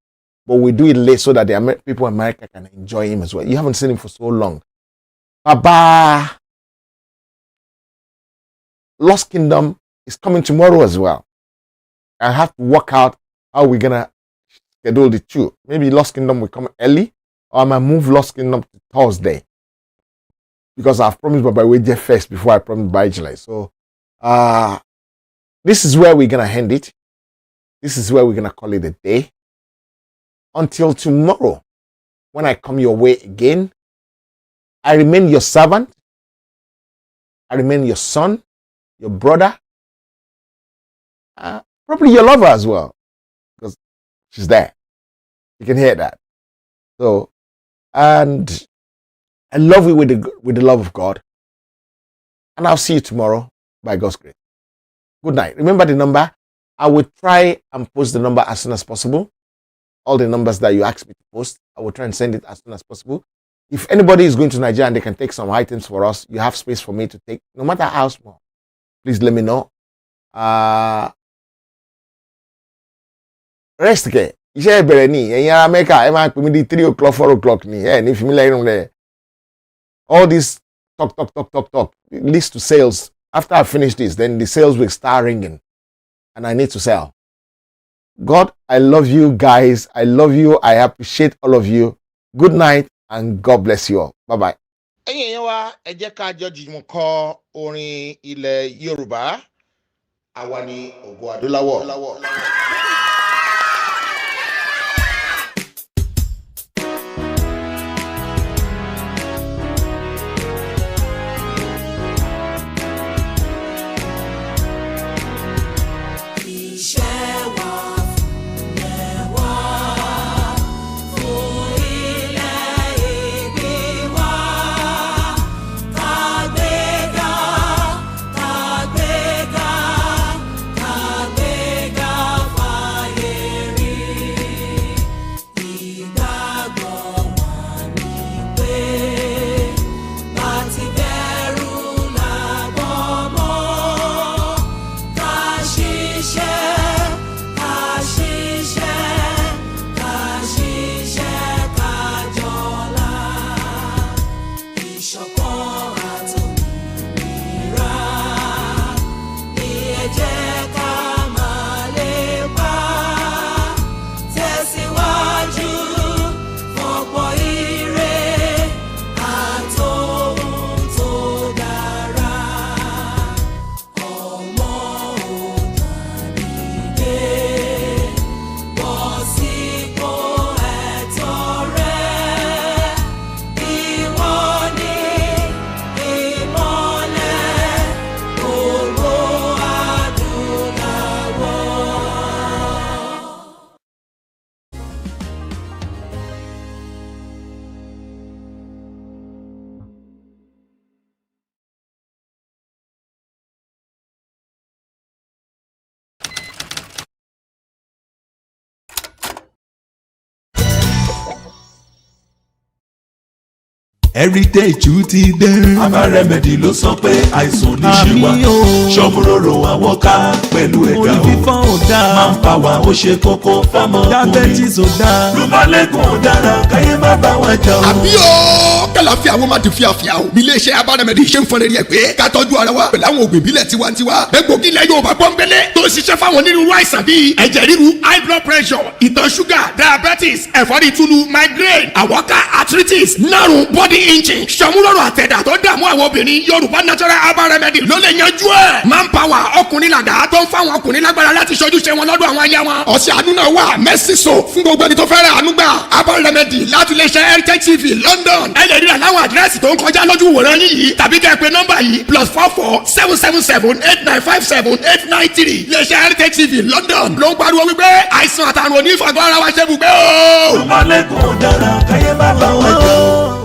But we do it late so that the people in America can enjoy him as well. You haven't seen him for so long. Baba Lost Kingdom is coming tomorrow as well. I have to work out how we're going to schedule the two. Maybe Lost Kingdom will come early, or I might move Lost Kingdom to Thursday. Because I've promised Baba Iweje first before I promised by July. So this is where we're going to end it. This is where we're going to call it a day. Until tomorrow, when I come your way again, I remain your servant. I remain your son, your brother, probably your lover as well, because she's there. You can hear that. So, and I love you with the love of God. And I'll see you tomorrow by God's grace. Good night. Remember the number. I will try and post the number as soon as possible. All the numbers that you asked me to post, I will try and send it as soon as possible. If anybody is going to Nigeria and they can take some items for us, you have space for me to take, no matter how small. Please let me know. Rest okay. Iṣẹ́ ìbẹ̀rẹ̀ ni ẹ̀yin ará America ẹ máa pè mí di 3 o'clock 4 o'clock ni ẹ ní fi mí lẹ́yìn rẹ̀. All this talk leads to sales. After I finish this, then the sales will start ringing, and I need to sell. God, I love you guys. I love you. I appreciate all of you. Good night and God bless you all. Bye bye. Ẹ̀yin èèyàn wa, ẹ jẹ́ ká jọ jùmọ̀ kọ orin ilẹ̀ Yorùbá. Àwa ni Ògo Adúláwọ̀. heritage ti dé. Aba Remedy ló sọ pé àìsàn ní ṣe wá. Ṣọ́múròrò àwọn ká pẹ̀lú ẹ̀dá o. Orí fífọ́ ò dáa. Máa ń pa wá ó ṣe kókó fámọ́ ọkùnrin. Diabetes ò dáa. Rúmọ́lẹ́gùn ò dára káyé má bá wa jà o. àbí o kàlàfíà wọn máa ti fíafíà o. bí iléeṣẹ́ Aba Remedy ṣe ń fọn rẹ̀ pé ká tọ́jú ara wa pẹ̀lú àwọn òògùn ìbílẹ̀ tiwantiwa. egbògi ilẹ̀ Yorùbá pọ́nbélé tó ń ṣiṣẹ́ fáwọn onírúurú àìsàn bíi ẹ̀jẹ̀ ríru high blood pressure ìtọ̀ ṣúgà diabetes ẹ̀fọ́rí túlù migraine àwọ̀ká arthritis nárùn body inching ṣọmúlọ́rọ̀ àtẹ̀dá tó dààmú àwọn obìnrin Yorùbá natural Aba Remedy ló lè yanjú ẹ̀. manpower ọkùnrin làdá tó ń fáwọn ọkùnrin lágbára láti ṣojúṣe wọn lọ́dọ̀ àwọn aya wọn. ọ̀sẹ̀ àánú náà wà mercy soap fún gbogbo ẹni tó fẹ́ràn àánú gbà. Aba Remedy láti lè ṣe heritage TV London. ẹ lè rí àláwọ̀ àdírẹ́sì tó ń kọjá lójú wòran yìí tàbí kẹ́ ẹ pè nọ́mbà yìí +44 777 8957 893. lè ṣe heritage TV London ló ń pariwo wípé àìsàn àtàrùn òní ìfàgọ́ ara wa ṣe bùgbé o. Rúmọ́lẹ́gùn ò dára káyé má bá wa jà o.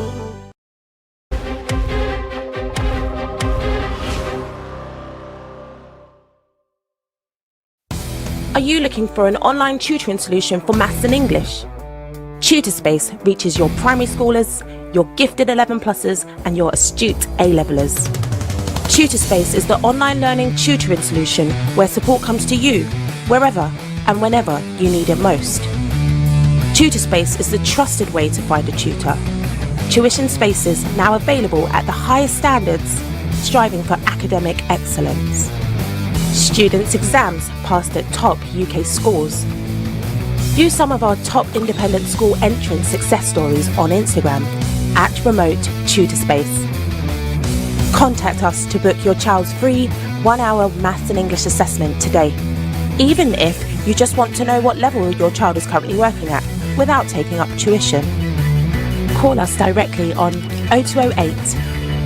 Are you looking for an online tutoring solution for maths and English? TutorSpace reaches your primary schoolers, your gifted 11+ers and your astute A-levelers. Tutor Space is the online learning tutoring solution where support comes to you, wherever and whenever you need it most. Tutor Space is the trusted way to find a tutor. Tuition spaces now available at the highest standards, striving for academic excellence. Students' exams passed at top UK scores. View some of our top independent school entrance success stories on Instagram at Remote Tutor Space. Contact us to book your child's free 1-hour Maths and English assessment today, even if you just want to know what level your child is currently working at without taking up tuition. Call us directly on 0208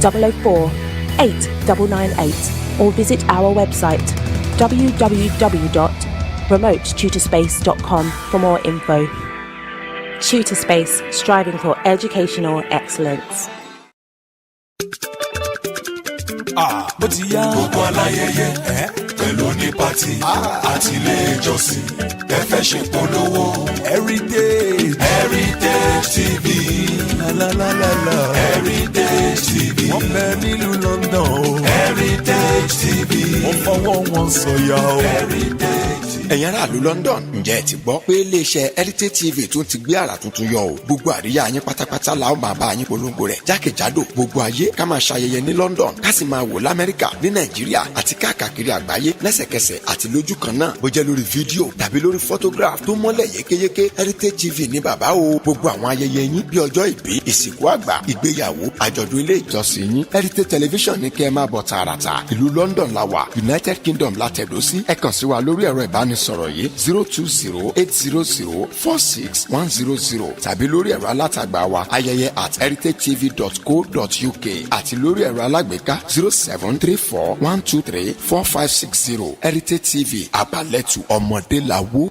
004 8998 or visit our website www.remotetutorspace.com for more info. Tutor Space, striving for educational excellence. bó ti yá. gbogbo aláyẹyẹ pẹ̀lú ní pati àti ilé ìjọsìn ẹ fẹ́ ṣe polówó. Heritage TV Heritage TV wọ́n bẹ nílùú London o. Heritage TV wọ́n fọwọ́ wọn sọ̀yà o. ẹ̀yin aráàlú London ǹjẹ́ ẹ ti gbọ́ pé iléeṣẹ́ Heritage TV tún ti gbé àrà tuntun yọ o. gbogbo àríyá yín pátápátá la ó máa bá yín polongo rẹ̀ jákèjádò gbogbo ayé ká máa ṣayẹyẹ ní London ká sì máa wò l'Amẹ́ríkà ní Nàìjíríà àti káàkiri àgbáyé lẹ́sẹ̀kẹsẹ̀ àti lójú kan náà bó jẹ́ lórí fídíò tàbí lórí photograph tó mọ́lẹ̀ yékéyéké Heritage TV ní bàbá o. gbogbo àwọn ayẹyẹ yín bí ọjọ́ ìbí ìsìnkú àgbà ìgbéyàwó àjọ̀dún ilé ìjọsìn yín Heritage Television ní kẹ́ ẹ máa bọ̀ tààràtà. ìlú London la wà United Kingdom la tẹ̀dó sí. ẹ kàn sí wa lórí ẹ̀rọ ìbánisọ̀rọ̀ yìí 020-800-46100 tàbí lórí ẹ̀rọ alátagbà wa ayẹyẹ@heritagetv.co.uk àti lórí ẹ̀rọ alágbèéká 0734-123-4560. Heritage TV àbálẹ̀tù ọmọdé la wó.